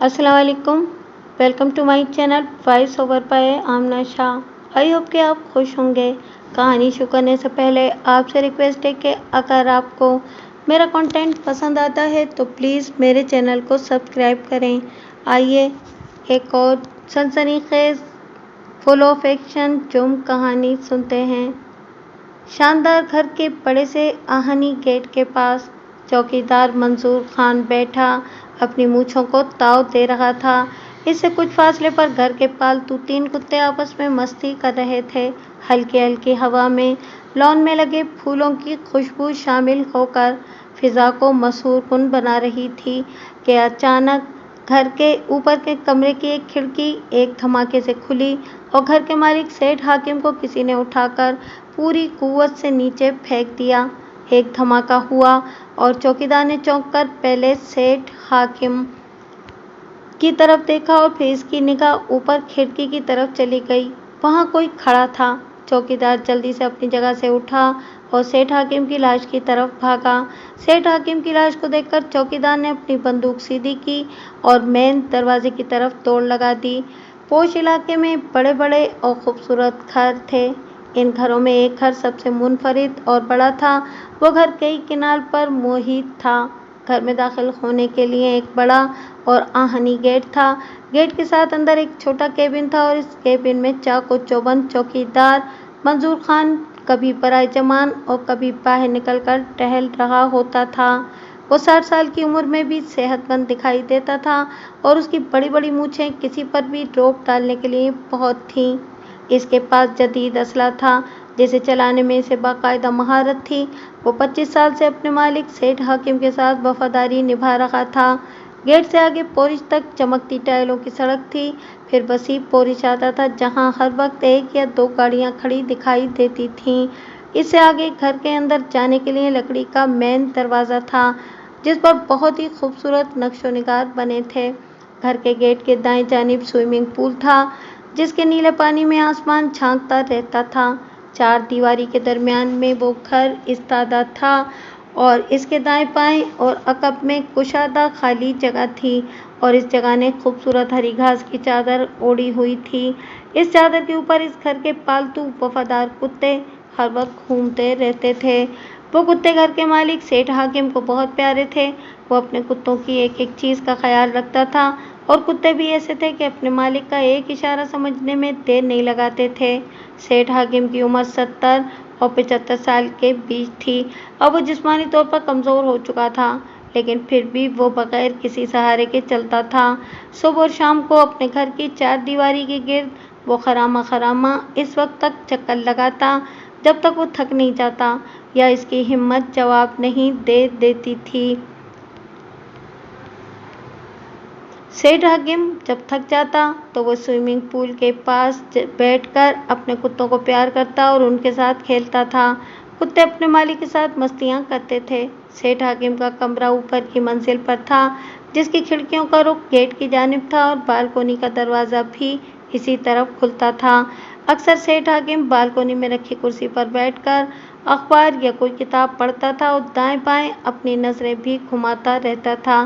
अस्सलाम वालेकुम। Welcome to my channel voice over by Amna Shah. I hope कि आप खुश होंगे। कहानी शुरू करने से पहले आपसे रिक्वेस्ट है कि अगर आपको मेरा कंटेंट पसंद आता है तो प्लीज़ मेरे चैनल को सब्सक्राइब करें। आइए एक और सनसनीखेज फुल ऑफ एक्शन जुर्म कहानी सुनते हैं। शानदार घर के बड़े से आहनी गेट के पास चौकीदार मंसूर खान बैठा अपनी मूंछों को ताव दे रहा था। इससे कुछ फासले पर घर के पालतू 3 कुत्ते आपस में मस्ती कर रहे थे। हल्की हल्की हवा में लॉन में लगे फूलों की खुशबू शामिल होकर फिजा को मसरूरकुन बना रही थी कि अचानक घर के ऊपर के कमरे की एक खिड़की एक धमाके से खुली और घर के मालिक सेठ हाकिम को किसी ने उठाकर पूरी कुव्वत से नीचे फेंक दिया। एक धमाका हुआ और चौकीदार ने चौंक कर पहले सेठ हाकिम की तरफ देखा और फिर इसकी निगाह ऊपर खिड़की की तरफ चली गई। वहां कोई खड़ा था। चौकीदार जल्दी से अपनी जगह से उठा और सेठ हाकिम की लाश की तरफ भागा। सेठ हाकिम की लाश को देखकर चौकीदार ने अपनी बंदूक सीधी की और मेन दरवाजे की तरफ दौड़ लगा दी। पोश इलाके में बड़े बड़े और खूबसूरत घर थे। इन घरों में एक घर सबसे मुनफरिद और बड़ा था। वो घर कई किनार पर मोहित था। घर में दाखिल होने के लिए एक बड़ा और आहनी गेट था। गेट के साथ अंदर एक छोटा केबिन था और इस केबिन में चाको चौबंद चौकीदार मंसूर खान कभी पराए जमान और कभी बाहर निकलकर टहल रहा होता था। वो 60 साल की उम्र में भी सेहतमंद दिखाई देता था और उसकी बड़ी बड़ी मूछें किसी पर भी रोक डालने के लिए बहुत थीं। इसके पास जदीद असला था जिसे चलाने में इसे बाकायदा महारत थी। वो 25 साल से अपने मालिक सेठ हाकिम के साथ वफादारी निभा रहा था। गेट से आगे पोरिश तक चमकती टाइलों की सड़क थी। फिर वसी पोरिश आता था जहां हर वक्त 1 या 2 गाड़ियां खड़ी दिखाई देती थीं। इससे आगे घर के अंदर जाने के लिए लकड़ी का मेन दरवाज़ा था जिस पर बहुत ही खूबसूरत नक्शो निगार बने थे। घर के गेट के दाएं जानिब स्विमिंग पूल था जिसके नीले पानी में आसमान झांकता रहता था। 4 दीवारी के दरमियान में वो घर इस्तादा था और इसके दाएं बाएं और अकब में कुशादा खाली जगह थी और इस जगह ने खूबसूरत हरी घास की चादर ओढ़ी हुई थी। इस चादर के ऊपर इस घर के पालतू वफादार कुत्ते हर वक्त घूमते रहते थे। वो कुत्ते घर के मालिक सेठ हाकिम को बहुत प्यारे थे। वो अपने कुत्तों की एक एक चीज़ का ख्याल रखता था और कुत्ते भी ऐसे थे कि अपने मालिक का एक इशारा समझने में देर नहीं लगाते थे। सेठ हाकिम की उम्र 70 और 75 साल के बीच थी। अब वो जिस्मानी तौर पर कमज़ोर हो चुका था लेकिन फिर भी वो बगैर किसी सहारे के चलता था। सुबह और शाम को अपने घर की 4 दीवारी के गिर्द वो खरामा खरामा इस वक्त तक चक्कर लगाता जब तक वो थक नहीं जाता या इसकी हिम्मत जवाब नहीं दे देती थी। सेठ हाकिम जब थक जाता तो वो स्विमिंग पूल के पास बैठकर अपने कुत्तों को प्यार करता और उनके साथ खेलता था। कुत्ते अपने मालिक के साथ मस्तियाँ करते थे। सेठ हाकिम का कमरा ऊपर की मंजिल पर था जिसकी खिड़कियों का रुख गेट की जानिब था और बालकोनी का दरवाज़ा भी इसी तरफ खुलता था। अक्सर सेठ हाकिम बालकोनी में रखी कुर्सी पर बैठकर अखबार या कोई किताब पढ़ता था और दाएं बाएं अपनी नज़रें भी घुमाता रहता था।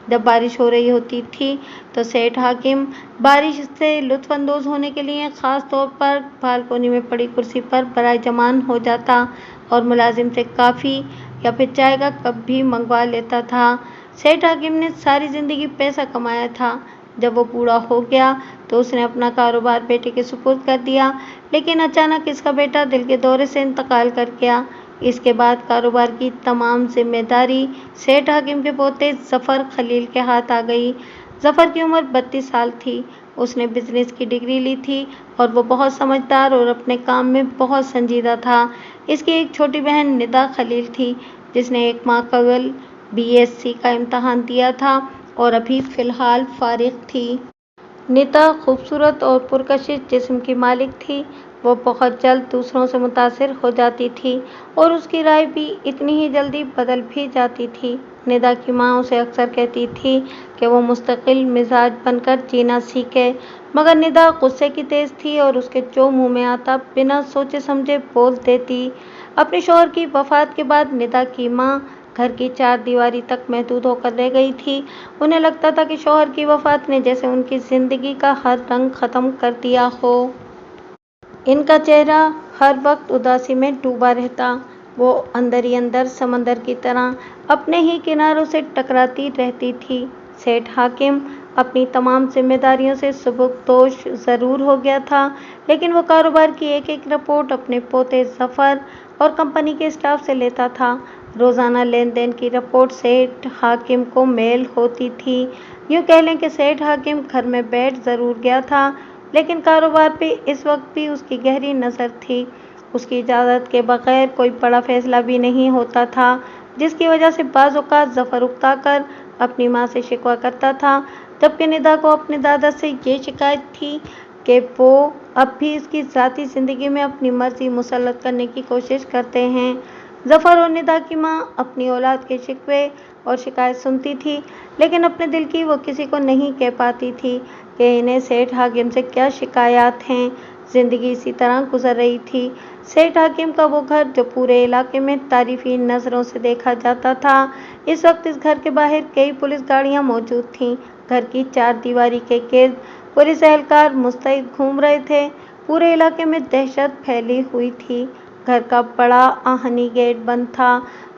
जब बारिश हो रही होती थी तो सेठ हाकिम बारिश से लुत्फ़अंदोज़ होने के लिए ख़ास तौर पर बालकोनी में पड़ी कुर्सी पर बराए जमान हो जाता और मुलाजिम से काफ़ी या फिर चाय का कप भी मंगवा लेता था। सेठ हाकिम ने सारी ज़िंदगी पैसा कमाया था। जब वो बूढ़ा हो गया तो उसने अपना कारोबार बेटे के सुपुर्द कर दिया लेकिन अचानक इसका बेटा दिल के दौरे से इंतकाल कर गया। इसके बाद कारोबार की तमाम जिम्मेदारी सेठ हाकिम के पोते ज़फ़र खलील के हाथ आ गई। ज़फ़र की उम्र 32 साल थी। उसने बिजनेस की डिग्री ली थी और वो बहुत समझदार और अपने काम में बहुत संजीदा था। इसकी एक छोटी बहन निदा खलील थी जिसने 1 माह कबल BSc का इम्तहान दिया था और अभी फ़िलहाल फारिग थी। निदा खूबसूरत और पुरकशिश जिस्म की मालिक थी। वो बहुत जल्द दूसरों से मुतासिर हो जाती थी और उसकी राय भी इतनी ही जल्दी बदल भी जाती थी। निदा की माँ उसे अक्सर कहती थी कि वो मुस्तकिल मिजाज बनकर जीना सीखे मगर निदा गुस्से की तेज़ थी और उसके जो मुँह में आता बिना सोचे समझे बोल देती। अपने शौहर की वफ़ात के बाद निदा की माँ घर की चार दीवारी तक महदूद होकर रह गई थी। उन्हें लगता था कि शौहर की वफात ने जैसे उनकी जिंदगी का हर रंग खत्म कर दिया हो। इनका चेहरा हर वक्त उदासी में डूबा रहता। वो अंदर ही अंदर समंदर की तरह अपने ही किनारों से टकराती रहती थी। सेठ हाकिम अपनी तमाम जिम्मेदारियों से सुबकदोश जरूर हो गया था, लेकिन वो कारोबार की एक एक रिपोर्ट अपने पोते जफर और कंपनी के स्टाफ से लेता था। रोजाना लेन देन की रिपोर्ट सेठ हाकिम को मेल होती थी। यूँ कह लें कि सेठ हाकिम घर में बैठ जरूर गया था, लेकिन कारोबार पे इस वक्त भी उसकी गहरी नज़र थी। उसकी इजाज़त के बगैर कोई बड़ा फैसला भी नहीं होता था, जिसकी वजह से बाज़ औक़ात ज़फ़र उकता कर अपनी माँ से शिकवा करता था, जबकि निदा को अपने दादा से ये शिकायत थी कि वो अब भी इसकी ज़ाती ज़िंदगी में अपनी मर्जी मुसल्लत करने की कोशिश करते हैं। ज़फ़र और निदा की माँ अपनी औलाद के शिकवे और शिकायत सुनती थी, लेकिन अपने दिल की वो किसी को नहीं कह पाती थी कि इन्हें सेठ हाकिम से क्या शिकायत हैं। जिंदगी इसी तरह गुजर रही थी। सेठ हाकिम का वो घर जो पूरे इलाके में तारीफी नज़रों से देखा जाता था, इस वक्त इस घर के बाहर कई पुलिस गाड़ियां मौजूद थीं। घर की चार दीवारी के गिर्द पुलिस एहलकार मुस्तैद घूम रहे थे। पूरे इलाके में दहशत फैली हुई थी। घर का बड़ा आहनी गेट बंद था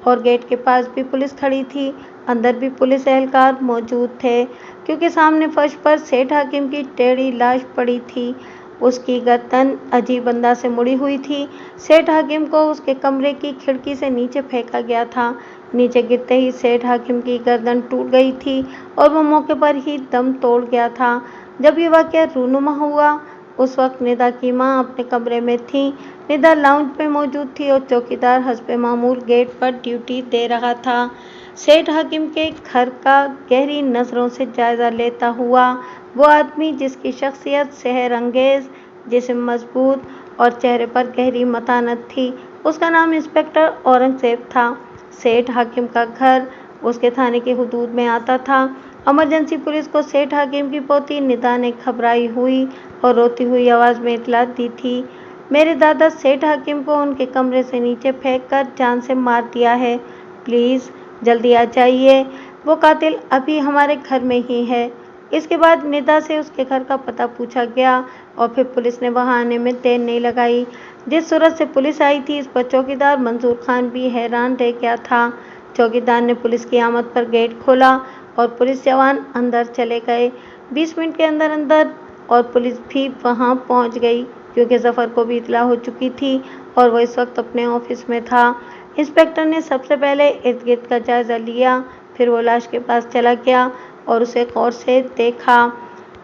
और गेट के पास भी पुलिस खड़ी थी। अंदर भी पुलिस एहलकार मौजूद थे, क्योंकि सामने फर्श पर सेठ हाकिम की टेढ़ी लाश पड़ी थी। उसकी गर्दन अजीब अंदाज से मुड़ी हुई थी। सेठ हाकिम को उसके कमरे की खिड़की से नीचे फेंका गया था। नीचे गिरते ही सेठ हाकिम की गर्दन टूट गई थी और वो मौके पर ही दम तोड़ गया था। जब ये वाक़या रूनुमा हुआ, उस वक्त निदा की माँ अपने कमरे में थी। निदा लाउंज में मौजूद थी और चौकीदार हस्बे मामूल गेट पर ड्यूटी दे रहा था। सेठ हाकिम के घर का गहरी नज़रों से जायज़ा लेता हुआ वो आदमी, जिसकी शख्सियत सेहर अंगेज़, जिस्म मजबूत और चेहरे पर गहरी मतानत थी, उसका नाम इंस्पेक्टर औरंगजेब था। सेठ हाकिम का घर उसके थाने की हुदूद में आता था। इमरजेंसी पुलिस को सेठ हाकिम की पोती निदा ने घबराई हुई और रोती हुई आवाज़ में इतला दी थी, मेरे दादा सेठ हाकिम को उनके कमरे से नीचे फेंककर जान से मार दिया है। प्लीज़ जल्दी आ जाइए, वो कातिल अभी हमारे घर में ही है। इसके बाद निदा से उसके घर का पता पूछा गया और फिर पुलिस ने वहां आने में देर नहीं लगाई। जिस सूरत से पुलिस आई थी, इस पर चौकीदार मंजूर खान भी हैरान रह गया था। चौकीदार ने पुलिस की आमद पर गेट खोला और पुलिस जवान अंदर चले गए। 20 मिनट के अंदर अंदर और पुलिस भी वहां पहुंच गई, क्योंकि जफर को भी इतला हो चुकी थी और वह इस वक्त अपने ऑफिस में था। इंस्पेक्टर ने सबसे पहले इर्द गिर्द का जायजा लिया, फिर वो लाश के पास चला गया और उसे गौर से देखा।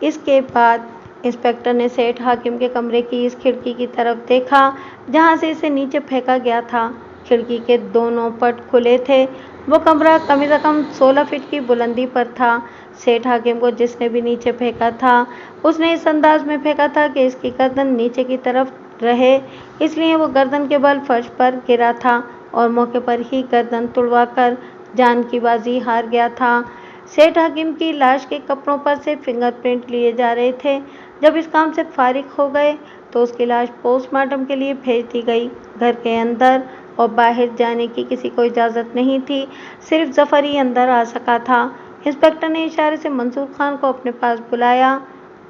इसके बाद इंस्पेक्टर ने सेठ हाकिम के कमरे की इस खिड़की की तरफ देखा जहां से इसे नीचे फेंका गया था। खिड़की के दोनों पट खुले थे। वो कमरा कम से कम 16 फीट की बुलंदी पर था। सेठ हाकिम को जिसने भी नीचे फेंका था, उसने इस अंदाज में फेंका था कि इसकी गर्दन नीचे की तरफ रहे, इसलिए वो गर्दन के बल फर्श पर गिरा था और मौके पर ही गर्दन तुड़वाकर जान की बाजी हार गया था। सेठ हाकिम की लाश के कपड़ों पर से फिंगरप्रिंट लिए जा रहे थे। जब इस काम से फारिग हो गए तो उसकी लाश पोस्टमार्टम के लिए भेज दी गई। घर के अंदर और बाहर जाने की किसी को इजाज़त नहीं थी, सिर्फ जफर ही अंदर आ सका था। इंस्पेक्टर ने इशारे से मंसूर खान को अपने पास बुलाया।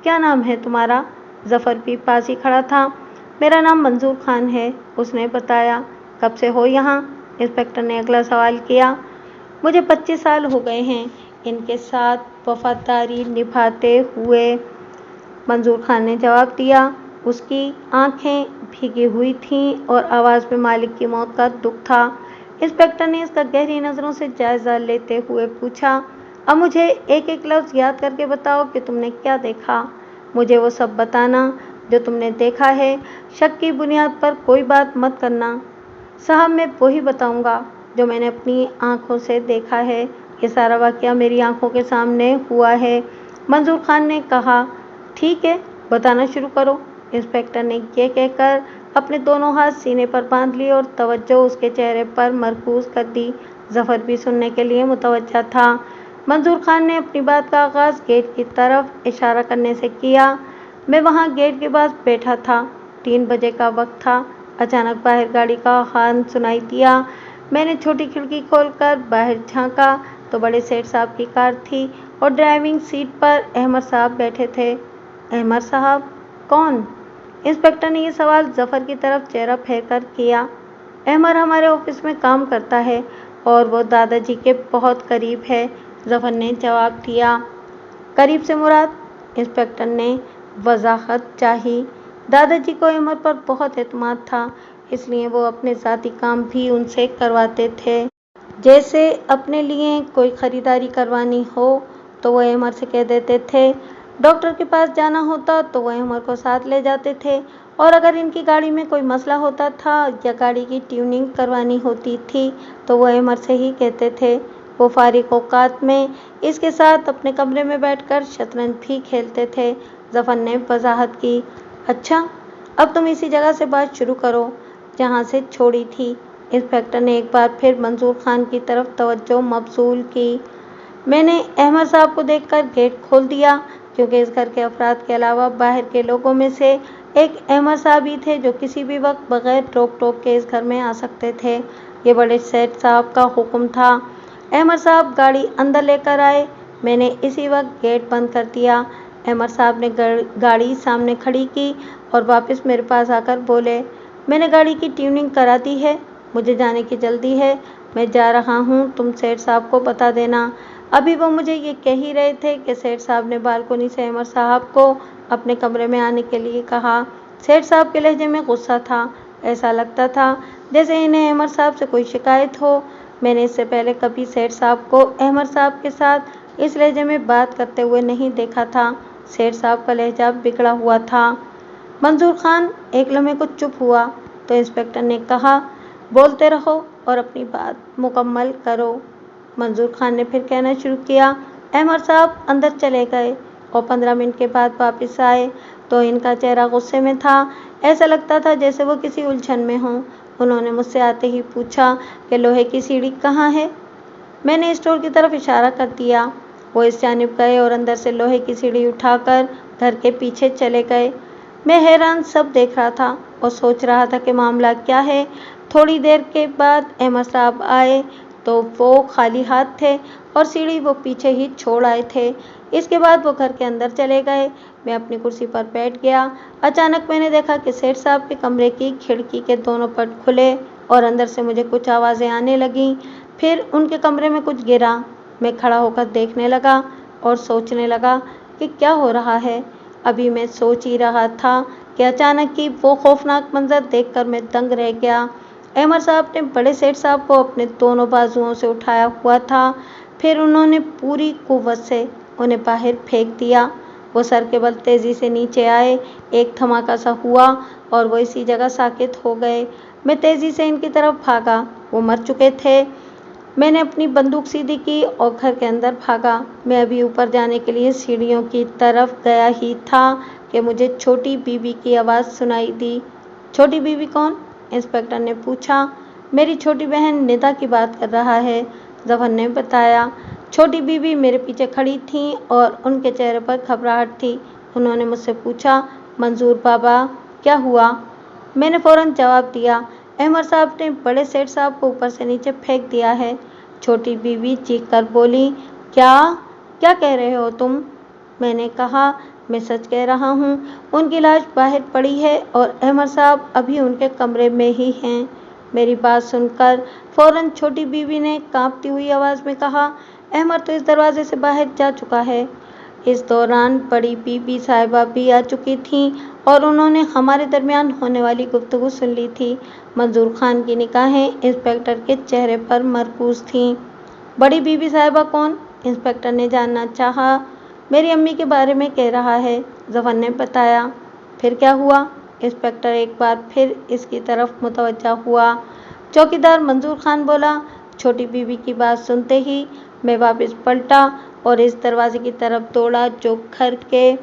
क्या नाम है तुम्हारा? जफर भी पास ही खड़ा था। मेरा नाम मंसूर खान है, उसने बताया। कब से हो यहाँ? इंस्पेक्टर ने अगला सवाल किया। मुझे 25 साल हो गए हैं इनके साथ वफादारी निभाते हुए, मंसूर खान ने जवाब दिया। उसकी आंखें भीगी हुई थीं और आवाज़ में मालिक की मौत का दुख था। इंस्पेक्टर ने इसका गहरी नज़रों से जायज़ा लेते हुए पूछा, अब मुझे एक एक लफ्ज़ याद करके बताओ कि तुमने क्या देखा। मुझे वो सब बताना जो तुमने देखा है। शक की बुनियाद पर कोई बात मत करना। साहब, मैं वही बताऊंगा जो मैंने अपनी आंखों से देखा है। ये सारा वाक़या मेरी आंखों के सामने हुआ है, मंसूर खान ने कहा। ठीक है, बताना शुरू करो। इंस्पेक्टर ने ये कहकर अपने दोनों हाथ सीने पर बांध लिए और तवज्जो उसके चेहरे पर मरकूज़ कर दी। जफर भी सुनने के लिए मुतवज्जा था। मंसूर खान ने अपनी बात का आगाज़ गेट की तरफ इशारा करने से किया। मैं वहाँ गेट के पास बैठा था। 3 बजे का वक्त था। अचानक बाहर गाड़ी का हॉर्न सुनाई दिया। میں نے چھوٹی کھڑکی کھول کر باہر جھانکا تو بڑے سیٹ صاحب کی کار تھی اور ڈرائیونگ سیٹ پر احمد صاحب بیٹھے تھے۔ احمد صاحب کون؟ انسپکٹر نے یہ سوال ظفر کی طرف چہرہ پھیر کر کیا۔ احمد ہمارے آفس میں کام کرتا ہے اور وہ دادا جی کے بہت قریب ہے، ظفر نے جواب دیا۔ قریب سے مراد؟ انسپکٹر نے وضاحت چاہی۔ دادا جی کو احمد پر بہت اعتماد تھا، اس لیے وہ اپنے ذاتی کام بھی ان سے کرواتے تھے۔ جیسے اپنے لیے کوئی خریداری کروانی ہو تو وہ احمد سے کہہ دیتے تھے، ڈاکٹر کے پاس جانا ہوتا تو وہ احمد کو ساتھ لے جاتے تھے، اور اگر ان کی گاڑی میں کوئی مسئلہ ہوتا تھا یا گاڑی کی ٹیوننگ کروانی ہوتی تھی تو وہ احمد سے ہی کہتے تھے۔ وہ فارغ اوقات میں اس کے ساتھ اپنے کمرے میں بیٹھ کر شطرنج بھی کھیلتے تھے، ظفر نے وضاحت کی۔ اچھا، اب تم اسی جگہ سے بات شروع کرو جہاں سے چھوڑی تھی۔ انسپکٹر نے ایک بار پھر منظور خان کی طرف توجہ مبذول کی۔ میں نے احمد صاحب کو دیکھ کر گیٹ کھول دیا، کیونکہ اس گھر کے افراد کے علاوہ باہر کے لوگوں میں سے ایک احمد صاحب ہی تھے جو کسی بھی وقت بغیر روک ٹوک کے اس گھر میں آ سکتے تھے۔ یہ بڑے سیٹ صاحب کا حکم تھا۔ احمد صاحب گاڑی اندر لے کر آئے، میں نے اسی وقت گیٹ بند کر دیا۔ احمد صاحب نے گاڑی سامنے کھڑی کی اور واپس میرے پاس آ کر بولے، میں نے گاڑی کی ٹیوننگ کرا دی ہے، مجھے جانے کی جلدی ہے، میں جا رہا ہوں، تم سیٹ صاحب کو بتا دینا۔ ابھی وہ مجھے یہ کہہ ہی رہے تھے کہ سیٹ صاحب نے بالکنی سے احمد صاحب کو اپنے کمرے میں آنے کے لیے کہا۔ سیٹ صاحب کے لہجے میں غصہ تھا، ایسا لگتا تھا جیسے انہیں احمد صاحب سے کوئی شکایت ہو۔ میں نے اس سے پہلے کبھی سیٹ صاحب کو احمد صاحب کے ساتھ اس لہجے میں بات کرتے ہوئے نہیں دیکھا تھا۔ سیٹ صاحب کا لہجہ بگڑا ہوا تھا۔ منظور خان ایک لمحے کو چپ ہوا تو انسپکٹر نے کہا، بولتے رہو اور اپنی بات مکمل کرو۔ منظور خان نے پھر کہنا شروع کیا، احمد صاحب اندر چلے گئے اور 15 منٹ کے بعد واپس آئے تو ان کا چہرہ غصے میں تھا، ایسا لگتا تھا جیسے وہ کسی الجھن میں ہوں۔ انہوں نے مجھ سے آتے ہی پوچھا کہ لوہے کی سیڑھی کہاں ہے؟ میں نے اسٹور کی طرف اشارہ کر دیا۔ وہ اس جانب گئے اور اندر سے لوہے کی سیڑھی اٹھا کر گھر کے پیچھے چلے گئے۔ میں حیران سب دیکھ رہا تھا اور سوچ رہا تھا کہ معاملہ کیا ہے۔ تھوڑی دیر کے بعد احمد صاحب آئے تو وہ خالی ہاتھ تھے اور سیڑھی وہ پیچھے ہی چھوڑ آئے تھے۔ اس کے بعد وہ گھر کے اندر چلے گئے۔ میں اپنی کرسی پر بیٹھ گیا۔ اچانک میں نے دیکھا کہ سیٹ صاحب کے کمرے کی کھڑکی کے دونوں پٹ کھلے اور اندر سے مجھے کچھ آوازیں آنے لگیں۔ پھر ان کے کمرے میں کچھ گرا۔ میں کھڑا ہو کر دیکھنے لگا اور سوچنے لگا کہ کیا ہو رہا ہے۔ ابھی میں سوچ ہی رہا تھا کہ اچانک ہی وہ خوفناک منظر دیکھ کر میں دنگ رہ گیا۔ احمد صاحب نے بڑے سیٹ صاحب کو اپنے دونوں بازوؤں سے اٹھایا ہوا تھا، پھر انہوں نے پوری قوت سے انہیں باہر پھینک دیا۔ وہ سر کے بل تیزی سے نیچے آئے، ایک دھماکہ سا ہوا اور وہ اسی جگہ ساکت ہو گئے۔ میں تیزی سے ان کی طرف بھاگا، وہ مر چکے تھے۔ میں نے اپنی بندوق سیدھی کی اور گھر کے اندر بھاگا۔ میں ابھی اوپر جانے کے لیے سیڑھیوں کی طرف گیا ہی تھا کہ مجھے چھوٹی بی بی کی آواز سنائی دی۔ چھوٹی بی بی کون؟ انسپکٹر نے پوچھا۔ میری چھوٹی بہن ندا کی بات کر رہا ہے، ظفر نے بتایا۔ چھوٹی بی بی میرے پیچھے کھڑی تھیں اور ان کے چہرے پر گھبراہٹ تھی۔ انہوں نے مجھ سے پوچھا، منظور بابا کیا ہوا؟ میں نے فوراً جواب دیا، احمد صاحب نے بڑے سیٹ صاحب کو اوپر سے نیچے پھینک دیا ہے۔ چھوٹی بی بی چیخ کر بولی، کیا کہہ رہے ہو تم؟ میں نے کہا، میں سچ کہہ رہا ہوں، ان کی لاش باہر پڑی ہے اور احمد صاحب ابھی ان کے کمرے میں ہی ہیں۔ میری بات سن کر فوراً چھوٹی بی بی نے کانپتی ہوئی آواز میں کہا، احمد تو اس دروازے سے باہر جا چکا ہے۔ اس دوران بڑی بی بی صاحبہ بھی آ چکی تھیں اور انہوں نے ہمارے درمیان ہونے والی گفتگو سن لی تھی۔ منظور خان کی نگاہیں انسپکٹر کے چہرے پر مرکوز تھیں۔ بڑی بی بی صاحبہ کون؟ انسپکٹر نے جاننا چاہا۔ میری امی کے بارے میں کہہ رہا ہے، ظفر نے بتایا۔ پھر کیا ہوا؟ انسپکٹر ایک بار پھر اس کی طرف متوجہ ہوا۔ چوکیدار منظور خان بولا۔ چھوٹی بی بی کی بات سنتے ہی میں واپس پلٹا اور اس دروازے کی طرف دوڑا جو گھر کے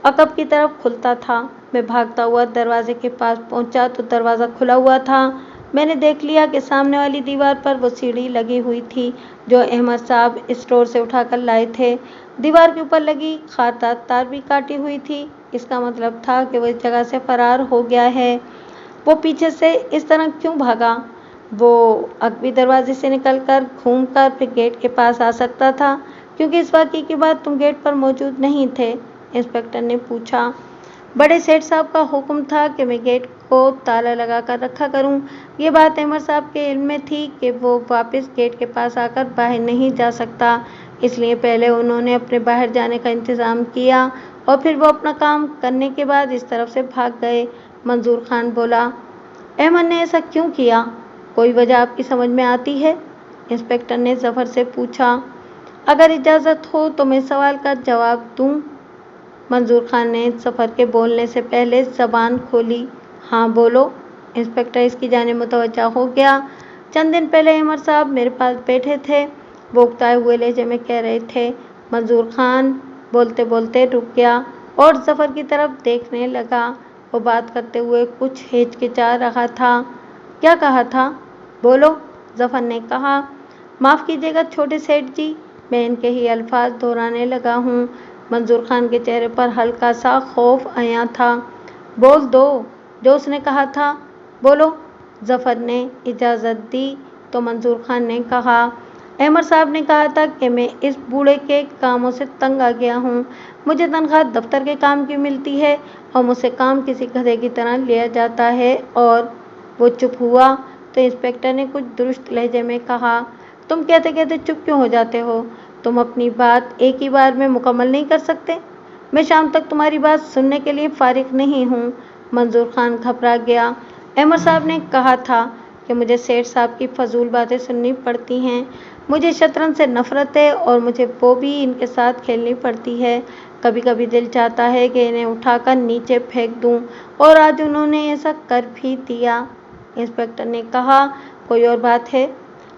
عقب کی طرف کھلتا تھا۔ میں بھاگتا ہوا دروازے کے پاس پہنچا تو دروازہ کھلا ہوا تھا۔ میں نے دیکھ لیا کہ سامنے والی دیوار پر وہ سیڑھی لگی ہوئی تھی جو احمد صاحب اسٹور سے اٹھا کر لائے تھے۔ دیوار کے اوپر لگی خاردار تار بھی کاٹی ہوئی تھی۔ اس کا مطلب تھا کہ وہ اس جگہ سے فرار ہو گیا ہے۔ وہ پیچھے سے اس طرح کیوں بھاگا؟ वो अगबी दरवाजे से निकलकर घूमकर फिर गेट के पास आ सकता था, क्योंकि इस वाकये के बाद तुम गेट पर मौजूद नहीं थे। इंस्पेक्टर ने पूछा। बड़े सेठ साहब का हुक्म था कि मैं गेट को ताला लगा कर रखा करूं। ये बात अहमद साहब के इल्म में थी कि वो वापस गेट के पास आकर बाहर नहीं जा सकता, इसलिए पहले उन्होंने अपने बाहर जाने का इंतज़ाम किया और फिर वो अपना काम करने के बाद इस तरफ से भाग गए। मंजूर खान बोला। अहमद ने ऐसा क्यों किया? कोई वजह आपकी समझ में आती है? इंस्पेक्टर ने जफर से पूछा। अगर इजाज़त हो तो मैं सवाल का जवाब दूं? मंजूर खान ने जफर के बोलने से पहले जबान खोली। हाँ बोलो। इंस्पेक्टर इसकी जाने मुतवज्जा हो गया। चंद दिन पहले अहमद साहब मेरे पास बैठे थे, वो उकताए हुए लहजे में कह रहे थे। मंजूर खान बोलते बोलते रुक गया और जफर की तरफ देखने लगा। वो बात करते हुए कुछ हिचकिचा रहा था। क्या कहा था? बोलो, जफर ने कहा। माफ़ कीजिएगा छोटे सेठ जी, मैं इनके ही अल्फाज दोहराने लगा हूँ। मंजूर खान के चेहरे पर हल्का सा खौफ आया था। बोल दो जो उसने कहा था, बोलो। जफर ने इजाज़त दी तो मंजूर खान ने कहा। अहमद साहब ने कहा था कि मैं इस बूढ़े के कामों से तंग आ गया हूँ। मुझे तनख्वाह दफ्तर के काम की मिलती है और मुझसे काम किसी गधे की तरह लिया जाता है। और वो चुप हुआ तो इंस्पेक्टर ने कुछ दुरुस्त लहजे में कहा। तुम कहते कहते चुप क्यों हो जाते हो? तुम अपनी बात एक ही बार में मुकम्मल नहीं कर सकते? मैं शाम तक तुम्हारी बात सुनने के लिए फारिग नहीं हूँ। मंजूर खान घबरा गया। अहमद साहब ने कहा था कि मुझे सेठ साहब की फजूल बातें सुननी पड़ती हैं। मुझे शतरंज से नफरत है और मुझे वो भी इनके साथ खेलनी पड़ती है। कभी कभी दिल चाहता है कि इन्हें उठाकर नीचे फेंक दूं, और आज उन्होंने ऐसा कर भी दिया। इंस्पेक्टर ने कहा। कोई और बात है?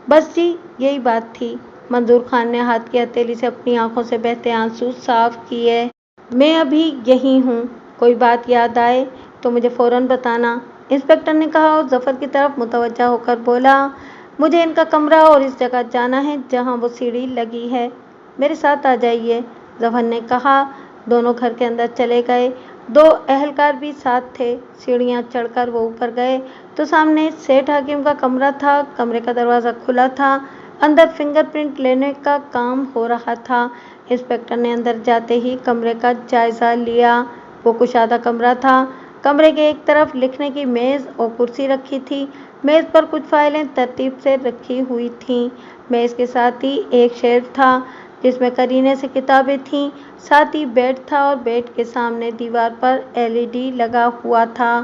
बस जी, यही बात थी। मंजूर खान ने हाथ की हथेली से अपनी आंखों से बहते आंसू साफ किए। मैं अभी यहीं हूँ, कोई बात याद आए तो मुझे फौरन बताना, इंस्पेक्टर ने कहा और जफर की तरफ मुतवज्जा होकर बोला। मुझे इनका कमरा और इस जगह जाना है जहाँ वो सीढ़ी लगी है। मेरे साथ आ जाइए, जफर ने कहा। दोनों घर के अंदर चले गए। दो अहलकार भी साथ थे। सीढ़ियाँ चढ़कर वो ऊपर गए तो सामने सेठ हाकिम का कमरा था। कमरे का दरवाज़ा खुला था। अंदर फिंगरप्रिंट लेने का काम हो रहा था। इंस्पेक्टर ने अंदर जाते ही कमरे का जायज़ा लिया। वो कुशादा कमरा था। कमरे के एक तरफ लिखने की मेज़ और कुर्सी रखी थी। मेज़ पर कुछ फाइलें तरतीब से रखी हुई थीं। मेज़ के साथ ही एक शेल्फ था जिसमें करीने से किताबें थीं। साथ ही बेड था और बेड के सामने दीवार पर एलईडी लगा हुआ था।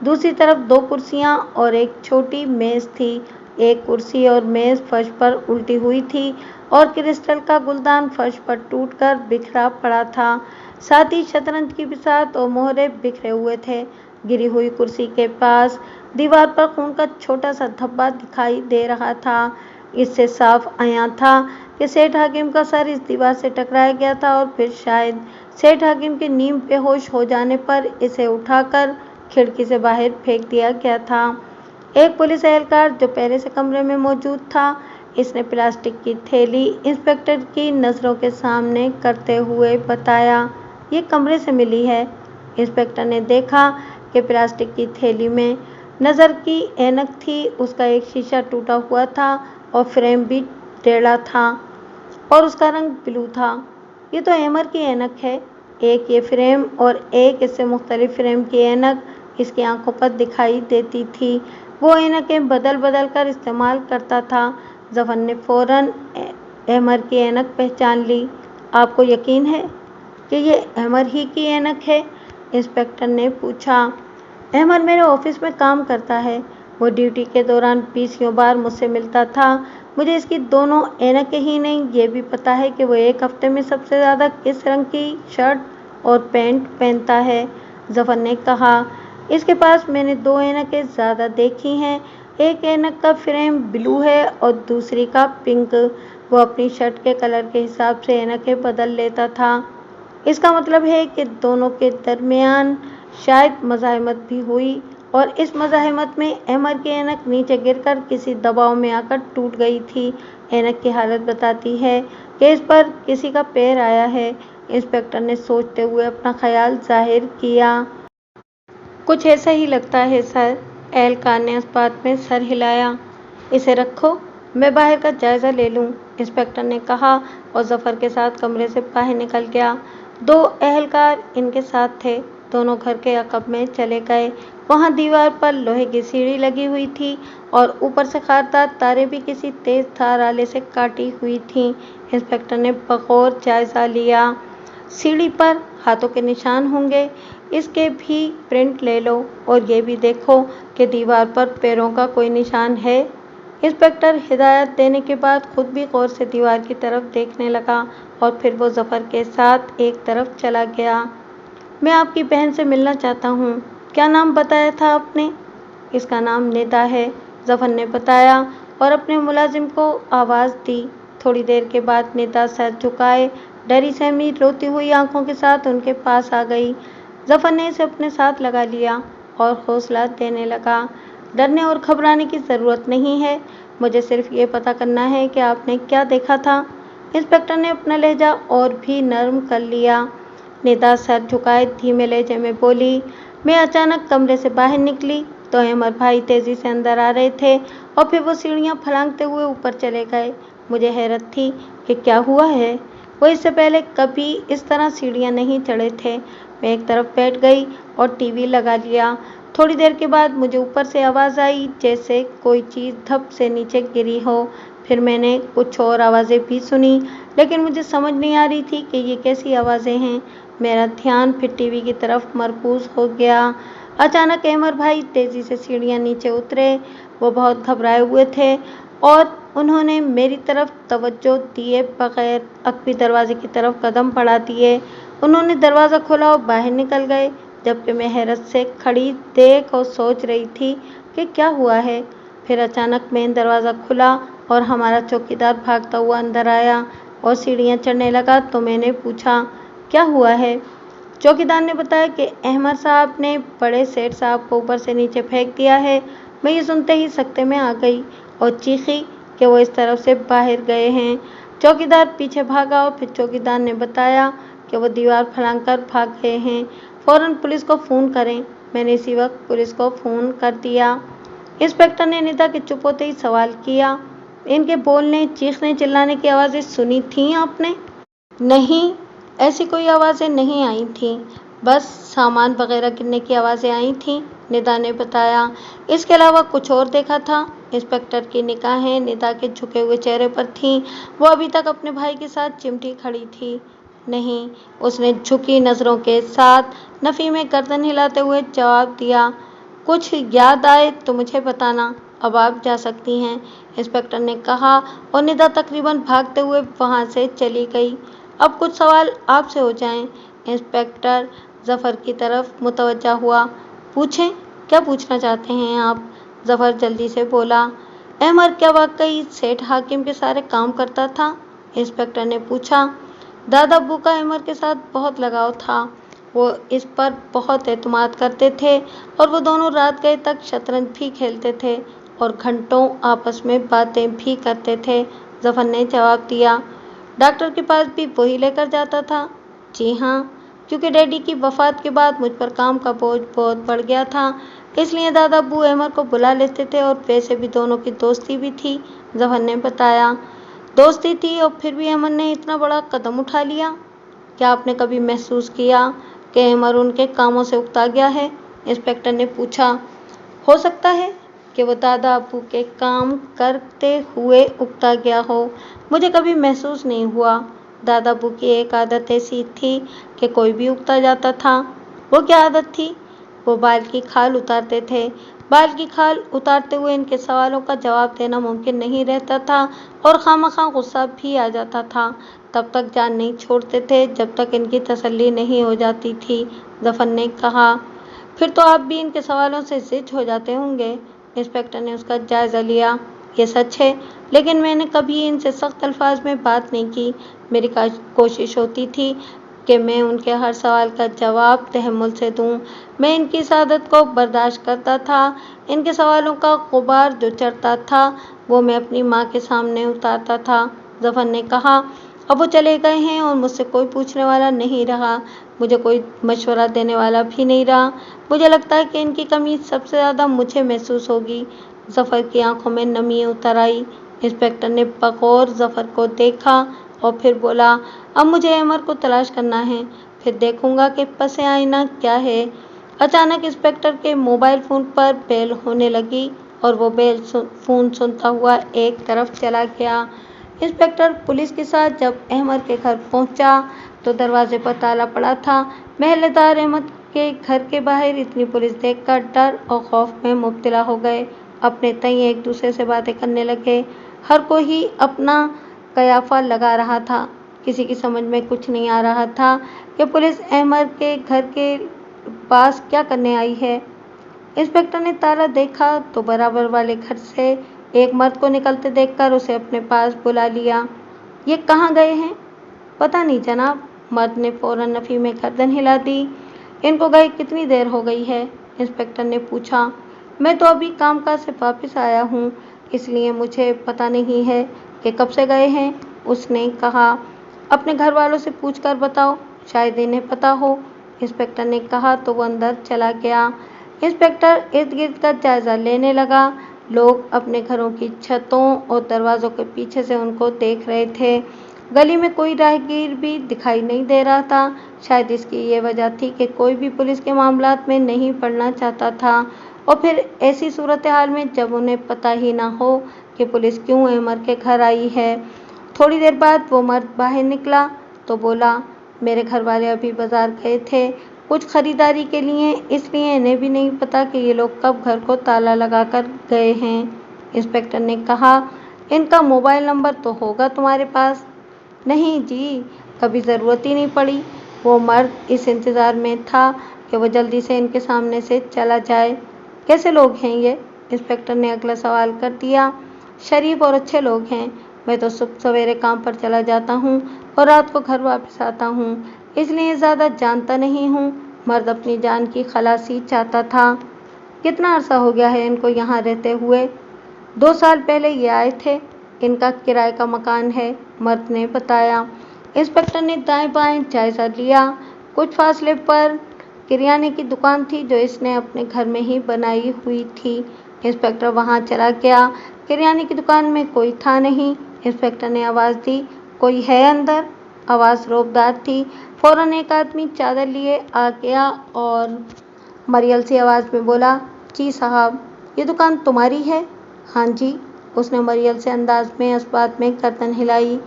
दूसरी तरफ दो कुर्सियां और एक छोटी मेज़ थी। एक कुर्सी और मेज़ फर्श पर उल्टी हुई थी और क्रिस्टल का गुलदान फर्श पर टूटकर बिखरा पड़ा था। साथ ही शतरंज की बिसात और मोहरे बिखरे हुए थे। गिरी हुई कुर्सी के पास दीवार पर खून का छोटा सा धब्बा दिखाई दे रहा था। इससे साफ आया था कि सेठ हाकिम का सर इस दीवार से टकराया गया था और फिर शायद सेठ हाकिम के नींद बेहोश हो जाने पर इसे उठाकर खिड़की से बाहर फेंक दिया गया था। एक पुलिस एहलकार जो पहले से कमरे में मौजूद था, इसने प्लास्टिक की थैली इंस्पेक्टर की नज़रों के सामने करते हुए बताया, ये कमरे से मिली है। इंस्पेक्टर ने देखा कि प्लास्टिक की थैली में नज़र की ऐनक थी। उसका एक शीशा टूटा हुआ था और फ्रेम भी टेढ़ा था और उसका रंग ब्लू था। ये तो हैमर की ऐनक है। एक ये फ्रेम और एक इससे मुख्तलिफ फ्रेम की ऐनक इसकी आंखों पर दिखाई देती थी। वो ऐनकें बदल बदल कर इस्तेमाल करता था। जफर ने फौरन हैमर की ऐनक पहचान ली। आपको यकीन है कि ये हैमर ही की ऐनक है? इंस्पेक्टर ने पूछा। अहमद मेरे ऑफिस में काम करता है। वो ड्यूटी के दौरान 20 बार मुझसे मिलता था। मुझे इसकी दोनों ऐनकें ही नहीं, ये भी पता है कि वो एक हफ्ते में सबसे ज़्यादा किस रंग की शर्ट और पैंट पहनता है। जफर ने कहा। इसके पास मैंने दो ऐनकें ज़्यादा देखी हैं। एक ऐनक का फ्रेम ब्लू है और दूसरी का पिंक। वो अपनी शर्ट के कलर के हिसाब से ऐनकें बदल लेता था। इसका मतलब है कि दोनों के दरमियान शायद मज़ाहमत भी हुई और इस मज़ाहमत में अहमद की ऐनक नीचे गिरकर किसी दबाव में आकर टूट गई थी। ऐनक की हालत बताती है कि इस पर किसी का पैर आया है। इंस्पेक्टर ने सोचते हुए अपना ख्याल जाहिर किया। कुछ ऐसा ही लगता है सर। एहलकार ने इस बात में सर हिलाया। इसे रखो, मैं बाहर का जायजा ले लूं, इंस्पेक्टर ने कहा और जफर के साथ कमरे से बाहर निकल गया। 2 एहलकार इनके साथ थे। दोनों घर के अकब में चले गए। वहां दीवार पर लोहे की सीढ़ी लगी हुई थी और ऊपर से खारदार तारें भी किसी तेज धार आले से काटी हुई थीं। इंस्पेक्टर ने बगौर जायजा लिया। सीढ़ी पर हाथों के निशान होंगे, इसके भी प्रिंट ले लो और ये भी देखो कि दीवार पर पैरों का कोई निशान है। इंस्पेक्टर हिदायत देने के बाद खुद भी गौर से दीवार की तरफ देखने लगा और फिर वो जफर के साथ एक तरफ चला गया। मैं आपकी बहन से मिलना चाहता हूँ। क्या नाम बताया था आपने? इसका नाम निदा है, जफर ने बताया और अपने मुलाजिम को आवाज़ दी। थोड़ी देर के बाद निदा सर झुकाए डरी सहमी रोती हुई आंखों के साथ उनके पास आ गई। जफर ने इसे अपने साथ लगा लिया और हौसला देने लगा। डरने और घबराने की ज़रूरत नहीं है, मुझे सिर्फ ये पता करना है कि आपने क्या देखा था। इंस्पेक्टर ने अपना लहजा और भी नरम कर लिया। निदा सर झुकाए धीमे लहजे में बोली, मैं अचानक कमरे से बाहर निकली तो अहमद भाई तेज़ी से अंदर आ रहे थे और फिर वो सीढ़ियाँ फलांगते हुए ऊपर चले गए। मुझे हैरत थी कि क्या हुआ है। वो इससे पहले कभी इस तरह सीढ़ियाँ नहीं चढ़े थे। मैं एक तरफ बैठ गई और टीवी लगा लिया। थोड़ी देर के बाद मुझे ऊपर से आवाज़ आई जैसे कोई चीज़ धप से नीचे गिरी हो। फिर मैंने कुछ और आवाज़ें भी सुनी, लेकिन मुझे समझ नहीं आ रही थी कि ये कैसी आवाज़ें हैं। मेरा ध्यान फिर टीवी की तरफ मरकूज़ हो गया। अचानक अहमद भाई तेज़ी से सीढ़ियाँ नीचे उतरे। वो बहुत घबराए हुए थे और उन्होंने मेरी तरफ तवज्जो दिए बगैर अकबी दरवाजे की तरफ कदम बढ़ा दिए। उन्होंने दरवाज़ा खोला और बाहर निकल गए, जबकि मैं हैरत से खड़ी देख और सोच रही थी कि क्या हुआ है। फिर अचानक मेन दरवाज़ा खुला और हमारा चौकीदार भागता हुआ अंदर आया और सीढ़ियाँ चढ़ने लगा तो मैंने पूछा, क्या हुआ है? चौकीदार ने बताया कि अहमद साहब ने बड़े सेठ साहब को ऊपर से नीचे फेंक दिया है। मैं ये सुनते ही सख्ते में आ गई और चीखी कि वो इस तरफ से बाहर गए हैं। चौकीदार पीछे भागा और फिर चौकीदार ने बताया कि वो दीवार फलांग कर भाग गए हैं। फ़ौरन पुलिस को फ़ोन करें। मैंने इसी वक्त पुलिस को फ़ोन कर दिया। इंस्पेक्टर ने निदा के चुप होते ही सवाल किया, इनके बोलने, चीखने, चिल्लाने की आवाज़ें सुनी थीं आपने? नहीं, ऐसी कोई आवाज़ें नहीं आई थीं, बस सामान वगैरह गिरने की आवाज़ें आई थीं, निदा ने बताया। इसके अलावा कुछ और देखा था? इंस्पेक्टर की निगाहें निदा के झुके हुए चेहरे पर थीं। वो अभी तक अपने भाई के साथ चिमटी खड़ी थी। नहीं, उसने झुकी नज़रों के साथ नफ़ी में गर्दन हिलाते हुए जवाब दिया। कुछ याद आए तो मुझे बताना, अब आप जा सकती हैं, इंस्पेक्टर ने कहा और निदा तकरीबन भागते हुए वहाँ से चली गई। अब कुछ सवाल आपसे हो जाएं। इंस्पेक्टर जफर की तरफ मुतवज्जा हुआ। पूछें, क्या पूछना चाहते हैं आप? जफर जल्दी से बोला। अहमद क्या वाकई सेठ हाकिम के सारे काम करता था? इंस्पेक्टर ने पूछा। दादा अब्बू का अहमद के साथ बहुत लगाव था। वो इस पर बहुत एतमाद करते थे और वो दोनों रात गए तक शतरंज भी खेलते थे और घंटों आपस में बातें भी करते थे, जफर ने जवाब दिया। डॉक्टर के पास भी वही लेकर जाता था? जी हाँ, क्योंकि डैडी की वफ़ात के बाद मुझ पर काम का बोझ बहुत बढ़ गया था, इसलिए दादा अब्बू अहमद को बुला लेते थे और वैसे भी दोनों की दोस्ती भी थी, जफर ने बताया। दोस्ती थी और फिर भी अहमद ने इतना बड़ा कदम उठा लिया। क्या आपने कभी महसूस किया कि अहमद उनके कामों से उकता गया है? इंस्पेक्टर ने पूछा। हो सकता है कि वो दादा अब्बू के काम करते हुए उकता गया हो, मुझे कभी महसूस नहीं हुआ। दादा अब्बू की एक आदत ऐसी थी कि कोई भी उकता जाता था। वो क्या आदत थी? वो बाल की खाल उतारते थे। बाल की खाल उतारते हुए इनके सवालों का जवाब देना मुमकिन नहीं रहता था और खामखा गुस्सा भी आ जाता था। तब तक जान नहीं छोड़ते थे जब तक इनकी तसल्ली नहीं हो जाती थी, जफर ने कहा। फिर तो आप भी इनके सवालों से ज़िद हो जाते होंगे। इंस्पेक्टर ने उसका जायज़ा लिया। ये सच है, लेकिन मैंने कभी इनसे सख्त अल्फाज में बात नहीं की। मेरी कोशिश होती थी कि मैं उनके हर सवाल का जवाब तहम्मुल से दूं। मैं इनकी इस आदत को बर्दाश्त करता था। इनके सवालों का गुबार जो चढ़ता था वो मैं अपनी माँ के सामने उतारता था, जफर ने कहा। अब वो चले गए हैं और मुझसे कोई पूछने वाला नहीं रहा, मुझे कोई मशवरा देने वाला भी नहीं रहा। मुझे लगता है कि इनकी कमी सबसे ज़्यादा मुझे महसूस होगी। जफर की आंखों में नमी उतर आई। इंस्पेक्टर ने बगौर जफर को देखा और फिर बोला, अब मुझे अहमद को तलाश करना है, फिर देखूंगा कि पसे आईना क्या है। अचानक इंस्पेक्टर के मोबाइल फोन पर बेल होने लगी और वो बेल फोन सुनता हुआ एक तरफ चला गया। इंस्पेक्टर पुलिस के साथ जब अहमद के घर पहुंचा तो दरवाजे पर ताला पड़ा था। महल्लेदार अहमद के घर के बाहर इतनी पुलिस देखकर डर और खौफ में मुब्तला हो गए। अपने तई एक दूसरे से बातें करने लगे। हर कोई अपना कयाफा लगा रहा था। किसी की समझ में कुछ नहीं आ रहा था कि पुलिस अहमद के घर के पास क्या करने आई है। इंस्पेक्टर ने ताला देखा तो बराबर वाले घर से एक मर्द को निकलते देखकर उसे अपने पास बुला लिया। ये कहाँ गए हैं? पता नहीं जनाब, मर्द ने फौरन नफी में गर्दन हिला दी। इनको गए कितनी देर हो गई है? इंस्पेक्टर ने पूछा। मैं तो अभी कामकाज से वापस आया हूँ, इसलिए मुझे पता नहीं है कि कब से गए हैं। उसने कहा, अपने घर वालों से पूछकर बताओ, शायद इन्हें पता हो। इंस्पेक्टर ने कहा तो वो अंदर चला गया। इंस्पेक्टर इर्द गिर्द का जायजा लेने लगा। लोग अपने घरों की छतों और दरवाजों के पीछे से उनको देख रहे थे। गली में कोई राहगीर भी दिखाई नहीं दे रहा था। शायद इसकी ये वजह थी कि कोई भी पुलिस के मामलात में नहीं पड़ना चाहता था, और फिर ऐसी सूरत हाल में जब उन्हें पता ही ना हो कि पुलिस क्यों अहमद के घर आई है। थोड़ी देर बाद वो मर्द बाहर निकला तो बोला, मेरे घर वाले अभी बाजार गए थे कुछ खरीदारी के लिए, इसलिए इन्हें भी नहीं पता कि ये लोग कब घर को ताला लगाकर गए हैं। इंस्पेक्टर ने कहा, इनका मोबाइल नंबर तो होगा तुम्हारे पास? नहीं जी, कभी ज़रूरत ही नहीं पड़ी। वो मर्द इस इंतज़ार में था कि वो जल्दी से इनके सामने से चला जाए। कैसे लोग हैं ये? इंस्पेक्टर ने अगला सवाल कर दिया। शरीफ और अच्छे लोग हैं। मैं तो सुबह सवेरे काम पर चला जाता हूँ और रात को घर वापस आता हूँ, इसलिए ज़्यादा जानता नहीं हूँ। मर्द अपनी जान की खलासी चाहता था। कितना अरसा हो गया है इनको यहाँ रहते हुए? 2 साल पहले ये आए थे। इनका किराए का मकान है, मर्द ने बताया। इंस्पेक्टर ने दाएं बाएं जायजा लिया। कुछ फासले पर किराने की दुकान थी जो इसने अपने घर में ही बनाई हुई थी। इंस्पेक्टर वहां चला गया। किराने की दुकान में कोई था नहीं। इंस्पेक्टर ने आवाज़ दी, कोई है अंदर? आवाज़ रौबदार थी। फौरन एक आदमी चादर लिए आ गया और मरियल सी आवाज़ में बोला, जी साहब, ये दुकान तुम्हारी है? हाँ जी। उसने मरियल से अंदाज में इस बात में गर्दन हिलाई।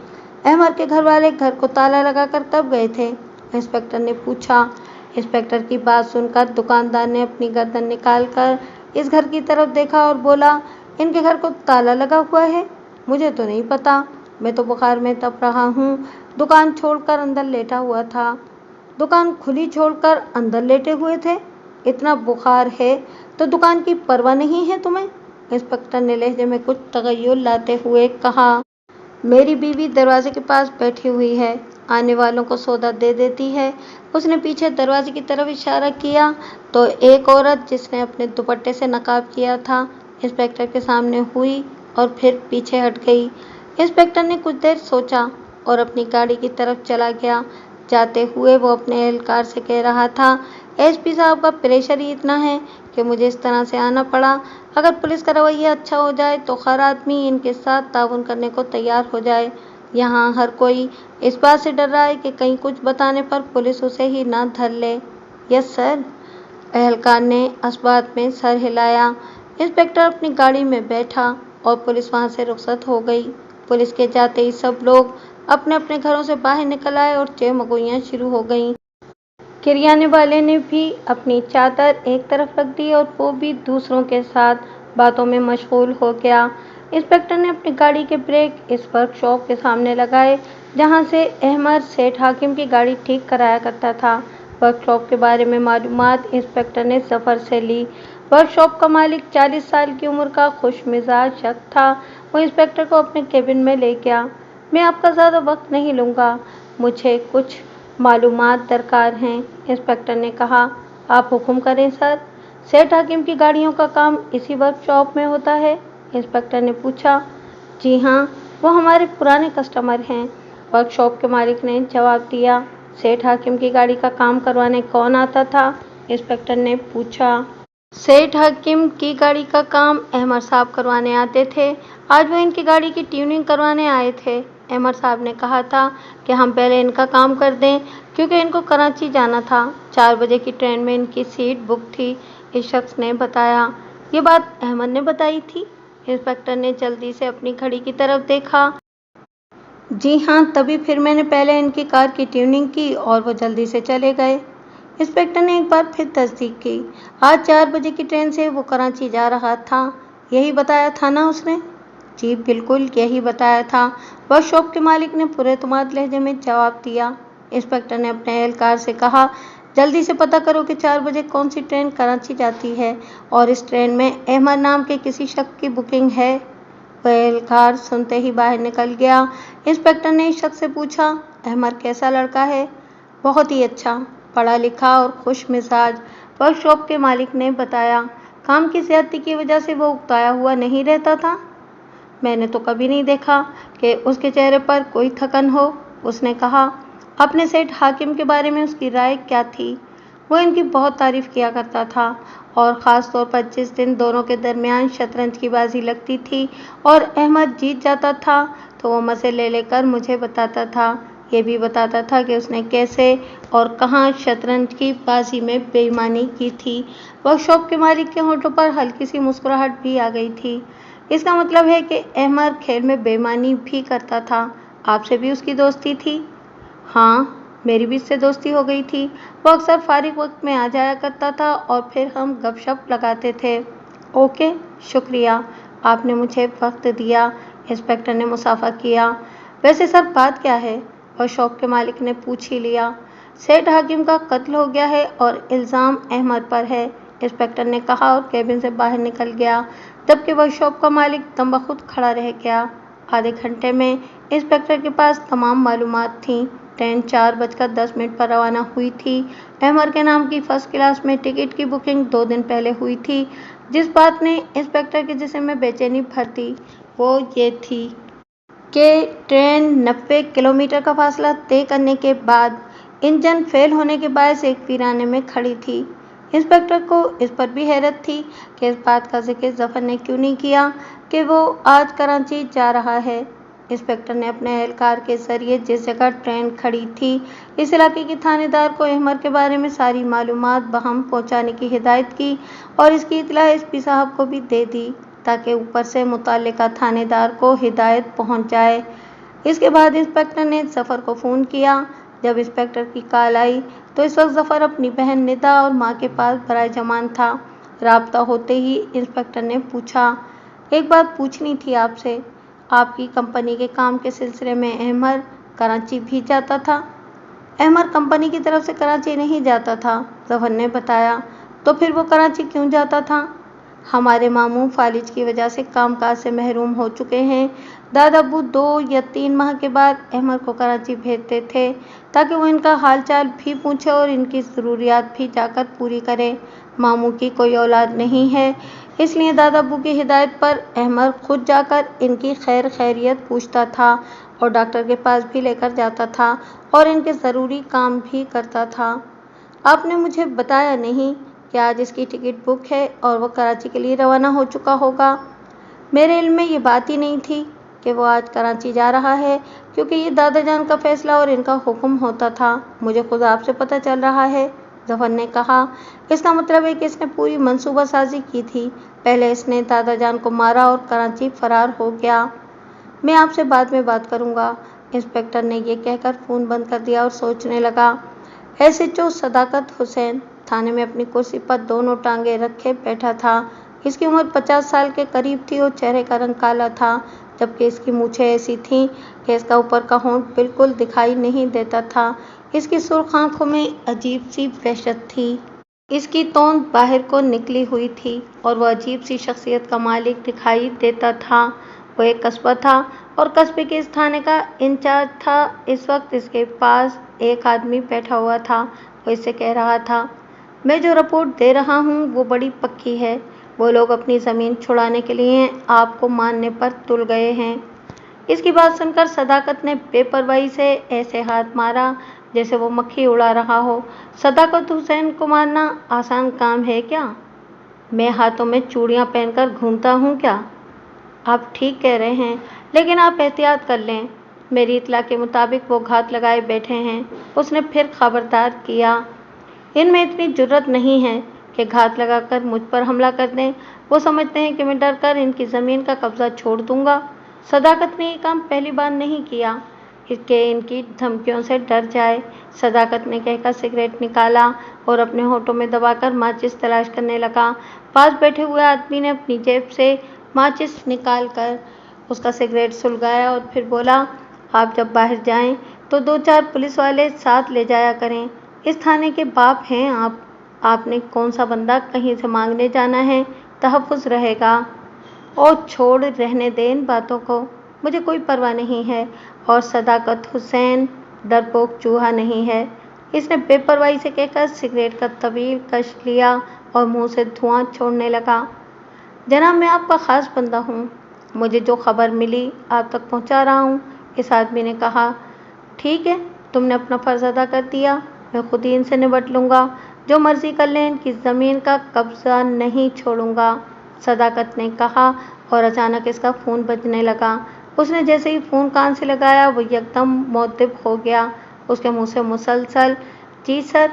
अहमद के घर वाले घर को ताला लगाकर कब गए थे? इंस्पेक्टर ने पूछा। इंस्पेक्टर की बात सुनकर दुकानदार ने अपनी गर्दन निकालकर इस घर की तरफ देखा और बोला, इनके घर को ताला लगा हुआ है? मुझे तो नहीं पता, मैं तो बुखार में तप रहा हूँ, दुकान छोड़कर अंदर लेटा हुआ था। दुकान खुली छोड़कर अंदर लेटे हुए थे? इतना बुखार है तो दुकान की परवाह नहीं है तुम्हें? इंस्पेक्टर ने लहजे में कुछ तगय्युर लाते हुए कहा, मेरी बीवी दरवाजे के पास बैठी हुई है, आने वालों को सौदा दे देती है। उसने पीछे दरवाजे की तरफ इशारा किया तो एक औरत जिसने अपने दुपट्टे से नकाब किया था इंस्पेक्टर के सामने हुई और फिर पीछे हट गई। इंस्पेक्टर ने कुछ देर सोचा और अपनी गाड़ी की तरफ चला गया। जाते हुए वो अपने एहलकार से कह रहा था, एसपी साहब का प्रेशर ही इतना है कि मुझे इस तरह से आना पड़ा। अगर पुलिस का रवैया अच्छा हो जाए तो हर आदमी इनके साथ ताउन करने को तैयार हो जाए। यहाँ हर कोई इस बात से डर रहा है कि कहीं कुछ बताने पर पुलिस उसे ही ना धर ले। यस सर, एहलकार ने इस बात में सर हिलाया। इंस्पेक्टर अपनी गाड़ी में बैठा और पुलिस वहाँ से रुखसत हो गई। पुलिस के जाते ही सब लोग अपने अपने घरों से बाहर निकल आए और चहमगोइयाँ शुरू हो गईं। किराने वाले ने भी अपनी चादर एक तरफ रख दी और वो भी दूसरों के साथ बातों में मशगूल हो गया। इंस्पेक्टर ने अपनी गाड़ी के ब्रेक इस वर्कशॉप के सामने लगाए जहां से अहमद सेठ हाकिम की गाड़ी ठीक कराया करता था। वर्कशॉप के बारे में मालूमात इंस्पेक्टर ने सफ़र से ली। वर्कशॉप का मालिक 40 साल की उम्र का खुश मिजाज शख्स था। वो इंस्पेक्टर को अपने केबिन में ले गया। मैं आपका ज़्यादा वक्त नहीं लूँगा, मुझे कुछ मालूमात दरकार हैं, इंस्पेक्टर ने कहा। आप हुक्म करें सर। सेठ हाकिम की गाड़ियों का काम इसी वर्कशॉप में होता है? इंस्पेक्टर ने पूछा। जी हाँ, वो हमारे पुराने कस्टमर हैं, वर्कशॉप के मालिक ने जवाब दिया। सेठ हाकिम की गाड़ी का काम करवाने कौन आता था? इंस्पेक्टर ने पूछा। सेठ हकीम की गाड़ी का काम अहमद साहब करवाने आते थे। आज वो इनकी गाड़ी की ट्यूनिंग करवाने आए थे। अहमद साहब ने कहा था कि हम पहले इनका काम कर दें क्योंकि इनको कराची जाना था। 4 बजे की ट्रेन में इनकी सीट बुक थी, इस शख्स ने बताया। ये बात अहमद ने बताई थी। इंस्पेक्टर ने जल्दी से अपनी घड़ी की तरफ देखा। जी हाँ, तभी फिर मैंने पहले इनकी कार की ट्यूनिंग की और वो जल्दी से चले गए। इंस्पेक्टर ने एक बार फिर तस्दीक की। आज 4 बजे की ट्रेन से वो कराची जा रहा था, यही बताया था ना उसने? जी बिल्कुल, यही बताया था, वर्कशॉप के मालिक ने पुरएतमाद लहजे में जवाब दिया। इंस्पेक्टर ने अपने एहलकार से कहा, जल्दी से पता करो कि 4 बजे कौन सी ट्रेन कराची जाती है और इस ट्रेन में अहमद नाम के किसी शख्स की बुकिंग है। वह एहलकार सुनते ही बाहर निकल गया। इंस्पेक्टर ने इस शख्स से पूछा, अहमद कैसा लड़का है? बहुत ही अच्छा, पढ़ा लिखा और खुश मिजाज, वर्कशॉप के मालिक ने बताया। काम की ज्यादती की वजह से वो उकताया हुआ नहीं रहता था? मैंने तो कभी नहीं देखा कि उसके चेहरे पर कोई थकन हो, उसने कहा। अपने सेठ हाकिम के बारे में उसकी राय क्या थी? वो इनकी बहुत तारीफ किया करता था और ख़ास तौर पर जिस दिन दोनों के दरमियान शतरंज की बाजी लगती थी और अहमद जीत जाता था तो वो मज़े ले लेकर मुझे बताता था। ये भी बताता था कि उसने कैसे और कहाँ शतरंज की बाजी में बेईमानी की थी। वर्कशॉप के मालिक के होठों पर हल्की सी मुस्कुराहट भी आ गई थी। इसका मतलब है कि अहमद खेल में बेईमानी भी करता था। आपसे भी उसकी दोस्ती थी? हाँ, मेरी भी इससे दोस्ती हो गई थी। वो अक्सर फारिग वक्त में आ जाया करता था और फिर हम गपशप लगाते थे। ओके, शुक्रिया, आपने मुझे वक्त दिया। इंस्पेक्टर ने मुसाफा किया। वैसे सर बात क्या है? वर्कशॉप के मालिक ने पूछ ही लिया। सेठ हाकिम का कत्ल हो गया है और इल्ज़ाम अहमद पर है, इंस्पेक्टर ने कहा और केबिन से बाहर निकल गया, जबकि वर्कशॉप का मालिक दमबख़ुद खड़ा रह गया। आधे घंटे में इंस्पेक्टर के पास तमाम मालूमात थीं। ट्रेन 4:10 पर रवाना हुई थी। अहमद के नाम की फर्स्ट क्लास में टिकट की बुकिंग 2 दिन पहले हुई थी। जिस बात ने इंस्पेक्टर के जिस्म में बेचैनी भर दी वो ये थी कि ट्रेन 90 किलोमीटर का फासला तय करने के बाद इंजन फेल होने के बायस एक वीराने में खड़ी थी। इंस्पेक्टर को इस पर भी हैरत थी कि इस बात का जिक्र जफर ने क्यों नहीं किया कि वो आज कराची जा रहा है। इंस्पेक्टर ने अपने एहलकार के जरिए जिस जगह ट्रेन खड़ी थी इस इलाके के थानेदार को अहमद के बारे में सारी मालूमात बहम पहुंचाने की हिदायत की और इसकी इत्तला एसपी साहब को भी दे दी ताकि ऊपर से मुतल्लिका थानेदार को हिदायत पहुंच जाए। इसके बाद इंस्पेक्टर ने जफर को फ़ोन किया। जब इंस्पेक्टर की कॉल आई तो इस वक्त जफर अपनी बहन निदा और माँ के पास बराए जमान था। राब्ता होते ही इंस्पेक्टर ने पूछा, एक बात पूछनी थी आपसे, आपकी कंपनी के काम के सिलसिले में अहमद कराची भी जाता था? अहमद कंपनी की तरफ से कराची नहीं जाता था, जफर ने बताया। तो फिर वो कराची क्यों जाता था? हमारे मामू फालिज की वजह से कामकाज से महरूम हो चुके हैं। दादा अब्बू 2 या 3 माह के बाद अहमद को कराची भेजते थे ताकि वो इनका हाल चाल भी पूछे और इनकी ज़रूरियात भी जाकर पूरी करे। मामू की कोई औलाद नहीं है, इसलिए दादा अब्बू की हिदायत पर अहमद खुद जाकर इनकी खैर खैरियत पूछता था और डॉक्टर के पास भी लेकर जाता था और इनके ज़रूरी काम भी करता था। आपने मुझे बताया नहीं कि आज इसकी टिकट बुक है और वो कराची के लिए रवाना हो चुका होगा। मेरे इल्म में ये बात ही नहीं थी कि वो आज कराची जा रहा है, क्योंकि ये दादा जान का फैसला और इनका हुक्म होता था। मुझे खुद आपसे पता चल रहा है, जफर ने कहा। इसका मतलब है कि इसने पूरी मंसूबा साजी की थी। पहले इसने दादा जान को मारा और कराची फरार हो गया। मैं आपसे बाद में बात करूँगा। इंस्पेक्टर ने यह कहकर फ़ोन बंद कर दिया और सोचने लगा। एसएचओ सदाकत हुसैन थाने में अपनी कुर्सी पर दोनों टांगें रखे बैठा था। इसकी उम्र 50 साल के करीब थी और चेहरे का रंग काला था, जबकि इसकी मूछें ऐसी थीं कि इसका ऊपर का होंठ बिल्कुल दिखाई नहीं देता था। इसकी सुर्ख आंखों में अजीब सी वहशत थी। इसकी तोंद बाहर को निकली हुई थी और वह अजीब सी शख्सियत का मालिक दिखाई देता था। वो एक कस्बा था और कस्बे के इस थाने का इंचार्ज था। इस वक्त इसके पास एक आदमी बैठा हुआ था। वो इससे कह रहा था, मैं जो रिपोर्ट दे रहा हूँ वो बड़ी पक्की है। वो लोग अपनी ज़मीन छुड़ाने के लिए आपको मारने पर तुल गए हैं। इसकी बात सुनकर सदाकत ने बेपरवाही से ऐसे हाथ मारा जैसे वो मक्खी उड़ा रहा हो। सदाकत हुसैन को मारना आसान काम है क्या? मैं हाथों में चूड़ियां पहनकर घूमता हूँ क्या? आप ठीक कह रहे हैं, लेकिन आप एहतियात कर लें। मेरी इत्तला के मुताबिक वो घात लगाए बैठे हैं। उसने फिर खबरदार किया। इनमें इतनी जुर्रत नहीं है कि घात लगाकर मुझ पर हमला कर दें। वो समझते हैं कि मैं डर कर इनकी ज़मीन का कब्जा छोड़ दूंगा। सदाकत ने ये काम पहली बार नहीं किया कि इनकी धमकियों से डर जाए। सदाकत ने कहकर सिगरेट निकाला और अपने होठों में दबाकर माचिस तलाश करने लगा। पास बैठे हुए आदमी ने अपनी जेब से माचिस निकालकर उसका सिगरेट सुलगाया और फिर बोला, आप जब बाहर जाएं तो 2-4 पुलिस वाले साथ ले जाया करें। इस थाने के बाप हैं आप। आपने कौन सा बंदा कहीं से मांगने जाना है, तहफ़्फ़ुज़ रहेगा। ओ छोड़, रहने दे इन बातों को। मुझे कोई परवाह नहीं है। और सदाकत हुसैन डरपोक चूहा नहीं है। इसने बेपरवाही से कहकर सिगरेट का तवील कश लिया और मुंह से धुआं छोड़ने लगा। जनाब, मैं आपका ख़ास बंदा हूँ। मुझे जो खबर मिली आप तक पहुँचा रहा हूँ। इस आदमी ने कहा। ठीक है, तुमने अपना फ़र्ज़ अदा कर दिया। मैं खुद ही इनसे निपट लूँगा। जो मर्ज़ी कर लें, इनकी ज़मीन का कब्ज़ा नहीं छोड़ूंगा, सदाकत ने कहा। और अचानक इसका फ़ोन बजने लगा। उसने जैसे ही फ़ोन कान से लगाया वो एकदम मुअद्दिब हो गया। उसके मुंह से मुसलसल जी सर,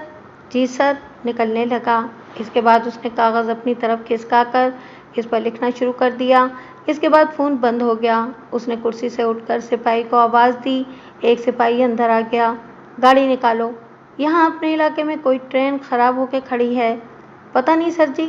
जी सर निकलने लगा। इसके बाद उसने कागज़ अपनी तरफ खिसकाकर इस पर लिखना शुरू कर दिया। इसके बाद फ़ोन बंद हो गया। उसने कुर्सी से उठकर सिपाही को आवाज़ दी। एक सिपाही अंदर आ गया। गाड़ी निकालो, यहाँ अपने इलाके में कोई ट्रेन ख़राब होकर खड़ी है। पता नहीं सर जी।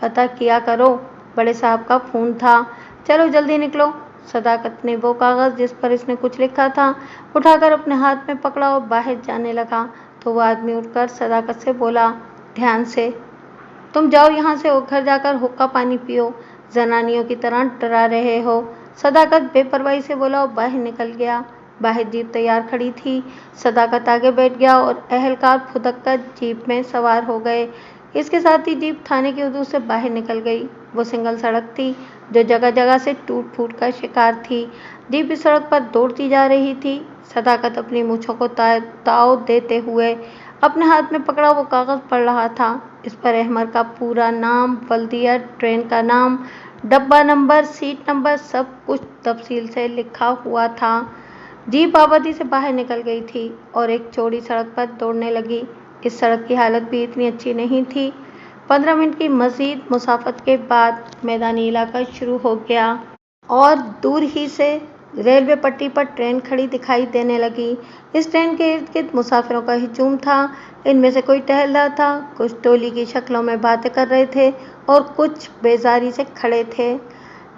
पता किया करो, बड़े साहब का फ़ोन था। चलो जल्दी निकलो। सदाकत ने वो कागज़ जिस पर इसने कुछ लिखा था उठाकर अपने हाथ में पकड़ा और बाहर जाने लगा तो वो आदमी उठकर सदाकत से बोला, ध्यान से, तुम जाओ यहाँ से और घर जाकर हुक्का पानी पियो। जनानियों की तरह डरा रहे हो। सदाकत बेपरवाही से बोला और बाहर निकल गया। बाहर जीप तैयार खड़ी थी। सदाकत आगे बैठ गया और अहलकार फुदक कर जीप में सवार हो गए। इसके साथ ही जीप थाने की हदूद से बाहर निकल गई। वो सिंगल सड़क थी जो जगह जगह से टूट फूट का शिकार थी। जीप इस सड़क पर दौड़ती जा रही थी। सदाकत अपनी मूँछों को ताव देते हुए अपने हाथ में पकड़ा वो कागज़ पढ़ रहा था। इस पर अहमद का पूरा नाम, बल्दिया, ट्रेन का नाम, डब्बा नंबर, सीट नंबर, सब कुछ तफसील से लिखा हुआ था। जीप आबादी से बाहर निकल गई थी और एक चौड़ी सड़क पर दौड़ने लगी। इस सड़क की हालत भी इतनी अच्छी नहीं थी। 15 मिनट की मज़ीद मुसाफत के बाद मैदानी इलाका शुरू हो गया और दूर ही से रेलवे पट्टी पर ट्रेन खड़ी दिखाई देने लगी। इस ट्रेन के इर्द गिर्द मुसाफिरों का हिजूम था। इनमें से कोई टहल रहा था, कुछ टोली की शक्लों में बातें कर रहे थे और कुछ बेजारी से खड़े थे।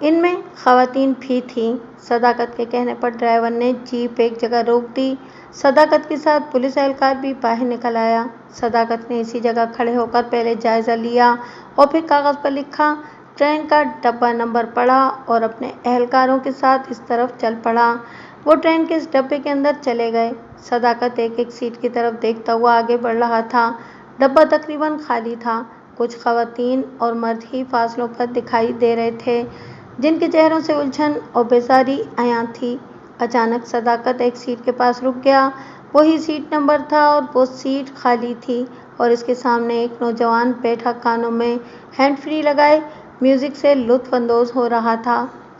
इनमें ख़वातीन भी थीं। सदाकत के कहने पर ड्राइवर ने जीप एक जगह रोक दी। सदाकत के साथ पुलिस एहलकार भी बाहर निकल आया। सदाकत ने इसी जगह खड़े होकर पहले जायज़ा लिया और फिर कागज़ पर लिखा, ट्रेन का डब्बा नंबर पढ़ा और अपने एहलकारों के साथ इस तरफ चल पड़ा। वो ट्रेन के इस डब्बे के अंदर चले गए। सदाकत एक एक सीट की तरफ देखता हुआ आगे बढ़ रहा था। डब्बा तकरीबन खाली था। कुछ ख़वातीन और मर्द ही फासलों पर दिखाई दे रहे थे जिनके चेहरों से उलझन और बेजारी आया थी। अचानक सदाकत एक सीट के पास रुक गया। वही सीट नंबर था और वो सीट खाली थी और इसके सामने एक नौजवान बैठा कानों में हैंड फ्री लगाए म्यूज़िक से लुत्फ़ अंदोज़ हो रहा था।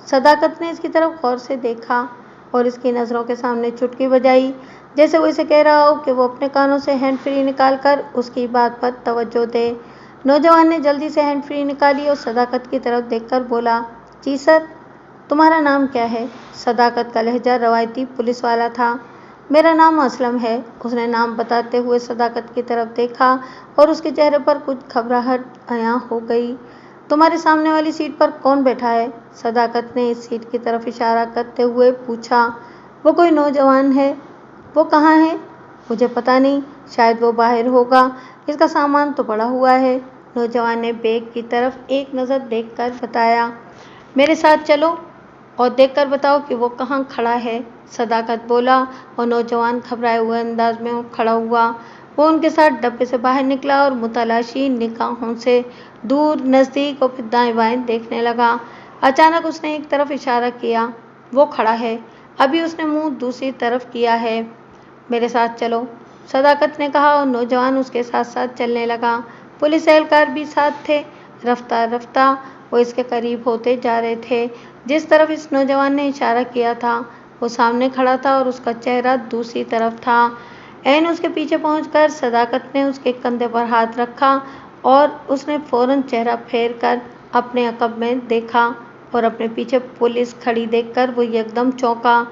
सदाकत ने इसकी तरफ गौर से देखा और इसकी नज़रों के सामने चुटकी बजाई, जैसे वो इसे कह रहा हो कि वो अपने कानों से हैंड फ्री निकाल कर उसकी बात पर तवज्जो दे। नौजवान ने जल्दी से हैंड फ्री निकाली और सदाकत की तरफ देखकर बोला, जी सर, तुम्हारा नाम क्या है? सदाकत का लहजा रवायती पुलिस वाला था। मेरा नाम असलम है। उसने नाम बताते हुए सदाकत की तरफ देखा और उसके चेहरे पर कुछ घबराहट आया हो गई। तुम्हारे सामने वाली सीट पर कौन बैठा है? सदाकत ने इस सीट की तरफ इशारा करते हुए पूछा। वो कोई नौजवान है। वो कहाँ है? मुझे पता नहीं, शायद वो बाहर होगा। इसका सामान तो पड़ा हुआ है। नौजवान ने बैग की तरफ एक नज़र देखकर बताया। मेरे साथ चलो और देखकर बताओ कि वो कहाँ खड़ा है, सदाकत बोला और नौजवान घबराए हुए अंदाज में उठ खड़ा हुआ। वो उनके साथ डब्बे से बाहर निकला और मुतलाशी निगाहों से दूर, नज़दीक और फिर दाएं बाएं देखने लगा। अचानक उसने एक तरफ इशारा किया। वो खड़ा है। अभी उसने मुंह दूसरी तरफ किया है। मेरे साथ चलो, सदाकत ने कहा और नौजवान उसके साथ साथ चलने लगा। पुलिस एहलकार भी साथ थे। رفتہ رفتہ وہ اس کے قریب ہوتے جا رہے تھے۔ جس طرف اس نوجوان نے اشارہ کیا تھا وہ سامنے کھڑا تھا اور اس کا چہرہ دوسری طرف تھا۔ عین اس کے پیچھے پہنچ کر صداقت نے اس کے کندھے پر ہاتھ رکھا اور اس نے فوراً چہرہ پھیر کر اپنے عقب میں دیکھا اور اپنے پیچھے پولیس کھڑی دیکھ کر وہ یکدم چونکا۔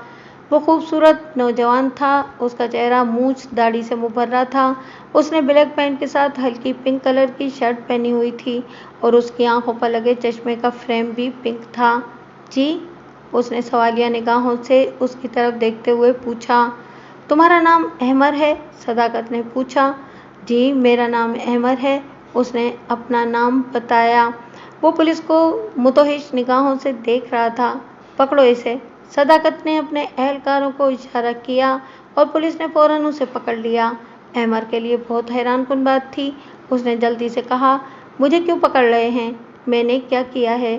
وہ خوبصورت نوجوان تھا، اس کا چہرہ مونچھ داڑھی سے مبرہ تھا۔ اس نے بلیک پینٹ کے ساتھ ہلکی پنک کلر کی شرٹ پہنی ہوئی تھی اور اس کی آنکھوں پر لگے چشمے کا فریم بھی پنک تھا۔ جی؟ اس نے سوالیہ نگاہوں سے اس کی طرف دیکھتے ہوئے پوچھا۔ تمہارا نام احمر ہے؟ صداقت نے پوچھا۔ جی میرا نام احمر ہے، اس نے اپنا نام بتایا۔ وہ پولیس کو متوحش نگاہوں سے دیکھ رہا تھا۔ پکڑو اسے، صداقت نے اپنے اہلکاروں کو اشارہ کیا اور پولیس نے فوراً اسے پکڑ لیا۔ احمر کے لیے بہت حیران کن بات تھی۔ اس نے جلدی سے کہا، مجھے کیوں پکڑ رہے ہیں؟ میں نے کیا کیا ہے؟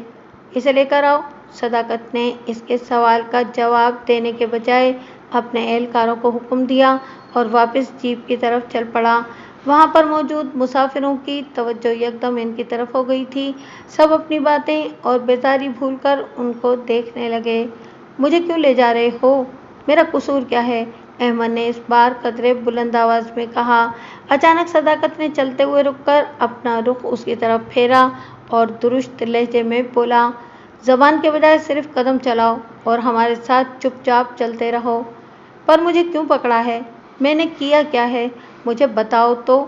اسے لے کر آؤ۔ صداقت نے اس کے سوال کا جواب دینے کے بجائے اپنے اہلکاروں کو حکم دیا اور واپس جیپ کی طرف چل پڑا۔ وہاں پر موجود مسافروں کی توجہ یکدم ان کی طرف ہو گئی تھی۔ سب اپنی باتیں اور بیزاری بھول کر ان کو دیکھنے لگے۔ مجھے کیوں لے جا رہے ہو؟ میرا قصور کیا ہے؟ احمد نے اس بار قدرے بلند آواز میں کہا۔ اچانک صداقت نے چلتے ہوئے رک کر اپنا رخ اس کی طرف پھیرا اور درست لہجے میں بولا، زبان کے بجائے صرف قدم چلاؤ اور ہمارے ساتھ چپ چاپ چلتے رہو۔ پر مجھے کیوں پکڑا ہے؟ میں نے کیا کیا ہے؟ مجھے بتاؤ تو۔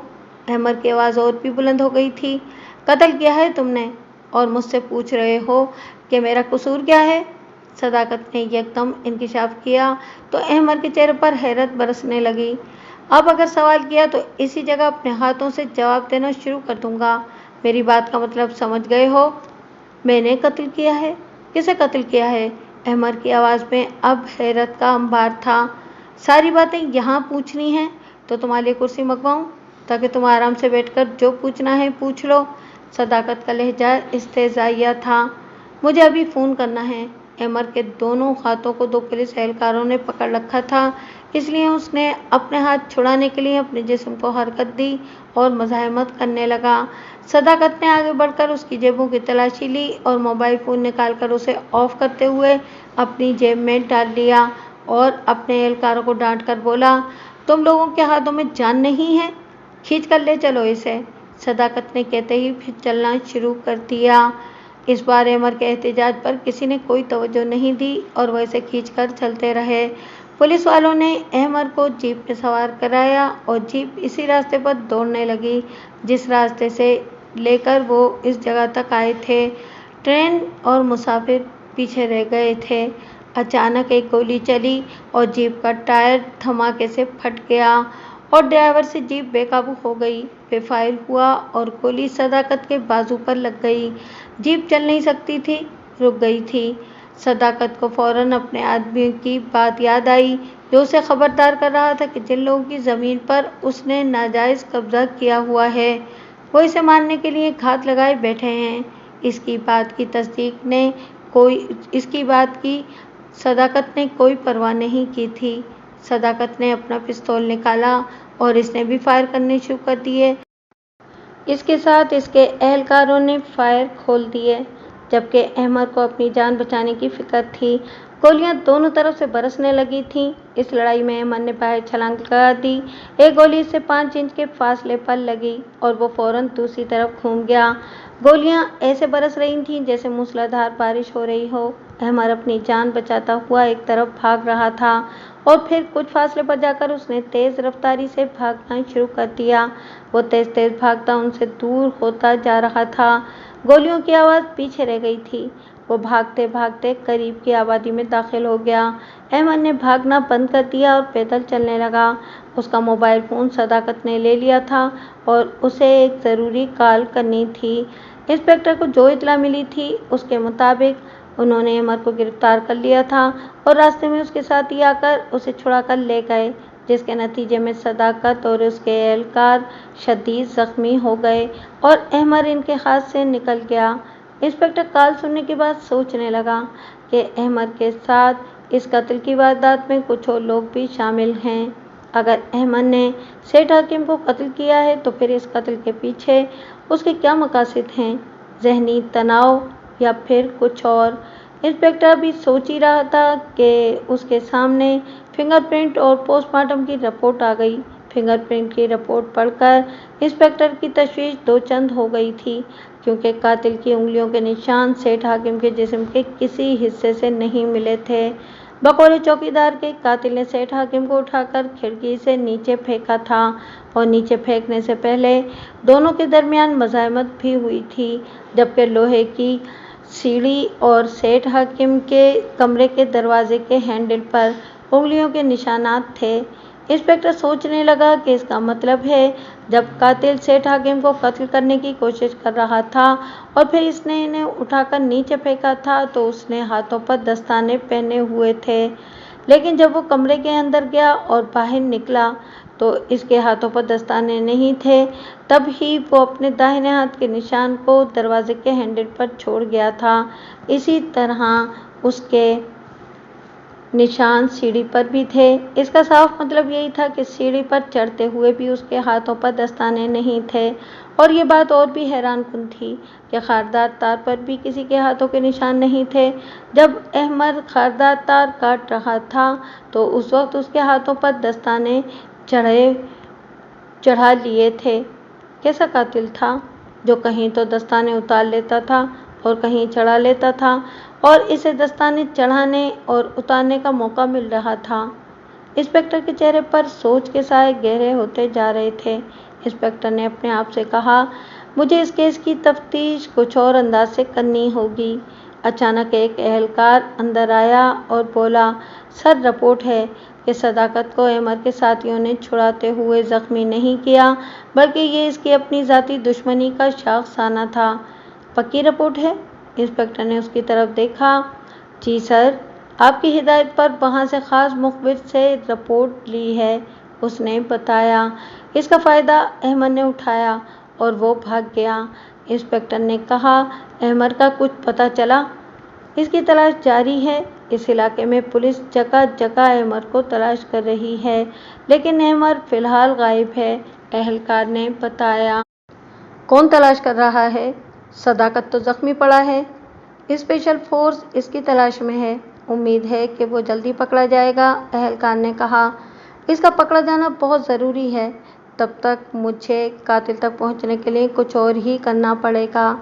احمد کی آواز اور بھی بلند ہو گئی تھی۔ قتل کیا ہے تم نے اور مجھ سے پوچھ رہے ہو کہ میرا قصور کیا ہے؟ صداقت نے یکدم انکشاف کیا تو احمد کے چہرے پر حیرت برسنے لگی۔ اب اگر سوال کیا تو اسی جگہ اپنے ہاتھوں سے جواب دینا شروع کر دوں گا۔ میری بات کا مطلب سمجھ گئے ہو؟ میں نے قتل کیا ہے؟ کسے قتل کیا ہے؟ احمد کی آواز میں اب حیرت کا انبار تھا۔ ساری باتیں یہاں پوچھنی ہیں تو تمہارے لیے کرسی منگواؤں تاکہ تم آرام سے بیٹھ کر جو پوچھنا ہے پوچھ لو۔ صداقت کا لہجہ استہزائیہ تھا۔ مجھے ابھی فون کرنا ہے۔ احمد کے دونوں ہاتھوں کو دو پولیس اہلکاروں نے پکڑ رکھا تھا، اس لیے اس نے اپنے ہاتھ چھڑانے کے لیے اپنے جسم کو حرکت دی اور مزاحمت کرنے لگا۔ صداقت نے آگے بڑھ کر اس کی جیبوں کی تلاشی لی اور موبائل فون نکال کر اسے آف کرتے ہوئے اپنی جیب میں ڈال لیا اور اپنے اہلکاروں کو ڈانٹ کر بولا، تم لوگوں کے ہاتھوں میں جان نہیں ہے؟ کھینچ کر لے چلو اسے۔ صداقت نے کہتے ہی پھر چلنا شروع کر دیا۔ اس بار احمد کے احتجاج پر کسی نے کوئی توجہ نہیں دی اور وہ اسے کھینچ کر چلتے رہے۔ پولیس والوں نے احمد کو جیپ میں سوار کرایا اور جیپ اسی راستے پر دوڑنے لگی جس راستے سے لے کر وہ اس جگہ تک آئے تھے۔ ٹرین اور مسافر پیچھے رہ گئے تھے۔ اچانک ایک گولی چلی اور جیپ کا ٹائر دھماکے سے پھٹ گیا اور ڈرائیور سے جیپ بے قابو ہو گئی۔ پھر فائر ہوا اور گولی صداقت کے بازو پر لگ گئی۔ جیپ چل نہیں سکتی تھی، رک گئی تھی۔ صداقت کو فوراً اپنے آدمیوں کی بات یاد آئی جو اسے خبردار کر رہا تھا کہ جن لوگوں کی زمین پر اس نے ناجائز قبضہ کیا ہوا ہے وہ اسے مارنے کے لیے گھات لگائے بیٹھے ہیں۔ اس کی بات کی صداقت نے کوئی پرواہ نہیں کی تھی۔ صداقت نے اپنا پستول نکالا اور اس نے بھی فائر کرنے شروع کر دیے۔ اس کے ساتھ اس کے اہلکاروں نے فائر کھول دیے جبکہ احمد کو اپنی جان بچانے کی فکر تھی۔ گولیاں دونوں طرف سے برسنے لگی تھیں۔ اس لڑائی میں احمد نے باہر چھلانگ لگا دی۔ ایک گولی اس سے 5 انچ کے فاصلے پر لگی اور وہ فوراً دوسری طرف گھوم گیا۔ گولیاں ایسے برس رہی تھیں جیسے موسلا دھار بارش ہو رہی ہو۔ احمد اپنی جان بچاتا ہوا ایک طرف بھاگ رہا تھا اور پھر کچھ فاصلے پر جا کر اس نے تیز رفتاری سے بھاگنا شروع کر دیا۔ وہ تیز تیز بھاگتا ان سے دور ہوتا جا رہا تھا۔ گولیوں کی آواز پیچھے رہ گئی تھی۔ وہ بھاگتے بھاگتے قریب کی آبادی میں داخل ہو گیا۔ احمد نے بھاگنا بند کر دیا اور پیدل چلنے لگا۔ اس کا موبائل فون صداقت نے لے لیا تھا اور اسے ایک ضروری کال کرنی تھی۔ انسپکٹر کو جو اطلاع ملی تھی اس کے مطابق انہوں نے احمد کو گرفتار کر لیا تھا اور راستے میں اس کے ساتھی آ کر اسے چھڑا کر لے گئے جس کے نتیجے میں صداقت اور اس کے اہلکار شدید زخمی ہو گئے اور احمد ان کے ہاتھ سے نکل گیا۔ انسپکٹر کال سننے کے بعد سوچنے لگا کہ احمد کے ساتھ اس قتل کی واردات میں کچھ اور لوگ بھی شامل ہیں۔ اگر احمد نے سیٹھ حکیم کو قتل کیا ہے تو پھر اس قتل کے پیچھے اس کے کیا مقاصد ہیں؟ ذہنی تناؤ یا پھر کچھ اور؟ انسپکٹر بھی سوچ ہی رہا تھا کہ اس کے سامنے فنگر پرنٹ اور پوسٹ مارٹم کی رپورٹ آ گئی۔ فنگر پرنٹ کی رپورٹ پڑھ کر انسپکٹر کی تشویش دو چند ہو گئی تھی، کیونکہ قاتل کی انگلیوں کے نشان سیٹھ حاکم کے جسم کے کسی حصے سے نہیں ملے تھے۔ بقول چوکیدار کے قاتل نے سیٹھ حاکم کو اٹھا کر کھڑکی سے نیچے پھینکا تھا، اور نیچے پھینکنے سے پہلے دونوں کے درمیان مزاحمت بھی ہوئی تھی، جبکہ لوہے کی سیڑھی اور سیٹھ حاکم کے کمرے کے دروازے کے ہینڈل پر انگلیوں کے نشانات تھے۔ انسپکٹر سوچنے لگا کہ اس کا مطلب ہے جب قاتل سیٹھ حاکم کو قتل کرنے کی کوشش کر رہا تھا اور پھر اس نے انہیں اٹھا کر نیچے پھینکا تھا تو اس نے ہاتھوں پر دستانے پہنے ہوئے تھے، لیکن جب وہ کمرے کے اندر گیا اور باہر نکلا تو اس کے ہاتھوں پر دستانے نہیں تھے۔ تب ہی وہ اپنے داہنے ہاتھ کے نشان کو دروازے کے ہینڈل پر چھوڑ گیا تھا، اسی طرح اس کے نشان سیڑھی پر بھی تھے۔ اس کا صاف مطلب یہی تھا کہ سیڑھی پر چڑھتے ہوئے بھی اس کے ہاتھوں پر دستانے نہیں تھے، اور یہ بات اور بھی حیران کن تھی کہ خاردار تار پر بھی کسی کے ہاتھوں کے نشان نہیں تھے۔ جب احمد خاردار تار کاٹ رہا تھا تو اس وقت اس کے ہاتھوں پر دستانے چڑھا لیے تھے۔ کیسا قاتل تھا جو کہیں تو دستانے اتار لیتا تھا اور کہیں چڑھا لیتا تھا، اور اسے دستانے چڑھانے اور اتارنے کا موقع مل رہا تھا؟ انسپکٹر کے چہرے پر سوچ کے سائے گہرے ہوتے جا رہے تھے۔ انسپکٹر نے اپنے آپ سے کہا، مجھے اس کیس کی تفتیش کچھ اور انداز سے کرنی ہوگی۔ اچانک ایک اہلکار اندر آیا اور بولا، سر، رپورٹ ہے کہ صداقت کو عمر کے ساتھیوں نے چھڑاتے ہوئے زخمی نہیں کیا، بلکہ یہ اس کی اپنی ذاتی دشمنی کا شاخسانہ تھا۔ پکی رپورٹ ہے؟ انسپکٹر نے اس کی طرف دیکھا۔ جی سر، آپ کی ہدایت پر وہاں سے خاص مخبر سے رپورٹ لی ہے، اس نے بتایا۔ اس کا فائدہ احمد نے اٹھایا اور وہ بھاگ گیا۔ انسپکٹر نے کہا، احمد کا کچھ پتہ چلا؟ اس کی تلاش جاری ہے۔ اس علاقے میں پولیس جگہ جگہ احمد کو تلاش کر رہی ہے، لیکن احمد فی الحال غائب ہے، اہلکار نے بتایا۔ کون تلاش کر رہا ہے؟ صداقت تو زخمی پڑا ہے۔ اسپیشل فورس اس کی تلاش میں ہے، امید ہے کہ وہ جلدی پکڑا جائے گا، اہلکار نے کہا۔ اس کا پکڑا جانا بہت ضروری ہے، تب تک مجھے قاتل تک پہنچنے کے لیے کچھ اور ہی کرنا پڑے گا۔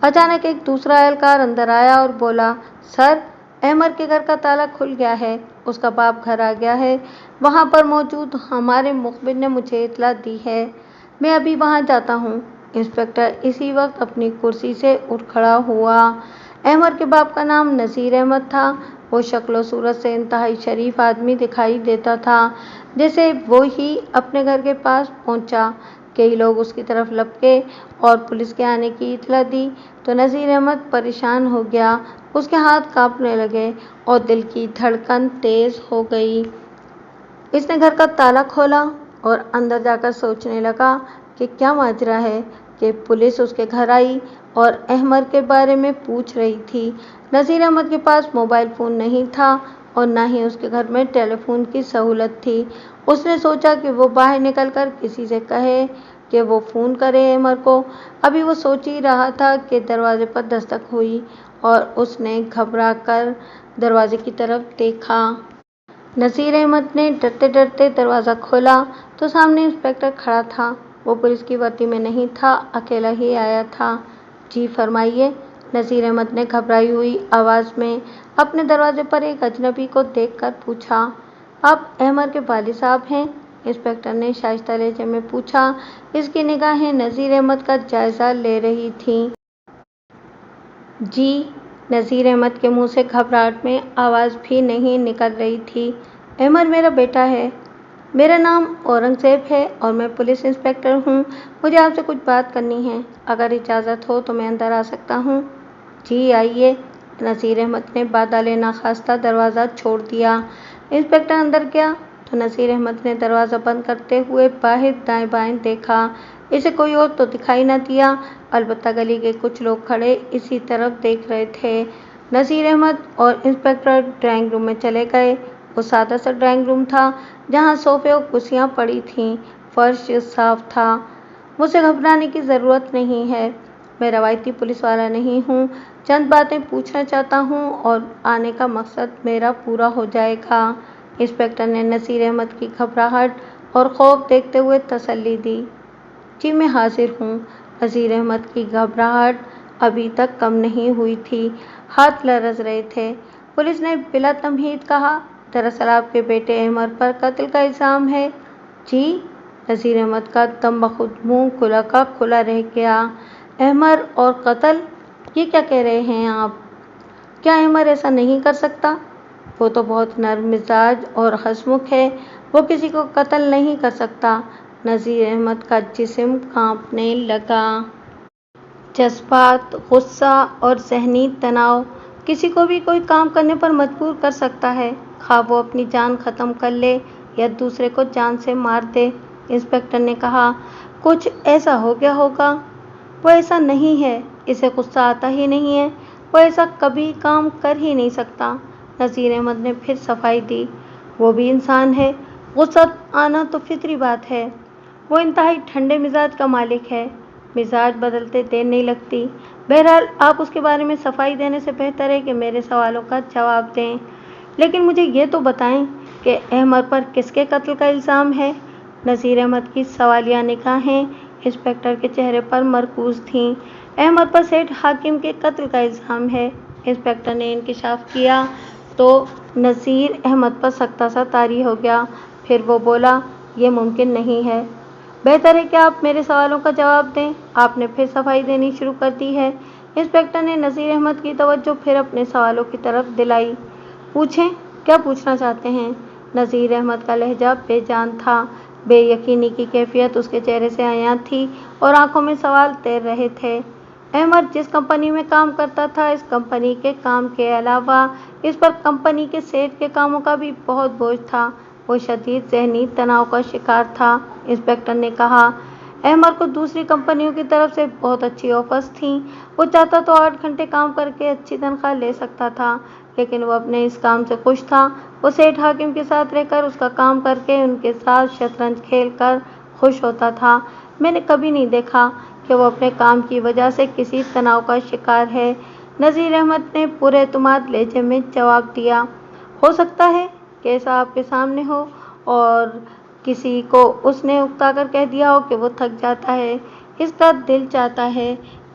اچانک ایک دوسرا اہلکار اندر آیا اور بولا، سر، احمد کے گھر کا تالا کھل گیا ہے، اس کا باپ گھر آ گیا ہے، وہاں پر موجود ہمارے مخبر نے مجھے اطلاع دی ہے، میں ابھی وہاں جاتا ہوں۔ انسپکٹر اسی وقت اپنی کرسی سے اٹھ کھڑا ہوا۔ احمد کے باپ کا نام نذیر احمد تھا۔ وہ شکل و صورت سے انتہائی شریف آدمی دکھائی دیتا تھا۔ جیسے وہی اپنے گھر کے پاس پہنچا، کئی لوگ اس کی طرف لپکے اور پولیس کے آنے کی اطلاع دی تو نذیر احمد پریشان ہو گیا، اس کے ہاتھ کانپنے لگے اور دل کی دھڑکن تیز ہو گئی۔ اس نے گھر کا تالا کھولا اور اندر جا کر سوچنے لگا کہ کیا ماجرا ہے کہ پولیس اس کے گھر آئی اور احمد کے بارے میں پوچھ رہی تھی۔ نذیر احمد کے پاس موبائل فون نہیں تھا اور نہ ہی اس کے گھر میں ٹیلی فون کی سہولت تھی۔ اس نے سوچا کہ وہ باہر نکل کر کسی سے کہے کہ وہ فون کرے احمد کو۔ ابھی وہ سوچ ہی رہا تھا کہ دروازے پر دستک ہوئی اور اس نے گھبرا کر دروازے کی طرف دیکھا۔ نذیر احمد نے ڈرتے ڈرتے دروازہ کھولا تو سامنے انسپکٹر کھڑا تھا۔ وہ پولیس کی وردی میں نہیں تھا، اکیلا ہی آیا تھا۔ جی فرمائیے، نذیر احمد نے گھبرائی ہوئی آواز میں اپنے دروازے پر ایک اجنبی کو دیکھ کر پوچھا، آپ احمد کے والد صاحب ہیں؟ انسپکٹر نے شائستہ لہجے میں پوچھا۔ اس کی نگاہیں نذیر احمد کا جائزہ لے رہی تھیں۔ جی، نذیر احمد کے منہ سے گھبراہٹ میں آواز بھی نہیں نکل رہی تھی۔ احمد میرا بیٹا ہے، میرا نام اورنگزیب ہے اور میں پولیس انسپکٹر ہوں، مجھے آپ سے کچھ بات کرنی ہے، اگر اجازت ہو تو میں اندر آ سکتا ہوں؟ جی آئیے۔ نذیر احمد نے بادال ناخواستہ دروازہ چھوڑ دیا۔ انسپکٹر اندر گیا تو نذیر احمد نے دروازہ بند کرتے ہوئے باہر دائیں بائیں دیکھا، اسے کوئی اور تو دکھائی نہ دیا، البتہ گلی کے کچھ لوگ کھڑے اسی طرف دیکھ رہے تھے۔ نذیر احمد اور انسپکٹر ڈرائنگ روم میں چلے گئے۔ وہ سادہ سا ڈرائنگ روم تھا جہاں صوفے اور کرسیاں پڑی تھیں، فرش صاف تھا۔ مجھے گھبرانے کی ضرورت نہیں ہے، मैं रवायती पुलिस वाला नहीं हूँ, चंद बातें पूछना चाहता हूँ और आने का मकसद मेरा पूरा हो जाएगा। इंस्पेक्टर ने नसीर अहमद की घबराहट और खौफ देखते हुए तसल्ली दी। जी मैं हाजिर हूँ। नसीर अहमद की घबराहट अभी तक कम नहीं हुई थी, हाथ लरज रहे थे। पुलिस ने बिला तमहीद कहा, दरअसल आपके बेटे अहमद पर कत्ल का इल्ज़ाम है। जी? नसीर अहमद का दम बखुद मुंह खुला का खुला रह गया। अहमद और कत्ल? ये क्या कह रहे हैं आप? क्या अहमद ऐसा नहीं कर सकता? वो तो बहुत नर्म मिजाज और हंसमुख है, वो किसी को कत्ल नहीं कर सकता। नसीर अहमद का जिस्म कांपने लगा। जज्बात, गुस्सा और ज़हनी तनाव किसी को भी कोई काम करने पर मजबूर कर सकता है, खा वो अपनी जान ख़त्म कर ले या दूसरे को जान से मार दे। इंस्पेक्टर ने कहा, कुछ ऐसा हो गया होगा। वो ऐसा नहीं है, इसे गुस्सा आता ही नहीं है, वो ऐसा कभी काम कर ही नहीं सकता। नसीर अहमद ने फिर सफाई दी, वो भी इंसान है, गुस्सा आना तो फितरी बात है। वो इंतहाई ठंडे मिजाज का मालिक है, मिजाज बदलते देर नहीं लगती। बहरहाल आप उसके बारे में सफाई देने से बेहतर है कि मेरे सवालों का जवाब दें। लेकिन मुझे ये तो बताएं कि अहमद पर किसके कत्ल का इल्ज़ाम है? नसीर अहमद की सवालिया निगाहें इंस्पेक्टर के चेहरे पर मरकूज थीं। अहमद पर सेठ हाकिम के कत्ल का इल्ज़ाम है। इंस्पेक्टर ने इंकिशाफ किया तो नसीर अहमद पर सख्ता सा तारी हो गया। फिर वो बोला, ये मुमकिन नहीं है। बेहतर है कि आप मेरे सवालों का जवाब दें। आपने फिर सफाई देनी शुरू कर दी है। इंस्पेक्टर ने नसीर अहमद की तवज्जो फिर अपने सवालों की तरफ दिलाई। पूछें, क्या पूछना चाहते हैं? नसीर अहमद का लहजा बेजान था, बेयकीनी की कैफियत उसके चेहरे से आया थी और आंखों में सवाल तैर रहे थे। अहमद जिस कंपनी में काम करता था, इस कंपनी के काम के अलावा इस पर कंपनी के सेठ के कामों का भी बहुत बोझ था। वो शदीद ज़हनी तनाव का शिकार था। इंस्पेक्टर ने कहा, अहमद को दूसरी कंपनियों की तरफ से बहुत अच्छी ऑफर्स थीं। वो चाहता तो 8 घंटे काम करके अच्छी तनख्वाह ले सकता था, लेकिन वो अपने इस काम से खुश था। वो सेठ हाकिम के साथ रहकर, उसका काम करके, उनके साथ शतरंज खेल कर खुश होता था। मैंने कभी नहीं देखा कि वो अपने काम की वजह से किसी तनाव का शिकार है। नसीर अहमद ने पूरे एतमाद लहजे में जवाब दिया, हो सकता है कि ऐसा आपके सामने हो और किसी को उसने उकताकर कह दिया हो कि वो थक जाता है, इसका दिल चाहता है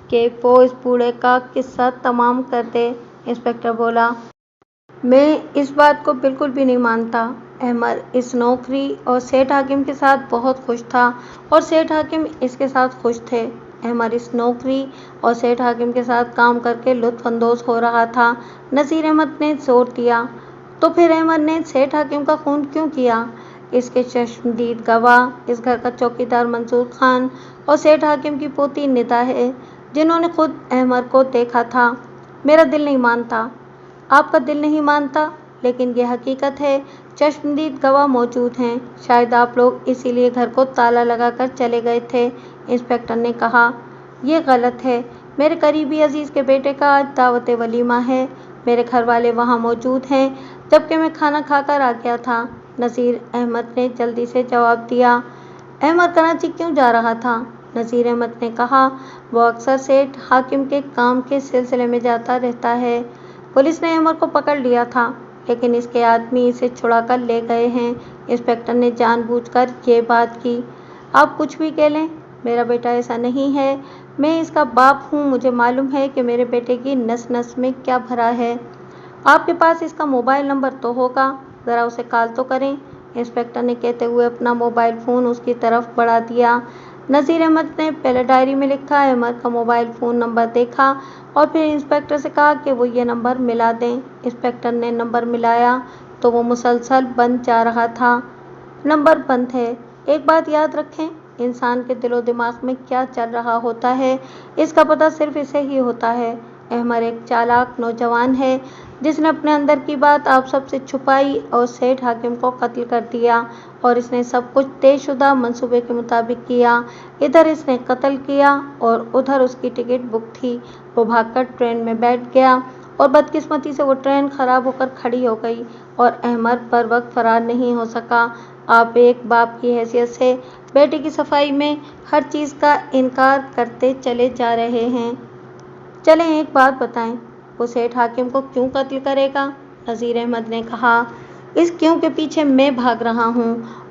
कि वो इस बूढ़े का किस्सा तमाम कर दे। इंस्पेक्टर बोला, मैं इस बात को बिल्कुल भी नहीं मानता। अहमद इस नौकरी और सेठ हाकिम के साथ बहुत खुश था और सेठ हाकिम इसके साथ खुश थे। अहमद इस नौकरी और सेठ हाकिम के साथ काम करके लुत्फ अंदोज हो रहा था। नसीर अहमद ने जोर दिया, तो फिर अहमद ने सेठ हाकिम का खून क्यों किया? इसके चश्मदीद गवाह इस घर का चौकीदार मंसूर खान और सेठ हाकिम की पोती निदा है, जिन्होंने खुद अहमद को देखा था। मेरा दिल नहीं मानता। आपका दिल नहीं मानता, लेकिन ये हकीकत है, चश्मदीद गवाह मौजूद हैं। शायद आप लोग इसीलिए घर को ताला लगाकर चले गए थे। इंस्पेक्टर ने कहा, यह गलत है। मेरे करीबी अजीज़ के बेटे का आज दावत वलीमा है। मेरे घर वाले वहाँ मौजूद हैं, जबकि मैं खाना खाकर आ गया था। नसीर अहमद ने जल्दी से जवाब दिया। अहमद कराची क्यों जा रहा था? नसीर अहमद ने कहा, वो अक्सर सेठ हाकिम के काम के सिलसिले में जाता रहता है। पुलिस ने अहमद को पकड़ लिया था, लेकिन इसके आदमी इसे छुड़ा कर ले गए हैं। इंस्पेक्टर ने जानबूझकर ये बात की। आप कुछ भी कह लें, मेरा बेटा ऐसा नहीं है। मैं इसका बाप हूँ, मुझे मालूम है कि मेरे बेटे की नस नस में क्या भरा है। आपके पास इसका मोबाइल नंबर तो होगा, ज़रा उसे कॉल तो करें। इंस्पेक्टर ने कहते हुए अपना मोबाइल फ़ोन उसकी तरफ बढ़ा दिया। नसीर अहमद ने पहले डायरी में लिखा अहमद का मोबाइल फ़ोन नंबर देखा और फिर इंस्पेक्टर से कहा कि वो ये नंबर मिला दें। इंस्पेक्टर ने नंबर मिलाया तो वो मुसलसल बंद जा रहा था। नंबर बंद है। एक बात याद रखें, इंसान के दिलो दिमाग में क्या चल रहा होता है, इसका पता सिर्फ इसे ही होता है। अहमद एक चालाक नौजवान है, जिसने अपने अंदर की बात आप सबसे छुपाई और सेठ हाकिम को कत्ल कर दिया। और इसने सब कुछ तयशुदा मंसूबे के मुताबिक किया। इधर इसने कत्ल किया और उधर उसकी टिकट बुक थी। वो भागकर ट्रेन में बैठ गया और बदकिस्मती से वो ट्रेन खराब होकर खड़ी हो गई और अहमद बर वक्त फरार नहीं हो सका। आप एक बाप की हैसियत से बेटे की सफाई में हर चीज़ का इनकार करते चले जा रहे हैं। चलें एक बात बताएं, वो सेठ हाकिम को क्यों कत्ल करेगा? नज़ीर अहमद ने कहा। इस क्यों के पीछे मैं भाग रहा हूँ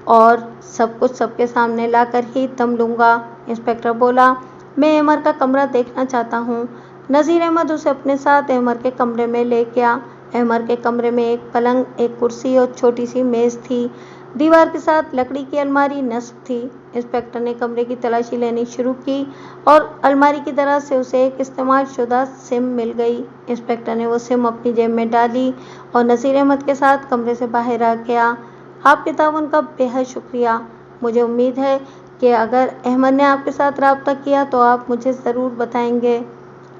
और सब कुछ सबके सामने लाकर ही दम लूँगा। इंस्पेक्टर बोला, मैं अहमद का कमरा देखना चाहता हूँ। नज़ीर अहमद उसे अपने साथ अहमद के कमरे में ले गया। अहमद के कमरे में एक पलंग, एक कुर्सी और छोटी सी मेज़ थी। दीवार के साथ लकड़ी की अलमारी नस्ब थी। इंस्पेक्टर ने कमरे की तलाशी लेनी शुरू की और अलमारी की तरह से उसे एक इस्तेमाल शुदा सिम मिल गई। इंस्पेक्टर ने वो सिम अपनी जेब में डाली और नज़ीर अहमद के साथ कमरे से बाहर आ गया। आपके ताउन का बेहद शुक्रिया। मुझे उम्मीद है कि अगर अहमद ने आपके साथ राब्ता किया तो आप मुझे ज़रूर बताएंगे।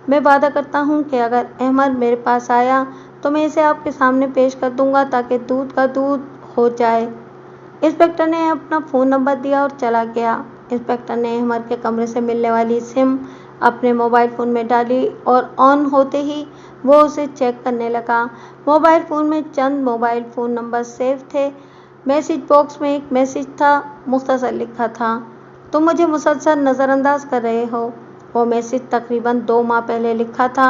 मैं वादा करता हूँ कि अगर अहमद मेरे पास आया तो मैं इसे आपके सामने पेश कर दूँगा ताकि दूध का दूध हो जाए। इंस्पेक्टर ने अपना फ़ोन नंबर दिया और चला गया। इंस्पेक्टर ने अहमद के कमरे से मिलने वाली सिम अपने मोबाइल फ़ोन में डाली और ऑन होते ही वो उसे चेक करने लगा। मोबाइल फ़ोन में चंद मोबाइल फ़ोन नंबर सेव थे। मैसेज बॉक्स में एक मैसेज था, मुख्तसर लिखा था, तुम मुझे मुसलसल नज़रअंदाज कर रहे हो। वो मैसेज तकरीबन 2 माह पहले लिखा था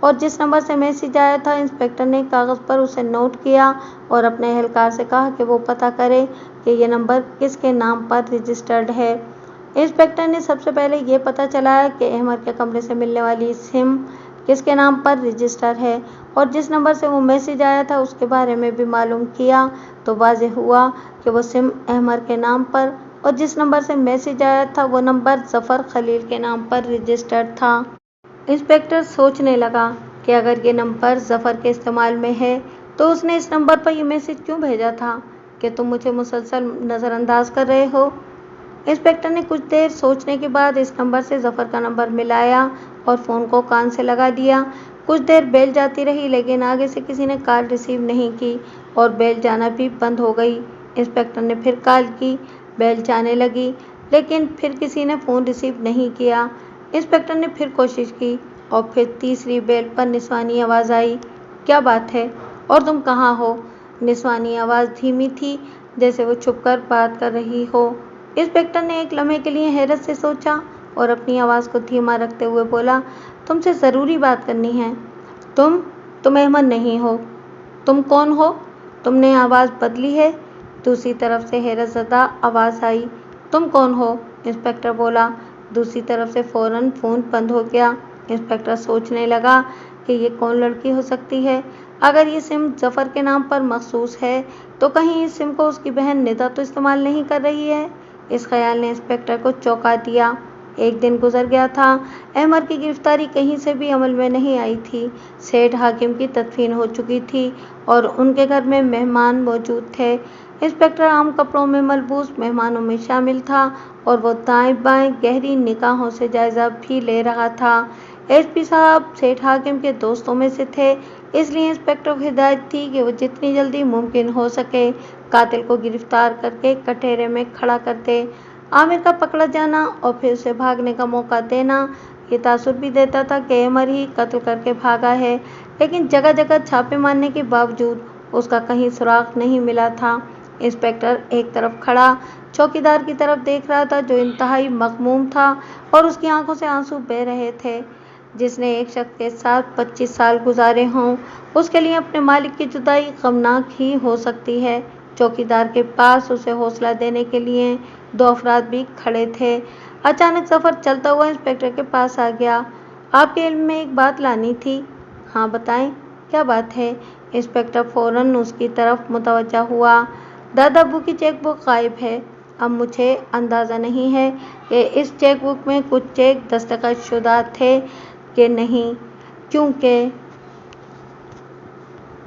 और जिस नंबर से मैसेज आया था इंस्पेक्टर ने कागज़ पर उसे नोट किया और अपने एहलकार से कहा कि वो पता करे कि ये नंबर किसके नाम पर रजिस्टर्ड है। इंस्पेक्टर ने सबसे पहले ये पता चलाया कि अहमद के कमरे से मिलने वाली सिम किसके नाम पर रजिस्टर है और जिस नंबर से वो मैसेज आया था उसके बारे में भी मालूम किया तो वाज़ेह हुआ कि वो सिम अहमद के नाम पर और जिस नंबर से मैसेज आया था वो नंबर ज़फ़र खलील के नाम पर रजिस्टर्ड था। इंस्पेक्टर सोचने लगा कि अगर ये नंबर ज़फ़र के इस्तेमाल में है तो उसने इस नंबर पर यह मैसेज क्यों भेजा था कि तुम मुझे मुसलसल नज़रअंदाज कर रहे हो। इंस्पेक्टर ने कुछ देर सोचने के बाद इस नंबर से ज़फ़र का नंबर मिलाया और फ़ोन को कान से लगा दिया। कुछ देर बेल जाती रही लेकिन आगे से किसी ने कॉल रिसीव नहीं की और बेल जाना भी बंद हो गई। इंस्पेक्टर ने फिर कॉल की, बेल जाने लगी लेकिन फिर किसी ने फ़ोन रिसीव नहीं किया। इंस्पेक्टर ने फिर कोशिश की और फिर तीसरी बेल पर निस्वानी आवाज़ आई, क्या बात है और तुम कहाँ हो। निस्वानी आवाज़ धीमी थी जैसे वो छुपकर बात कर रही हो। इंस्पेक्टर ने एक लम्हे के लिए हैरत से सोचा और अपनी आवाज़ को धीमा रखते हुए बोला, तुमसे ज़रूरी बात करनी है। तुम अहमद नहीं हो। तुम कौन हो? तुमने आवाज़ बदली है। दूसरी तरफ से हैरत ज़दा आवाज़ आई, तुम कौन हो? इंस्पेक्टर बोला। दूसरी तरफ से फ़ौरन फ़ोन बंद हो गया। इंस्पेक्टर सोचने लगा कि ये कौन लड़की हो सकती है। अगर ये सिम ज़फ़र के नाम पर मखसूस है तो कहीं इस सिम को उसकी बहन निदा तो इस्तेमाल नहीं कर रही है। इस ख्याल ने इंस्पेक्टर को चौंका दिया। एक दिन गुजर गया था। अहमद की गिरफ्तारी कहीं से भी अमल में नहीं आई थी। सेठ हाकिम की तदफीन हो चुकी थी और उनके घर में मेहमान मौजूद थे। इंस्पेक्टर आम कपड़ों में मलबूस मेहमानों में शामिल था और वो दाएं बाएं गहरी निगाहों से जायज़ा भी ले रहा था। एसपी साहब सेठ हाकिम के दोस्तों में से थे, इसलिए इंस्पेक्टर को हिदायत थी कि वो जितनी जल्दी मुमकिन हो सके कातिल को गिरफ्तार करके कटहरे में खड़ा कर दे। आमिर का पकड़ा जाना और फिर उसे भागने का मौका देना ये तासुर भी देता था कि अमर ही कत्ल करके भागा है, लेकिन जगह जगह छापे मारने के बावजूद उसका कहीं सुराग नहीं मिला था। इंस्पेक्टर एक तरफ खड़ा चौकीदार की तरफ देख रहा था जो इंतहाई मग़मूम था और उसकी आंखों से आंसू बह रहे थे। जिसने एक शख्स के साथ 25 साल गुजारे हों उसके लिए अपने मालिक की जुदाई गमनाक ही हो सकती है। चौकीदार के पास उसे हौसला देने के लिए 2 अफराद भी खड़े थे। अचानक ज़फ़र चलता हुआ इंस्पेक्टर के पास आ गया। आपके इल्म में एक बात लानी थी। हाँ बताएं, क्या बात है? इंस्पेक्टर फ़ौरन उसकी तरफ मुतवज्जा हुआ। दादा अब्बू की चेकबुक गायब है। अब मुझे अंदाज़ा नहीं है कि इस चेकबुक में कुछ चेक दस्तखत शुदा थे कि नहीं,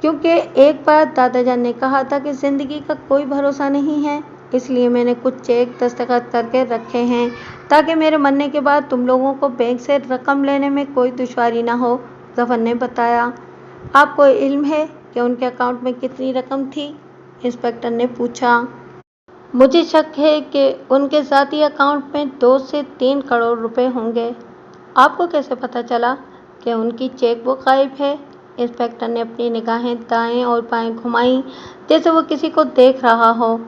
क्योंकि एक बार दादाजान ने कहा था कि ज़िंदगी का कोई भरोसा नहीं है, इसलिए मैंने कुछ चेक दस्तखत करके रखे हैं ताकि मेरे मरने के बाद तुम लोगों को बैंक से रकम लेने में कोई दुश्वारी ना हो, ज़फ़र ने बताया। आपको इल्म है कि उनके अकाउंट में कितनी रकम थी? इंस्पेक्टर ने पूछा। मुझे शक है कि उनके ज़ाती अकाउंट में 2 से 3 करोड़ रुपए होंगे। आपको कैसे पता चला कि उनकी चेक बुक गायब है? इंस्पेक्टर ने अपनी निगाहें दाएं और बाएं घुमाई जैसे वो किसी को देख रहा हो।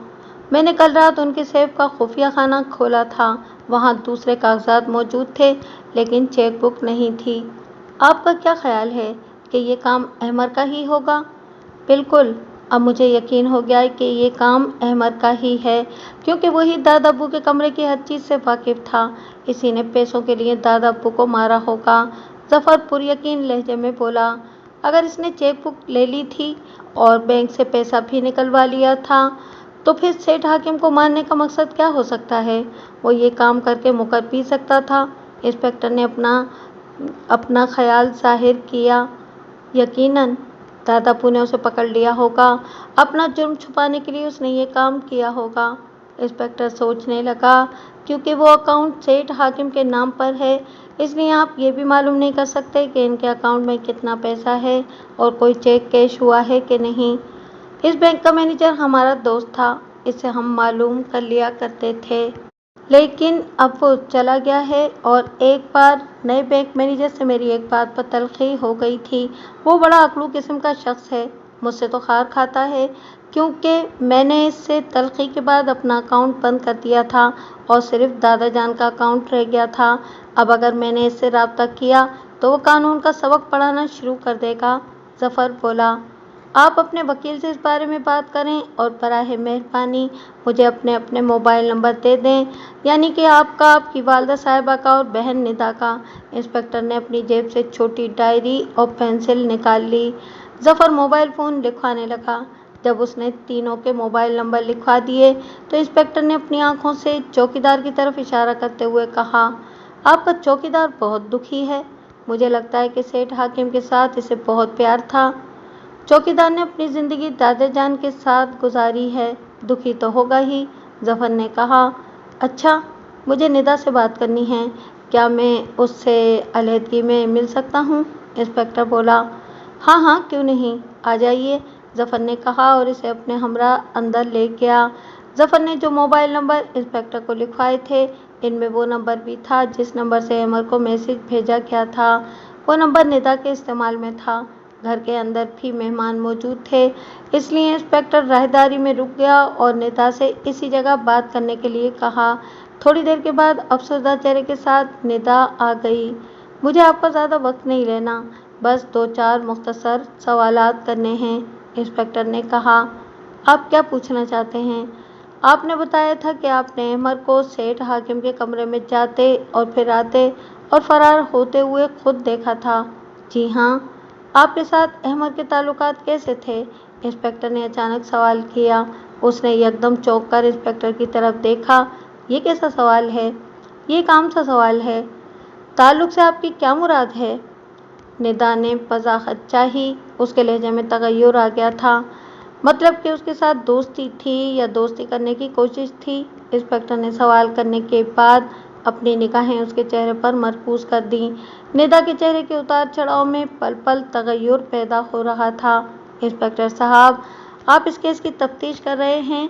मैंने कल रात उनके सेफ का खुफिया खाना खोला था। वहाँ दूसरे कागजात मौजूद थे लेकिन चेक बुक नहीं थी। आपका क्या ख्याल है कि ये काम अहमद का ही होगा? बिल्कुल, अब मुझे यकीन हो गया है कि ये काम अहमद का ही है क्योंकि वही दादा अब्बू के कमरे की हर चीज़ से वाकिफ था। इसी ने पैसों के लिए दादा अब्बू को मारा होगा। जफर पुरयकीन लहजे में बोला। अगर इसने चेक बुक ले ली थी और बैंक से पैसा भी निकलवा लिया था तो फिर सेठ हाकिम को मारने का मकसद क्या हो सकता है? वो ये काम करके मुकर भी सकता था। इंस्पेक्टर ने अपना ख्याल जाहिर किया। यकीनन दादापू ने उसे पकड़ लिया होगा। अपना जुर्म छुपाने के लिए उसने ये काम किया होगा। इंस्पेक्टर सोचने लगा। क्योंकि वो अकाउंट सेठ हाकिम के नाम पर है इसलिए आप ये भी मालूम नहीं कर सकते कि इनके अकाउंट में कितना पैसा है और कोई चेक कैश हुआ है कि नहीं। इस बैंक का मैनेजर हमारा दोस्त था, इससे हम मालूम कर लिया करते थे। लेकिन अब वो चला गया है और एक बार नए बैंक मैनेजर से मेरी एक बात पर तलखी हो गई थी। वो बड़ा अकलू किस्म का शख्स है। मुझसे तो खार खाता है क्योंकि मैंने इससे तलखी के बाद अपना अकाउंट बंद कर दिया था और सिर्फ दादा जान का अकाउंट रह गया था। अब अगर मैंने इससे राब्ता किया तो वो कानून का सबक पढ़ाना शुरू कर देगा। जफर बोला। आप अपने वकील से इस बारे में बात करें और बराह मेहरबानी मुझे अपने अपने मोबाइल नंबर दे दें, यानी कि आपका, आपकी वालदा साहिबा का और बहन निदा का। इंस्पेक्टर ने अपनी जेब से छोटी डायरी और पेंसिल निकाल ली। जफर मोबाइल फ़ोन लिखवाने लगा। जब उसने तीनों के मोबाइल नंबर लिखवा दिए तो इंस्पेक्टर ने अपनी आंखों से चौकीदार की तरफ इशारा करते हुए कहा, आपका चौकीदार बहुत दुखी है। मुझे लगता है कि सेठ हाकिम के साथ इसे बहुत प्यार था। चौकीदार ने अपनी ज़िंदगी दादा जान के साथ गुजारी है, दुखी तो होगा ही। जफर ने कहा। अच्छा, मुझे निदा से बात करनी है, क्या मैं उससे अलहदगी में मिल सकता हूँ? इंस्पेक्टर बोला। हाँ हाँ, क्यों नहीं, आ जाइए, जफर ने कहा और इसे अपने हमरा अंदर ले गया। जफर ने जो मोबाइल नंबर इंस्पेक्टर को लिखवाए थे इनमें वो नंबर भी था जिस नंबर से अमर को मैसेज भेजा गया था। वो नंबर निदा के इस्तेमाल में था। घर के अंदर भी मेहमान मौजूद थे इसलिए इंस्पेक्टर राहदारी में रुक गया और निदा से इसी जगह बात करने के लिए कहा। थोड़ी देर के बाद अफसरदा चेहरे के साथ निदा आ गई। मुझे आपका ज़्यादा वक्त नहीं लेना, बस 2-4 मुख्तसर सवालात करने हैं, इंस्पेक्टर ने कहा। आप क्या पूछना चाहते हैं? आपने बताया था कि आपने अहमद को सेठ हाकिम के कमरे में जाते और फिर आते और फरार होते हुए खुद देखा था। जी हाँ। आपके साथ अहमद के ताल्लुकात कैसे थे? इंस्पेक्टर ने अचानक सवाल किया। उसने यकदम चौंक कर इंस्पेक्टर की तरफ देखा। ये कैसा सवाल है? ये एक आम सा सवाल है। ताल्लुक से आपकी क्या मुराद है? निदा ने वजाहत चाही। उसके लहजे में तगय्युर आ गया था। मतलब कि उसके साथ दोस्ती थी या दोस्ती करने की कोशिश थी? इंस्पेक्टर ने सवाल करने के बाद अपनी निगाहें उसके चेहरे पर मरकूज कर दी। निदा के चेहरे के उतार चढ़ाव में पल पल तगय्युर पैदा हो रहा था। इंस्पेक्टर साहब, आप इस केस की तफ्तीश कर रहे हैं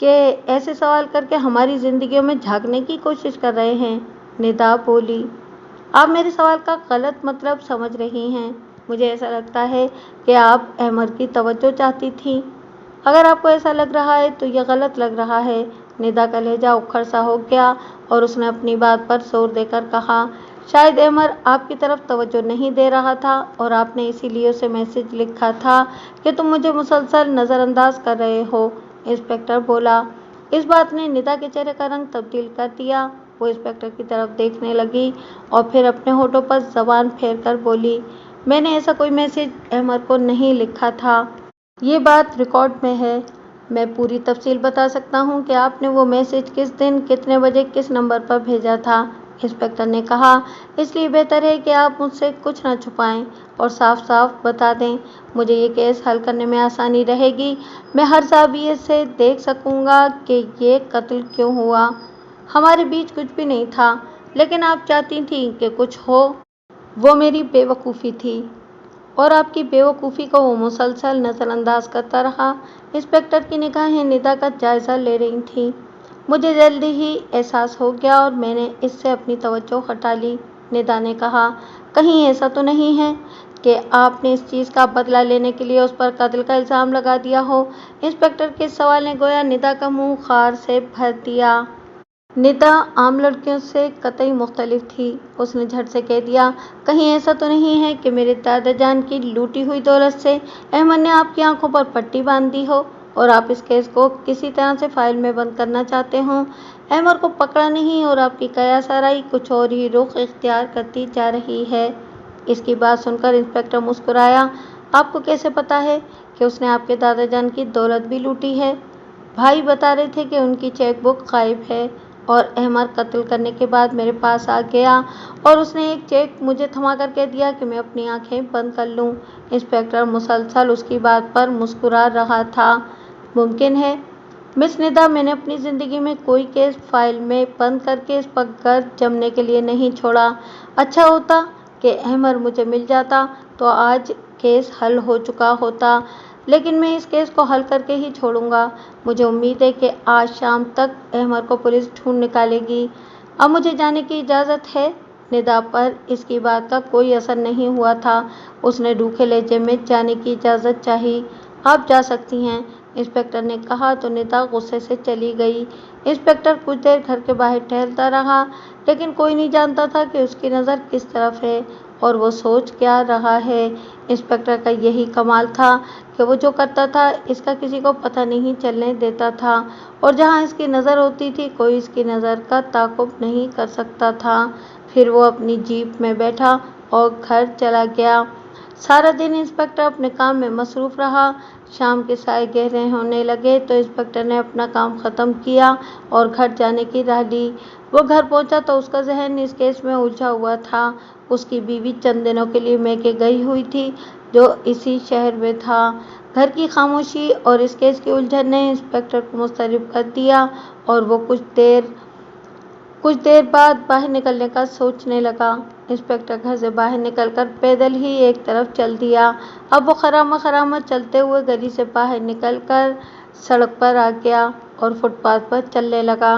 कि ऐसे सवाल करके हमारी ज़िंदगियों में झांकने की कोशिश कर रहे हैं? निदा बोली। आप मेरे सवाल का गलत मतलब समझ रही हैं। मुझे ऐसा लगता है कि आप अहमद की तवज्जो चाहती थीं। अगर आपको ऐसा लग रहा है तो यह गलत लग रहा है। निदा का लहजा उखड़ सा हो गया और उसने अपनी बात पर जोर देकर कहा, शायद अहमद आपकी तरफ तवज्जो नहीं दे रहा था और आपने इसीलिए उसे मैसेज लिखा था कि तुम मुझे मुसलसल नज़रअंदाज कर रहे हो, इंस्पेक्टर बोला। इस बात ने निदा के चेहरे का रंग तब्दील कर दिया। वो इंस्पेक्टर की तरफ देखने लगी और फिर अपने होठों पर जबान फेर कर बोली, मैंने ऐसा कोई मैसेज अहमद को नहीं लिखा था। ये बात रिकॉर्ड में है। मैं पूरी तफसील बता सकता हूँ कि आपने वो मैसेज किस दिन, कितने बजे, किस नंबर पर भेजा था, इंस्पेक्टर ने कहा। इसलिए बेहतर है कि आप मुझसे कुछ न छुपाएं और साफ साफ बता दें। मुझे ये केस हल करने में आसानी रहेगी। मैं हर ज़ाविये से देख सकूँगा कि ये कत्ल क्यों हुआ। हमारे बीच कुछ भी नहीं था, लेकिन आप चाहती थीं कि कुछ हो। वो मेरी बेवकूफ़ी थी। और आपकी बेवकूफ़ी को वो मुसलसल नज़रअंदाज करता रहा। इंस्पेक्टर की निगाहें निदा का जायज़ा ले रही थीं। मुझे जल्दी ही एहसास हो गया और मैंने इससे अपनी तवज्जो हटा ली। निदा ने कहा, कहीं ऐसा तो नहीं है कि आपने इस चीज़ का बदला लेने के लिए उस पर कत्ल का इल्ज़ाम लगा दिया हो? इंस्पेक्टर के सवाल ने गोया निदा का मुंह खार से भर दिया। निदा आम लड़कियों से कतई मुख्तलिफ थी। उसने झट से कह दिया, कहीं ऐसा तो नहीं है कि मेरे दादा जान की लूटी हुई दौलत से अहमद ने आपकी आंखों पर पट्टी बांध दी हो और आप इस केस को किसी तरह से फाइल में बंद करना चाहते हो? अहमद को पकड़ा नहीं और आपकी कयासाराई कुछ और ही रुख इख्तियार करती जा रही है। इसकी बात सुनकर इंस्पेक्टर मुस्कुराया। आपको कैसे पता है कि उसने आपके दादा जान की दौलत भी लूटी है? भाई बता रहे थे कि उनकी चेक बुक गायब है और अहमद कत्ल करने के बाद मेरे पास आ गया और उसने एक चेक मुझे थमा कर कह दिया कि मैं अपनी आंखें बंद कर लूं। इंस्पेक्टर मुसलसल उसकी बात पर मुस्कुरा रहा था। मुमकिन है मिस निदा, मैंने अपनी ज़िंदगी में कोई केस फाइल में बंद करके इस पर घर जमने के लिए नहीं छोड़ा। अच्छा होता कि अहमद मुझे मिल जाता तो आज केस हल हो चुका होता, लेकिन मैं इस केस को हल करके ही छोड़ूंगा। मुझे उम्मीद है कि आज शाम तक अहमद को पुलिस ढूंढ निकालेगी। अब मुझे जाने की इजाज़त है। निदा पर इसकी बात का कोई असर नहीं हुआ था। उसने रूखे लहजे में जाने की इजाज़त चाही। आप जा सकती हैं, इंस्पेक्टर ने कहा तो निदा गुस्से से चली गई। इंस्पेक्टर कुछ देर घर के बाहर टहलता रहा, लेकिन कोई नहीं जानता था कि उसकी नज़र किस तरफ है और वो सोच क्या रहा है। इंस्पेक्टर का यही कमाल था कि वो जो करता था इसका किसी को पता नहीं चलने देता था और जहाँ इसकी नज़र होती थी कोई इसकी नज़र का ताक़ुब नहीं कर सकता था। फिर वो अपनी जीप में बैठा और घर चला गया। सारा दिन इंस्पेक्टर अपने काम में मसरूफ़ रहा। शाम के साए गहरे होने लगे तो इंस्पेक्टर ने अपना काम ख़त्म किया और घर जाने की राह ली। वो घर पहुंचा तो उसका जहन इस केस में उलझा हुआ था। उसकी बीवी चंद दिनों के लिए मैके गई हुई थी जो इसी शहर में था। घर की खामोशी और इस केस की उलझन ने इंस्पेक्टर को मुस्तरब कर दिया और वो कुछ देर बाद बाहर निकलने का सोचने लगा। इंस्पेक्टर घर से बाहर निकलकर पैदल ही एक तरफ चल दिया। अब वो खरामा चलते हुए गली से बाहर निकलकर सड़क पर आ गया और फुटपाथ पर चलने लगा।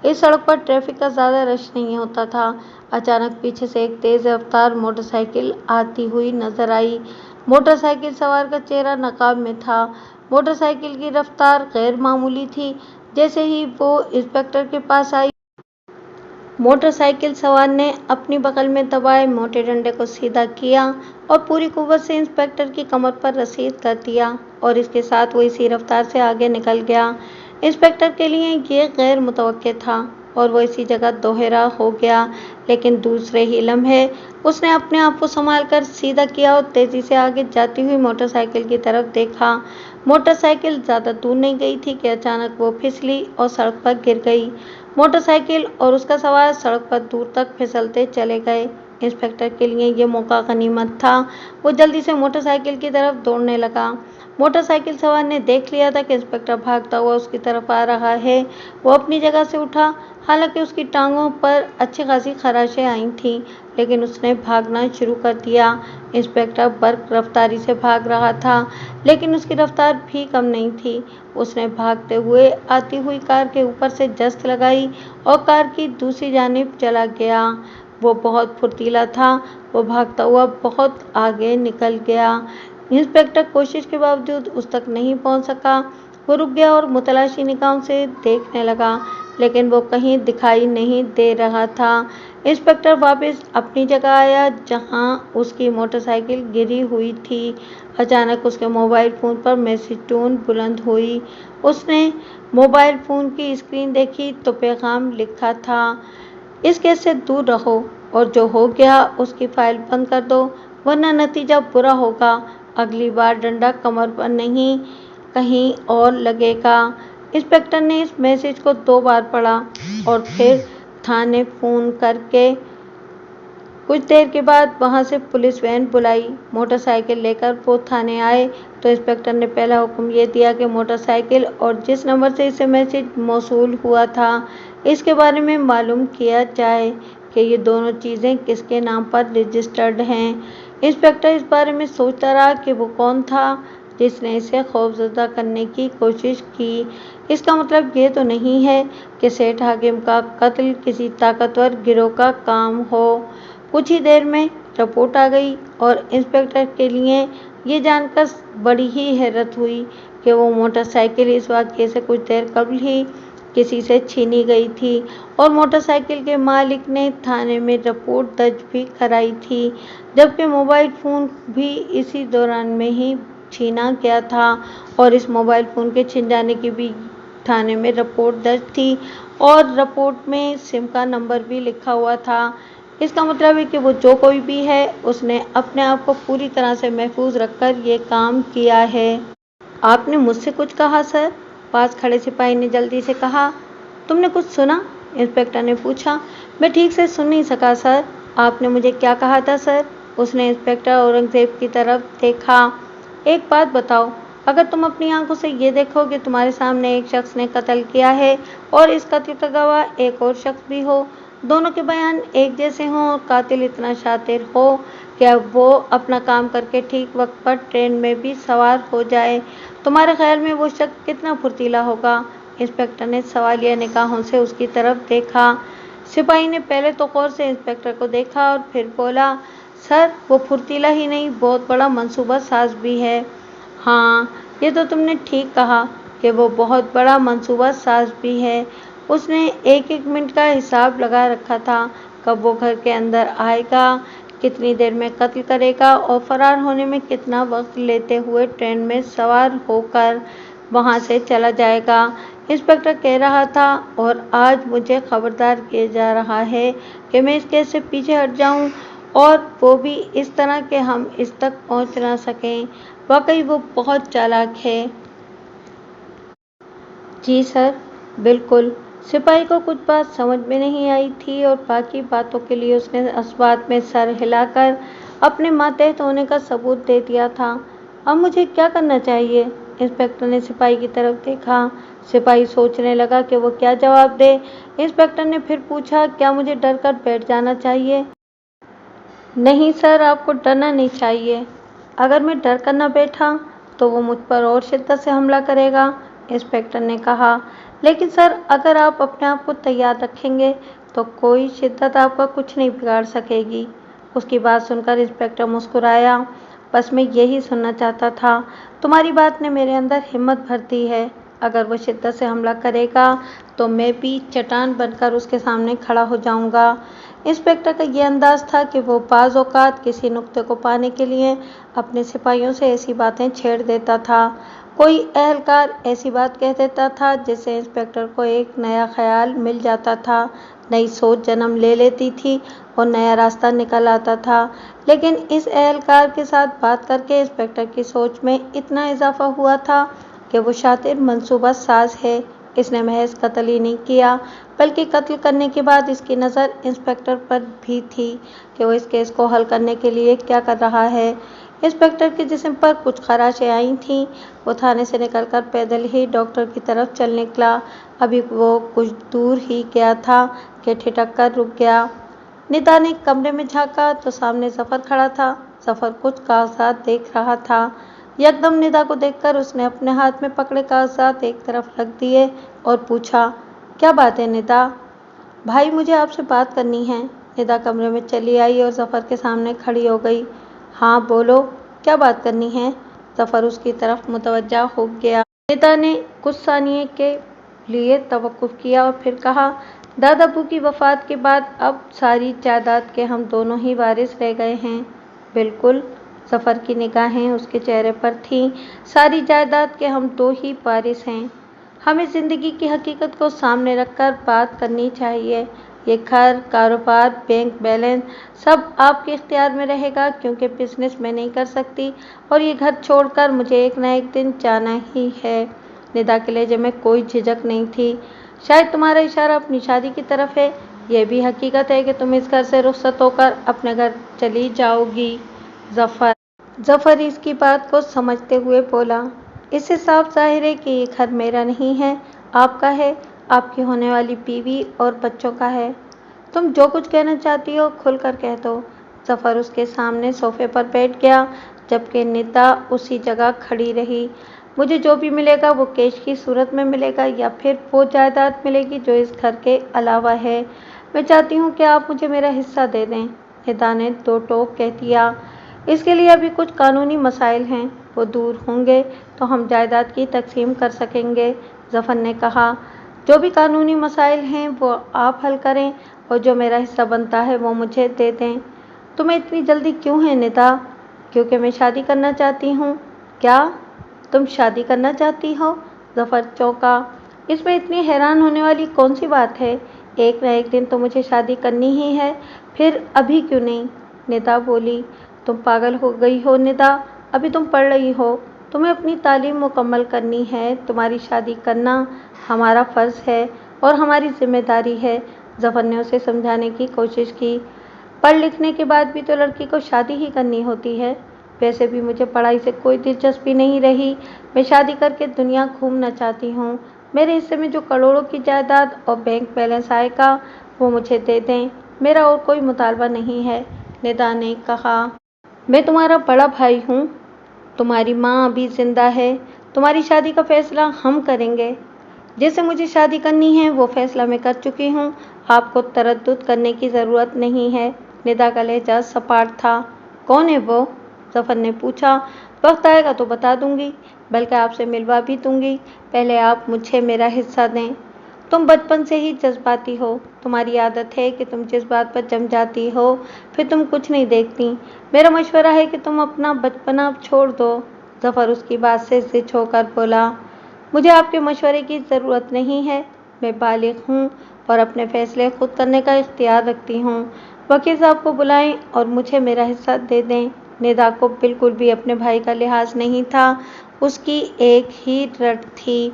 इस सड़क पर ट्रैफिक का ज़्यादा रश नहीं होता था। अचानक पीछे से एक तेज़ रफ्तार मोटरसाइकिल आती हुई नजर आई। मोटरसाइकिल सवार का चेहरा नकाब में था। मोटरसाइकिल की रफ्तार गैर मामूली थी। जैसे ही वो इंस्पेक्टर के पास आई, मोटरसाइकिल सवार ने अपनी बगल में दबाए मोटे डंडे को सीधा किया और पूरी कुव्वत से इंस्पेक्टर की कमर पर रसीद कर दिया और इसके साथ वो इसी रफ्तार से आगे निकल गया। इंस्पेक्टर के लिए ये गैर मुतवक्के था और वो इसी जगह दोहरा हो गया, लेकिन दूसरे ही लम्हे उसने अपने आप को संभाल कर सीधा किया और तेज़ी से आगे जाती हुई मोटरसाइकिल की तरफ देखा। मोटरसाइकिल ज़्यादा दूर नहीं गई थी कि अचानक वो फिसली और सड़क पर गिर गई। मोटरसाइकिल और उसका सवार सड़क पर दूर तक फिसलते चले गए। इंस्पेक्टर के लिए ये मौका गनीमत था। वो जल्दी से मोटरसाइकिल की तरफ दौड़ने लगा। मोटरसाइकिल सवार ने देख लिया था कि इंस्पेक्टर भागता हुआ उसकी तरफ आ रहा है। वो अपनी जगह से उठा। हालांकि उसकी टांगों पर अच्छी खासी खराशें आई थीं, लेकिन उसने भागना शुरू कर दिया। इंस्पेक्टर बर्क रफ्तारी से भाग रहा था, लेकिन उसकी रफ्तार भी कम नहीं थी। उसने भागते हुए आती हुई कार के ऊपर से जस्त लगाई और कार की दूसरी जानिब चला गया। वो बहुत फुर्तीला था। वो भागता हुआ बहुत आगे निकल गया। इंस्पेक्टर कोशिश के बावजूद उस तक नहीं पहुंच सका। वो रुक गया और मुतलाशी निगाहों से देखने लगा, लेकिन वो कहीं दिखाई नहीं दे रहा था। इंस्पेक्टर वापस अपनी जगह आया जहां उसकी मोटरसाइकिल गिरी हुई थी। अचानक उसके मोबाइल फ़ोन पर मैसेज टोन बुलंद हुई। उसने मोबाइल फ़ोन की स्क्रीन देखी तो पैगाम लिखा था, इस केस से दूर रहो और जो हो गया उसकी फाइल बंद कर दो, वरना नतीजा बुरा होगा। अगली बार डंडा कमर पर नहीं कहीं और लगेगा। इंस्पेक्टर ने इस मैसेज को 2 बार पढ़ा और फिर थाने फ़ोन करके कुछ देर के बाद वहां से पुलिस वैन बुलाई। मोटरसाइकिल लेकर वो थाने आए तो इंस्पेक्टर ने पहला हुक्म ये दिया कि मोटरसाइकिल और जिस नंबर से इसे मैसेज मौसूल हुआ था इसके बारे में मालूम किया जाए कि ये दोनों चीज़ें किसके नाम पर रजिस्टर्ड हैं। इंस्पेक्टर इस बारे में सोचता रहा कि वो कौन था जिसने इसे खौफजदा करने की कोशिश की। इसका मतलब ये तो नहीं है कि सेठ हाकिम का कत्ल किसी ताकतवर गिरोह का काम हो। कुछ ही देर में रिपोर्ट आ गई और इंस्पेक्टर के लिए ये जानकर बड़ी ही हैरत हुई कि वो मोटरसाइकिल इस वाक़ये से कुछ देर कबल ही किसी से छीनी गई थी और मोटरसाइकिल के मालिक ने थाने में रिपोर्ट दर्ज भी कराई थी, जबकि मोबाइल फ़ोन भी इसी दौरान में ही छीना गया था और इस मोबाइल फ़ोन के छिन जाने की भी थाने में रिपोर्ट दर्ज थी और रिपोर्ट में सिम का नंबर भी लिखा हुआ था। इसका मतलब है कि वो जो कोई भी है उसने अपने आप को पूरी तरह से महफूज रखकर ये काम किया है। आपने मुझसे कुछ कहा सर? पास खड़े सिपाही ने जल्दी से कहा। तुमने कुछ सुना? इंस्पेक्टर ने पूछा। मैं ठीक से सुन नहीं सका सर। आपने मुझे क्या कहा था सर? उसने इंस्पेक्टर औरंगजेब की तरफ देखा। एक बात बताओ, अगर तुम अपनी आंखों से ये देखो कि तुम्हारे सामने एक शख्स ने कत्ल किया है और इस कत्ल का गवाह एक और शख्स भी हो, दोनों के बयान एक जैसे हों और कातिल इतना शातिर हो कि अब वो अपना काम करके ठीक वक्त पर ट्रेन में भी सवार हो जाए, तुम्हारे ख्याल में वो शख्स कितना फुर्तीला होगा? इंस्पेक्टर ने सवालिया निगाहों से उसकी तरफ देखा। सिपाही ने पहले तो गौर से इंस्पेक्टर को देखा और फिर बोला, सर वो फुर्तीला ही नहीं, बहुत बड़ा मंसूबा साज भी है। हाँ, ये तो तुमने ठीक कहा कि वो बहुत बड़ा मंसूबा साज भी है। उसने एक एक मिनट का हिसाब लगा रखा था, कब वो घर के अंदर आएगा, कितनी देर में कत्ल करेगा और फरार होने में कितना वक्त लेते हुए ट्रेन में सवार होकर वहाँ से चला जाएगा। इंस्पेक्टर कह रहा था और आज मुझे खबरदार किया जा रहा है कि मैं इस केस से पीछे हट जाऊं और वो भी इस तरह के हम इस तक पहुंच ना सकें। वाकई वो बहुत चालाक है। जी सर, बिल्कुल। सिपाही को कुछ बात समझ में नहीं आई थी और बाकी बातों के लिए उसने इस बात में सर हिलाकर अपने मातहत होने का सबूत दे दिया था। अब मुझे क्या करना चाहिए? इंस्पेक्टर ने सिपाही की तरफ देखा। सिपाही सोचने लगा कि वो क्या जवाब दे। इंस्पेक्टर ने फिर पूछा, क्या मुझे डर कर बैठ जाना चाहिए? नहीं सर, आपको डरना नहीं चाहिए। अगर मैं डर कर न बैठा तो वो मुझ पर और शिद्दत से हमला करेगा, इंस्पेक्टर ने कहा। लेकिन सर, अगर आप अपने आप को तैयार रखेंगे तो कोई शिद्दत आपका कुछ नहीं बिगाड़ सकेगी। उसकी बात सुनकर इंस्पेक्टर मुस्कुराया। बस मैं यही सुनना चाहता था। तुम्हारी बात ने मेरे अंदर हिम्मत भर दी है। अगर वो शिद्दत से हमला करेगा तो मैं भी चट्टान बनकर उसके सामने खड़ा हो जाऊंगा। इंस्पेक्टर का ये अंदाज था कि वो बाज़ औक़ात किसी नुक्ते को पाने के लिए अपने सिपाहियों से ऐसी बातें छेड़ देता था। कोई एहलकार ऐसी बात कह देता था जिससे इंस्पेक्टर को एक नया ख्याल मिल जाता था, नई सोच जन्म ले लेती थी और नया रास्ता निकल आता था। लेकिन इस एहलकार के साथ बात करके इंस्पेक्टर की सोच में इतना इजाफा हुआ था कि वो शातिर मंसूबा साज है। इसने महज कत्ल ही नहीं किया, बल्कि कत्ल करने के बाद इसकी नज़र इंस्पेक्टर पर भी थी कि वो इस केस को हल करने के लिए क्या कर रहा है। इंस्पेक्टर के जिस्म पर कुछ खराशें आई थीं। वो थाने से निकलकर पैदल ही डॉक्टर की तरफ चल निकला। अभी वो कुछ दूर ही गया था कि ठिठक कर रुक गया। निदा ने कमरे में झांका तो सामने जफर खड़ा था। जफर कुछ कागजात देख रहा था। यकदम निदा को देखकर उसने अपने हाथ में पकड़े कागजात एक तरफ रख दिए और पूछा, क्या बात है निदा? भाई, मुझे आपसे बात करनी है। निदा कमरे में चली आई और जफर के सामने खड़ी हो गई। हाँ बोलो, क्या बात करनी है? जफर उसकी तरफ मुतवज्जा हो गया। निदा ने कुछ सानिये के लिए तवक्कुफ किया और फिर कहा, दादाबू की वफात के बाद अब सारी जायदाद के हम दोनों ही वारिस रह गए हैं। बिल्कुल, जफर की निगाहें उसके चेहरे पर थीं। सारी जायदाद के हम दो ही वारिस हैं। हमें ज़िंदगी की हकीकत को सामने रखकर बात करनी चाहिए। ये घर, कारोबार, बैंक बैलेंस सब आपके इख्तियार में रहेगा, क्योंकि बिजनेस मैं नहीं कर सकती और ये घर छोड़कर मुझे एक न एक दिन जाना ही है। निदा के लहजे में कोई झिझक नहीं थी। शायद तुम्हारा इशारा अपनी शादी की तरफ है। यह भी हकीकत है कि तुम इस घर से रुखसत होकर अपने घर चली जाओगी। जफर इसकी बात को समझते हुए बोला, इससे साफ जाहिर है कि ये घर मेरा नहीं है, आपका है, आपकी होने वाली बीवी और बच्चों का है। तुम जो कुछ कहना चाहती हो खुल कर कह दो। ظفر उसके सामने सोफे पर बैठ गया, जबकि निदा उसी जगह खड़ी रही। मुझे जो भी मिलेगा वो कैश की सूरत में मिलेगा या फिर वो जायदाद मिलेगी जो इस घर के अलावा है। मैं चाहती हूँ कि आप मुझे मेरा हिस्सा दे दें, निदा ने दो टोक कह दिया। इसके लिए अभी कुछ कानूनी मसाइल हैं, वो दूर होंगे तो हम जायदाद की तकसीम कर सकेंगे, ज़फ़र ने कहा। जो भी कानूनी मसाइल हैं वो आप हल करें और जो मेरा हिस्सा बनता है वो मुझे दे दें। तुम्हें इतनी जल्दी क्यों है निदा? क्योंकि मैं शादी करना चाहती हूँ। क्या तुम शादी करना चाहती हो? ज़फ़र चौंका। इसमें इतनी हैरान होने वाली कौन सी बात है? एक न एक दिन तो मुझे शादी करनी ही है, फिर अभी क्यों नहीं? निदा बोली। तुम पागल हो गई हो निदा, अभी तुम पढ़ रही हो, तुम्हें अपनी तालीम मुकम्मल करनी है। तुम्हारी शादी करना हमारा फ़र्ज़ है और हमारी जिम्मेदारी है, ज़फ़र ने उसे समझाने की कोशिश की। पढ़ लिखने के बाद भी तो लड़की को शादी ही करनी होती है। वैसे भी मुझे पढ़ाई से कोई दिलचस्पी नहीं रही, मैं शादी करके दुनिया घूमना चाहती हूँ। मेरे हिस्से में जो करोड़ों की जायदाद और बैंक बैलेंस आएगा वो मुझे दे दें, मेरा और कोई मुतालबा नहीं है, निदा ने कहा। मैं तुम्हारा बड़ा भाई हूँ, तुम्हारी माँ अभी जिंदा है, तुम्हारी शादी का फैसला हम करेंगे। जैसे मुझे शादी करनी है वो फैसला मैं कर चुकी हूँ, आपको तरद्दुद करने की ज़रूरत नहीं है, निदा का लहजा सपाट था। कौन है वो? ज़फ़र ने पूछा। वक्त आएगा तो बता दूंगी, बल्कि आपसे मिलवा भी दूंगी, पहले आप मुझे मेरा हिस्सा दें। तुम बचपन से ही जज्बाती हो, तुम्हारी आदत है कि तुम जिस बात पर जम जाती हो फिर तुम कुछ नहीं देखती। मेरा मशवरा है कि तुम अपना बचपना छोड़ दो, ज़फ़र उसकी बात से ज़िद होकर बोला। मुझे आपके मशवरे की ज़रूरत नहीं है, मैं बालिग हूँ और अपने फ़ैसले खुद करने का इख्तियार रखती हूँ। वकील साहब को बुलाएं और मुझे मेरा हिस्सा दे दें। निदा को बिल्कुल भी अपने भाई का लिहाज नहीं था, उसकी एक ही रट थी।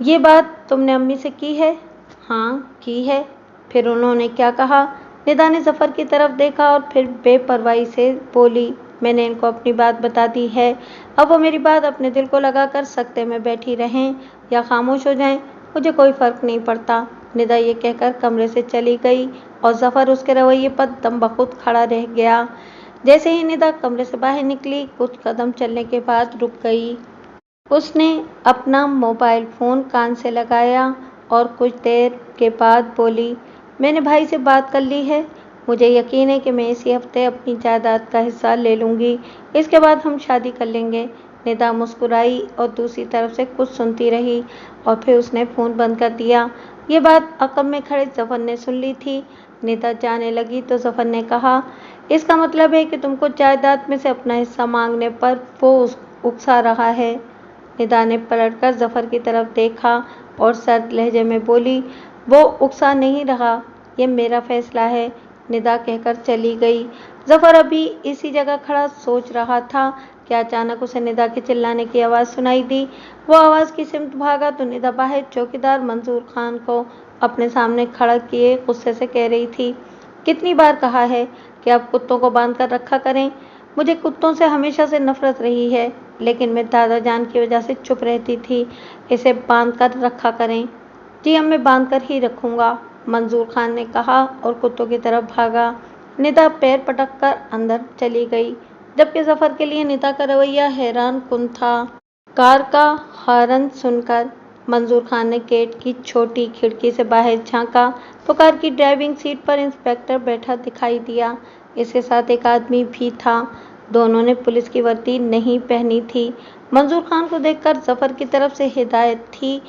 ये बात तुमने अम्मी से की है? हाँ की है। फिर उन्होंने क्या कहा? निदा ने ज़फ़र की तरफ देखा और फिर बेपरवाही से बोली, मैंने इनको अपनी बात बता दी है, अब वो मेरी बात अपने दिल को लगा कर सकते में बैठी रहें या खामोश हो जाएं, मुझे कोई फ़र्क नहीं पड़ता। निदा ये कहकर कमरे से चली गई और ज़फ़र उसके रवैये पर दम बखुद खड़ा रह गया। जैसे ही निदा कमरे से बाहर निकली, कुछ कदम चलने के बाद रुक गई। उसने अपना मोबाइल फ़ोन कान से लगाया और कुछ देर के बाद बोली, मैंने भाई से बात कर ली है, मुझे यकीन है कि मैं इसी हफ्ते अपनी जायदाद का हिस्सा ले लूँगी, इसके बाद हम शादी कर लेंगे। निदा मुस्कुराई और दूसरी तरफ से कुछ सुनती रही और फिर उसने फ़ोन बंद कर दिया। ये बात अक़ब में खड़े ज़फ़र ने सुन ली थी। निदा जाने लगी तो ज़फ़र ने कहा, इसका मतलब है कि तुमको जायदाद में से अपना हिस्सा मांगने पर वो उकसा रहा है। निदा ने पलटकर ज़फ़र की तरफ देखा और सर्द लहजे में बोली, वो उकसा नहीं रहा, ये मेरा फ़ैसला है, निदा कहकर चली गई। ज़फ़र अभी इसी जगह खड़ा सोच रहा था कि अचानक उसे निदा के चिल्लाने की आवाज़ सुनाई दी। वो आवाज़ की सिमत भागा तो निदा बाहर चौकीदार मंजूर खान को अपने सामने खड़ा किए गुस्से से कह रही थी, कितनी बार कहा है कि आप कुत्तों को बांध कर रखा करें। मुझे कुत्तों से हमेशा से नफरत रही है, लेकिन मैं दादा जान की वजह से चुप रहती थी। इसे बांध कर रखा करें। जी अब मैं बांध कर ही रखूँगा, मंजूर खान ने कहा और कुत्तों की तरफ भागा। निदा पैर पटक कर अंदर चली गई, जबकि ज़फ़र के लिए निदा का रवैया हैरान कुन था। कार का हॉर्न सुनकर मंजूर खान ने गेट की छोटी खिड़की से बाहर झांका तो कार की ड्राइविंग सीट पर इंस्पेक्टर बैठा दिखाई दिया। इसके साथ एक आदमी भी था। दोनों ने पुलिस की वर्दी नहीं पहनी थी। मंजूर खान को देखकर ज़फ़र की तरफ से हिदायत थी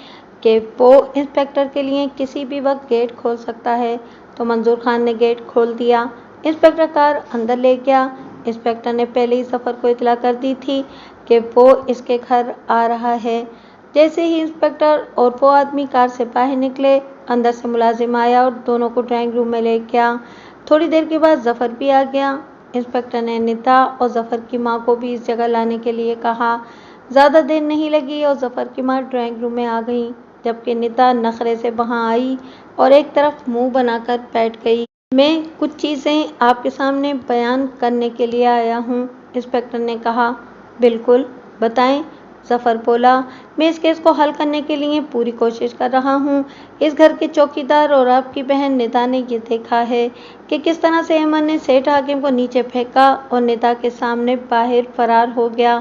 कि वो इंस्पेक्टर के लिए किसी भी वक्त गेट खोल सकता है, तो मंजूर खान ने गेट खोल दिया। इंस्पेक्टर कार अंदर ले गया। इंस्पेक्टर ने पहले ही ज़फ़र को इतला कर दी थी कि वो इसके घर आ रहा है। जैसे ही इंस्पेक्टर और वो आदमी कार से बाहर निकले, अंदर से मुलाजिम आया और दोनों को ड्राइंग रूम में ले गया। थोड़ी देर के बाद ज़फ़र भी आ गया। इंस्पेक्टर ने निदा और ज़फ़र की माँ को भी इस जगह लाने के लिए कहा। ज़्यादा देर नहीं लगी और ज़फ़र की माँ ड्राइंग रूम में आ गई, जबकि निदा नखरे से वहाँ आई और एक तरफ मुंह बनाकर बैठ गई। मैं कुछ चीज़ें आपके सामने बयान करने के लिए आया हूँ, इंस्पेक्टर ने कहा। बिल्कुल बताएं, ज़फ़र बोला, मैं इस केस को हल करने के लिए पूरी कोशिश कर रहा हूँ। इस घर के चौकीदार और आपकी बहन निदा ने ये देखा है कि किस तरह से अहमद ने सेठ हाकिम को नीचे फेंका और निदा के सामने बाहर फरार हो गया।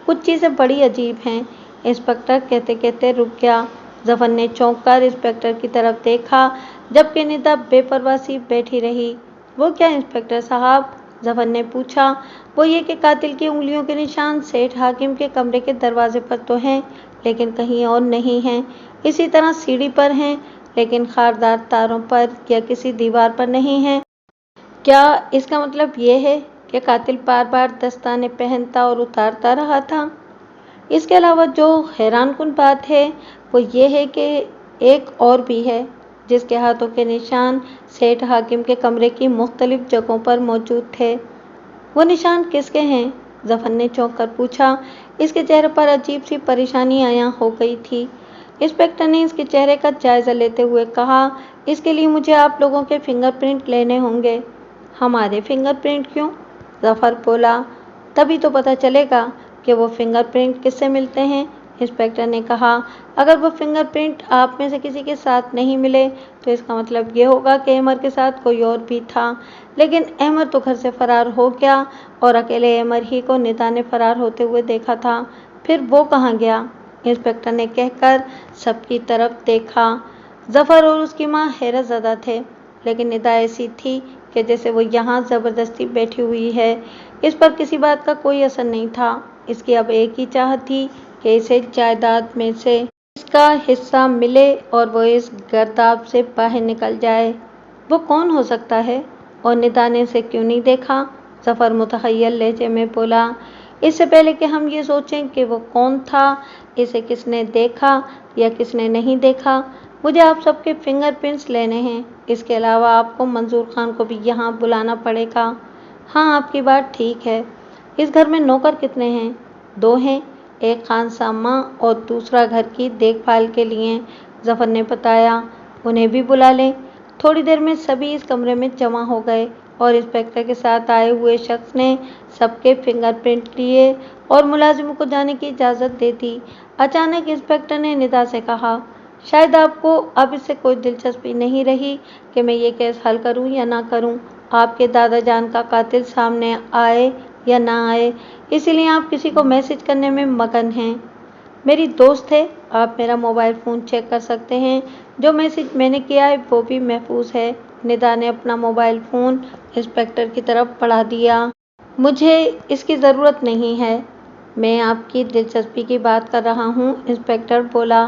कुछ चीज़ें बड़ी अजीब हैं। इंस्पेक्टर कहते कहते रुक गया। ज़फ़र ने चौंक कर इंस्पेक्टर की तरफ देखा, जबकि निदा बेपरवाह सी बैठी रही। वो क्या इंस्पेक्टर साहब? ज़फ़र ने पूछा। वो ये कि कातिल की उंगलियों के निशान सेठ हाकिम के कमरे के दरवाजे पर तो हैं, लेकिन कहीं और नहीं हैं। इसी तरह सीढ़ी पर हैं, लेकिन खारदार तारों पर या किसी दीवार पर नहीं हैं। क्या इसका मतलब ये है कि कातिल बार बार दस्ताने पहनता और उतारता रहा था? इसके अलावा जो हैरानकुन बात है वो ये है कि एक और भी है, जिसके हाथों के निशान सेठ हाकिम के कमरे की मुख्तलिफ जगहों पर मौजूद थे। वो निशान किसके हैं? ज़फ़र ने चौंक कर पूछा। इसके चेहरे पर अजीब सी परेशानी आया हो गई थी। इंस्पेक्टर ने इसके चेहरे का जायज़ा लेते हुए कहा, इसके लिए मुझे आप लोगों के फिंगरप्रिंट लेने होंगे। हमारे फिंगरप्रिंट क्यों? ज़फ़र बोला, तभी तो पता चलेगा कि वो फिंगरप्रिंट किससे मिलते हैं। इंस्पेक्टर ने कहा, अगर वो फिंगरप्रिंट आप में से किसी के साथ नहीं मिले तो इसका मतलब ये होगा कि अहमद के साथ कोई और भी था। लेकिन अहमद तो घर से फरार हो गया और अकेले अहमद ही को निदा ने फरार होते हुए देखा था। फिर वो कहाँ गया? इंस्पेक्टर ने कहकर सबकी तरफ देखा। ज़फ़र और उसकी माँ हैरत ज़दा थे, लेकिन निदा ऐसी थी कि जैसे वो यहाँ ज़बरदस्ती बैठी हुई है। इस पर किसी बात का कोई असर नहीं था। इसकी अब एक ही चाहत थी कि इसे जायदाद में से इसका हिस्सा मिले और वो इस गर्दाब से बाहर निकल जाए। वो कौन हो सकता है और निदा ने इसे क्यों नहीं देखा? ज़फ़र मुतहय्यल लहजे में बोला, इससे पहले कि हम ये सोचें कि वो कौन था, इसे किसने देखा या किसने नहीं देखा, मुझे आप सबके फिंगरप्रिंट्स लेने हैं। इसके अलावा आपको मंजूर खान को भी यहाँ बुलाना पड़ेगा। हाँ, आपकी बात ठीक है। इस घर में नौकर कितने हैं? 2 हैं, एक खान सामा और दूसरा घर की देखभाल के लिए। ज़फ़र ने बताया, उन्हें भी बुला लें। थोड़ी देर में सभी इस कमरे में जमा हो गए और इंस्पेक्टर के साथ आए हुए शख्स ने सबके फिंगरप्रिंट लिए और मुलाजिमों को जाने की इजाज़त दे दी। अचानक इंस्पेक्टर ने निदा से कहा, शायद आपको अब इससे कोई दिलचस्पी नहीं रही कि मैं ये केस हल करूं या ना करूं। आपके दादा जान का कातिल सामने आए या ना आए, इसीलिए आप किसी को मैसेज करने में मगन हैं। मेरी दोस्त है, आप मेरा मोबाइल फ़ोन चेक कर सकते हैं। जो मैसेज मैंने किया है वो भी महफूज है। निदा ने अपना मोबाइल फ़ोन इंस्पेक्टर की तरफ बढ़ा दिया। मुझे इसकी ज़रूरत नहीं है, मैं आपकी दिलचस्पी की बात कर रहा हूँ। इंस्पेक्टर बोला,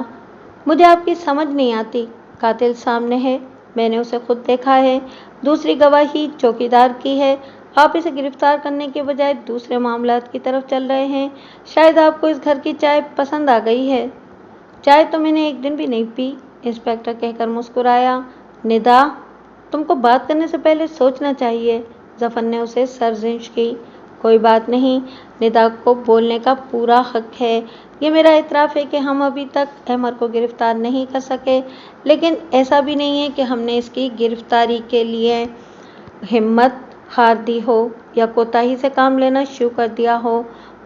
मुझे आपकी समझ नहीं आती। कातिल सामने है, मैंने उसे खुद देखा है। दूसरी गवाही चौकीदार की है। आप इसे गिरफ्तार करने के बजाय दूसरे मामलात की तरफ चल रहे हैं। शायद आपको इस घर की चाय पसंद आ गई है। चाय तो मैंने एक दिन भी नहीं पी, इंस्पेक्टर कहकर मुस्कुराया। निदा, तुमको बात करने से पहले सोचना चाहिए। ज़फ़र ने उसे सरज़िश की। कोई बात नहीं, निदा को बोलने का पूरा हक है। ये मेरा इतराफ़ है कि हम अभी तक अहमद को गिरफ्तार नहीं कर सके, लेकिन ऐसा भी नहीं है कि हमने इसकी गिरफ्तारी के लिए हिम्मत हार दी हो या कोताही से काम लेना शुरू कर दिया हो।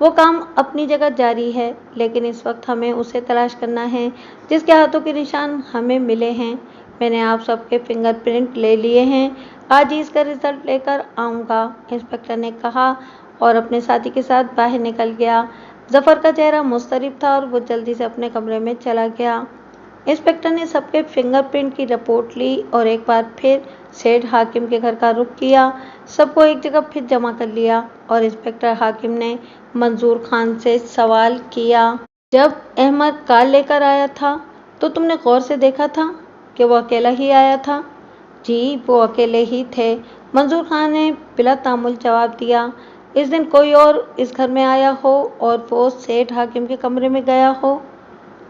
वो काम अपनी जगह जारी है, लेकिन इस वक्त हमें उसे तलाश करना है जिसके हाथों के निशान हमें मिले हैं। मैंने आप सबके फिंगरप्रिंट ले लिए हैं, आज ही इसका रिजल्ट लेकर आऊँगा, इंस्पेक्टर ने कहा और अपने साथी के साथ बाहर निकल गया। ज़फ़र का चेहरा मुस्तरिब था और वो जल्दी से अपने कमरे में चला गया। इंस्पेक्टर ने सबके फिंगरप्रिंट की रिपोर्ट ली और एक बार फिर सेठ हाकिम के घर का रुख किया। सबको एक जगह फिर जमा कर लिया और इंस्पेक्टर हाकिम ने मंजूर खान से सवाल किया, जब अहमद कार लेकर आया था तो तुमने गौर से देखा था कि वो अकेला ही आया था? जी, वो अकेले ही थे, मंजूर खान ने बिला तामुल जवाब दिया। इस दिन कोई और इस घर में आया हो और वो सेठ हाकिम के कमरे में गया हो?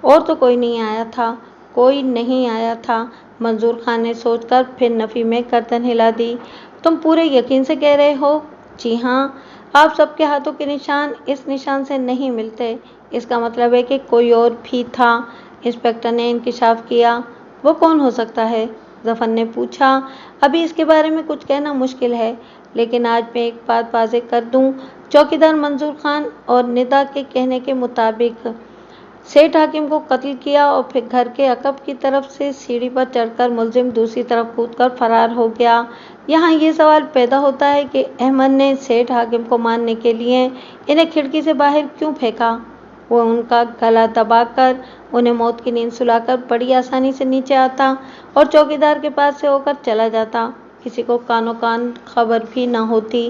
और तो कोई नहीं आया था, कोई नहीं आया था, मंजूर खान ने सोचकर फिर नफ़ी में गर्दन हिला दी। तुम पूरे यकीन से कह रहे हो? जी हाँ, आप सबके हाथों के निशान इस निशान से नहीं मिलते, इसका मतलब है कि कोई और भी था। इंस्पेक्टर ने इंकिशाफ किया। वो कौन हो सकता है? ظفر نے پوچھا۔ ابھی اس کے بارے میں کچھ کہنا مشکل ہے، لیکن آج میں ایک بات واضح کر دوں۔ چوکیدار منظور خان اور ندا کے کہنے کے مطابق سیٹھ حاکم کو قتل کیا اور پھر گھر کے عقب کی طرف سے سیڑھی پر چڑھ کر ملزم دوسری طرف کود کر فرار ہو گیا۔ یہاں یہ سوال پیدا ہوتا ہے کہ احمد نے سیٹھ حاکم کو مارنے کے لیے انہیں کھڑکی سے باہر کیوں پھینکا؟ وہ ان کا گلا دبا کر انہیں موت کی نیند سلا کر بڑی آسانی سے نیچے آتا اور چوکیدار کے پاس سے ہو کر چلا جاتا۔ کسی کو کانوں کان خبر بھی نہ ہوتی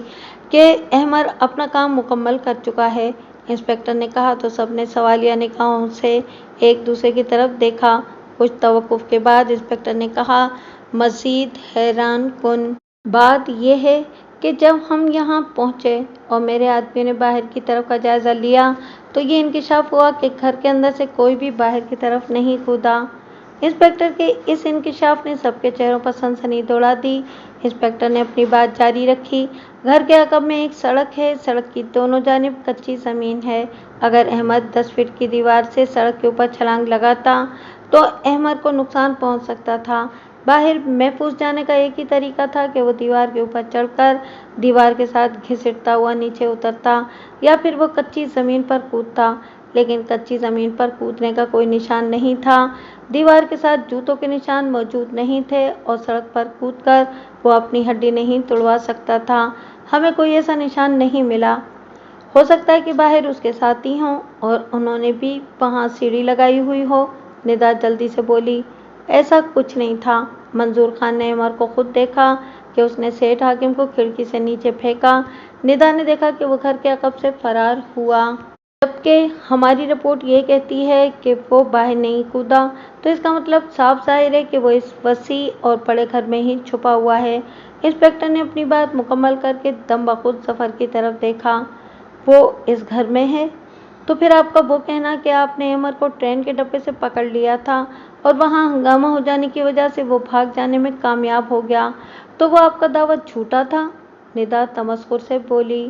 کہ احمد اپنا کام مکمل کر چکا ہے۔ انسپکٹر نے کہا تو سب نے سوالیہ نگاہوں سے ایک دوسرے کی طرف دیکھا۔ کچھ توقف کے بعد انسپکٹر نے کہا، مزید حیران کن بات یہ ہے کہ جب ہم یہاں پہنچے اور میرے آدمیوں نے باہر کی طرف کا جائزہ لیا تو یہ انکشاف ہوا کہ گھر کے اندر سے کوئی بھی باہر کی طرف نہیں کودا۔ انسپکٹر کے اس انکشاف نے سب کے چہروں پر سنسنی دوڑا دی۔ انسپکٹر نے اپنی بات جاری رکھی، گھر کے عقب میں ایک سڑک ہے، سڑک کی دونوں جانب کچی زمین ہے۔ اگر احمد 10 فٹ کی دیوار سے سڑک کے اوپر چھلانگ لگاتا تو احمد کو نقصان پہنچ سکتا تھا۔ باہر محفوظ جانے کا ایک ہی طریقہ تھا کہ وہ دیوار کے اوپر چڑھ کر دیوار کے ساتھ گھسٹتا ہوا نیچے اترتا یا پھر وہ کچی زمین پر کودتا، لیکن کچی زمین پر کودنے کا کوئی نشان نہیں تھا، دیوار کے ساتھ جوتوں کے نشان موجود نہیں تھے اور سڑک پر کود کر وہ اپنی ہڈی نہیں توڑوا سکتا تھا۔ ہمیں کوئی ایسا نشان نہیں ملا۔ ہو سکتا ہے کہ باہر اس کے ساتھی ہوں اور انہوں نے بھی وہاں سیڑھی لگائی ہوئی ہو۔ ندا جلدی سے بولی، ایسا کچھ نہیں تھا۔ منظور خان نے عمر کو خود دیکھا کہ اس نے سیٹھ حاکم کو کھڑکی سے نیچے پھینکا۔ ندا نے دیکھا کہ وہ گھر کے عقب سے فرار ہوا، جبکہ ہماری رپورٹ یہ کہتی ہے کہ وہ باہر نہیں کودا، تو اس کا مطلب صاف ظاہر ہے کہ وہ اس وسیع اور بڑے گھر میں ہی چھپا ہوا ہے۔ انسپکٹر نے اپنی بات مکمل کر کے دم بخود ظفر کی طرف دیکھا۔ وہ اس گھر میں ہے؟ تو پھر آپ کا وہ کہنا کہ آپ نے عمر کو ٹرین کے ڈبے سے پکڑ لیا تھا اور وہاں ہنگامہ ہو جانے کی وجہ سے وہ بھاگ جانے میں کامیاب ہو گیا، تو وہ آپ کا دعویٰ جھوٹا تھا؟ ندا تمسخر سے بولی،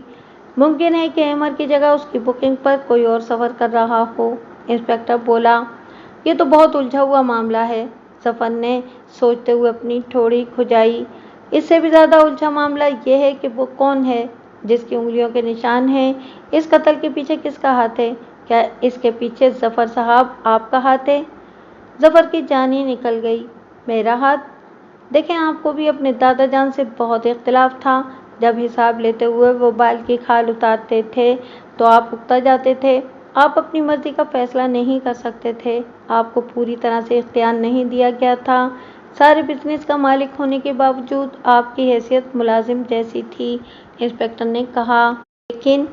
ممکن ہے کہ عمر کی جگہ اس کی بکنگ پر کوئی اور سفر کر رہا ہو۔ انسپکٹر بولا، یہ تو بہت الجھا ہوا معاملہ ہے۔ ظفر نے سوچتے ہوئے اپنی ٹھوڑی کھجائی۔ اس سے بھی زیادہ الجھا معاملہ یہ ہے کہ وہ کون ہے جس کی انگلیوں کے نشان ہیں؟ اس قتل کے پیچھے کس کا ہاتھ ہے؟ کیا اس کے پیچھے ظفر صاحب آپ کا ہاتھ ہے؟ ظفر کی جان ہی نکل گئی۔ میرا ہاتھ؟ دیکھیں، آپ کو بھی اپنے دادا جان سے بہت اختلاف تھا۔ جب حساب لیتے ہوئے وہ بال کی کھال اتارتے تھے تو آپ اکتا جاتے تھے۔ آپ اپنی مرضی کا فیصلہ نہیں کر سکتے تھے، آپ کو پوری طرح سے اختیار نہیں دیا گیا تھا۔ سارے بزنس کا مالک ہونے کے باوجود آپ کی حیثیت ملازم جیسی تھی، انسپکٹر نے کہا۔ لیکن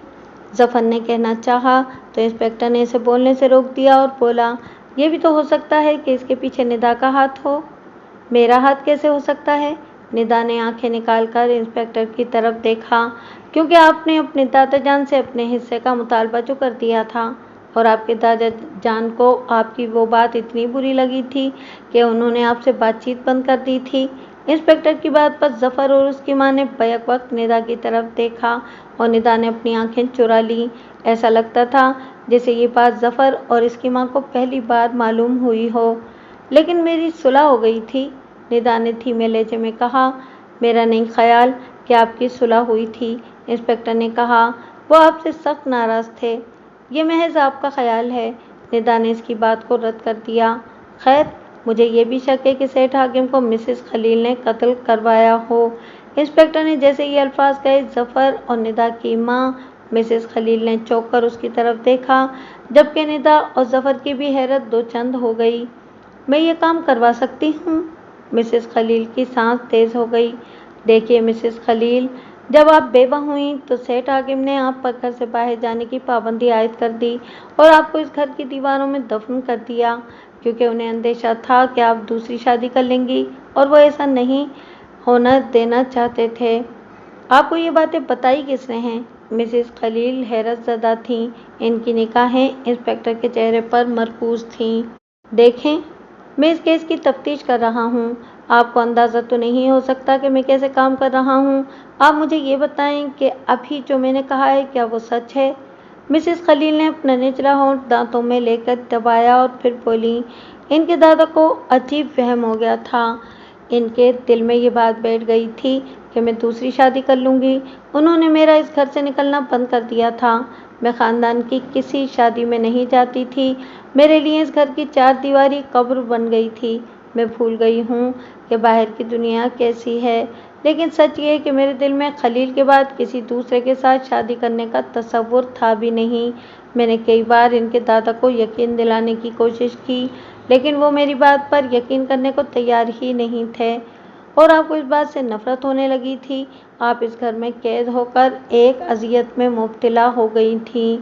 ظفر نے کہنا چاہا تو انسپکٹر نے اسے بولنے سے روک دیا اور بولا، یہ بھی تو ہو سکتا ہے کہ اس کے پیچھے ندا کا ہاتھ ہو۔ میرا ہاتھ کیسے ہو سکتا ہے؟ ندا نے آنکھیں نکال کر انسپکٹر کی طرف دیکھا، کیونکہ آپ نے اپنے دادا جان سے اپنے حصے کا مطالبہ جو کر دیا تھا اور آپ کے دادا جان کو آپ کی وہ بات اتنی بری لگی تھی کہ انہوں نے آپ سے بات چیت بند کر دی تھی۔ انسپکٹر کی بات پر ظفر اور اس کی ماں نے بیک وقت ندا کی طرف دیکھا اور ندا نے اپنی آنکھیں چرا لیں۔ ایسا لگتا تھا جیسے یہ بات ظفر اور اس کی ماں کو پہلی بار معلوم ہوئی ہو۔ لیکن میری صلح ہو گئی تھی، ندا نے دھیمے لہجے میں کہا۔ میرا نہیں خیال کہ آپ کی صلح ہوئی تھی، انسپکٹر نے کہا۔ وہ آپ سے سخت ناراض تھے۔ یہ محض آپ کا خیال ہے، ندا نے اس کی بات کو رد کر دیا۔ خیر، مجھے یہ بھی شک ہے کہ سیٹھ حاکم کو مسز خلیل نے قتل کروایا ہو۔ انسپکٹر نے جیسے یہ الفاظ کہے، ظفر اور ندا کی ماں مسز خلیل نے چونک کر اس کی طرف دیکھا، جبکہ ندا اور ظفر کی بھی حیرت دو چند ہو گئی۔ میں یہ کام کروا سکتی ہوں؟ مسز خلیل کی سانس تیز ہو گئی۔ دیکھیے مسز خلیل، جب آپ بیوہ ہوئیں تو سیٹھ حاکم نے آپ پر گھر سے باہر جانے کی پابندی عائد کر دی اور آپ کو اس گھر کی دیواروں میں دفن کر دیا، کیونکہ انہیں اندیشہ تھا کہ آپ دوسری شادی کر لیں گی اور وہ ایسا نہیں ہونا دینا چاہتے تھے۔ آپ کو یہ باتیں بتائی کس نے ہیں؟ مسز خلیل حیرت زدہ تھیں، ان کی نگاہیں انسپکٹر کے چہرے پر مرکوز تھیں۔ دیکھیں، میں اس کیس کی تفتیش کر رہا ہوں، آپ کو اندازہ تو نہیں ہو سکتا کہ میں کیسے کام کر رہا ہوں۔ آپ مجھے یہ بتائیں کہ ابھی جو میں نے کہا ہے کیا وہ سچ ہے؟ مسز خلیل نے اپنا نچلا ہونٹ دانتوں میں لے کر دبایا اور پھر بولی، ان کے دادا کو عجیب وہم ہو گیا تھا इनके दिल में ये बात बैठ गई थी कि मैं दूसरी शादी कर लूँगी। उन्होंने मेरा इस घर से निकलना बंद कर दिया था। मैं ख़ानदान की किसी शादी में नहीं जाती थी। मेरे लिए इस घर की चारदीवारी कब्र बन गई थी। मैं भूल गई हूँ कि बाहर की दुनिया कैसी है, लेकिन सच ये है कि मेरे दिल में खलील के बाद किसी दूसरे के साथ शादी करने का तसव्वुर था भी नहीं। मैंने कई बार इनके दादा को यकीन दिलाने की कोशिश की, लेकिन वो मेरी बात पर यकीन करने को तैयार ही नहीं थे। और आपको इस बात से नफरत होने लगी थी। आप इस घर में कैद होकर एक अजियत में मुब्तला हो गई थीं।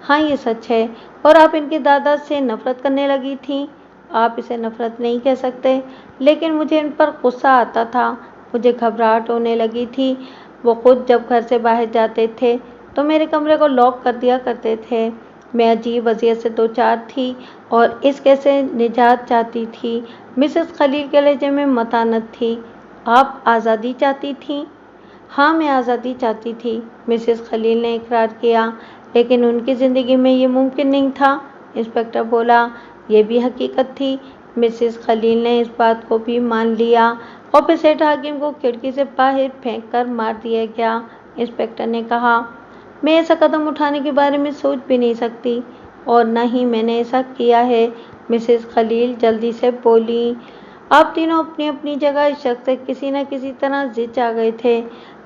हाँ, ये सच है। और आप इनके दादा से नफरत करने लगी थीं। आप इसे नफरत नहीं कह सकते, लेकिन मुझे इन पर गुस्सा आता था। मुझे घबराहट होने लगी थी। वो खुद जब घर से बाहर जाते थे तो मेरे कमरे को लॉक कर दिया करते थे। मैं अजीब अजियत से दो चार थी और इस कैसे निजात चाहती थी। मिसेस खलील के लहजे में मतानत थी। आप आज़ादी चाहती थीं? हाँ, मैं आज़ादी चाहती थी, मिसेस खलील ने इकरार किया, लेकिन उनकी ज़िंदगी में ये मुमकिन नहीं था। इंस्पेक्टर बोला, ये भी हकीकत थी। मिसेस खलील ने इस बात को भी मान लिया और फिर सेठ हाकिम को खिड़की से बाहर फेंक कर मार दिया गया। इंस्पेक्टर ने कहा, मैं ऐसा कदम उठाने के बारे में सोच भी नहीं सकती और न ही मैंने ऐसा किया है। मिसेस खलील जल्दी से बोली, आप तीनों अपनी अपनी जगह इस शख्स से किसी न किसी तरह जिद आ गए थे,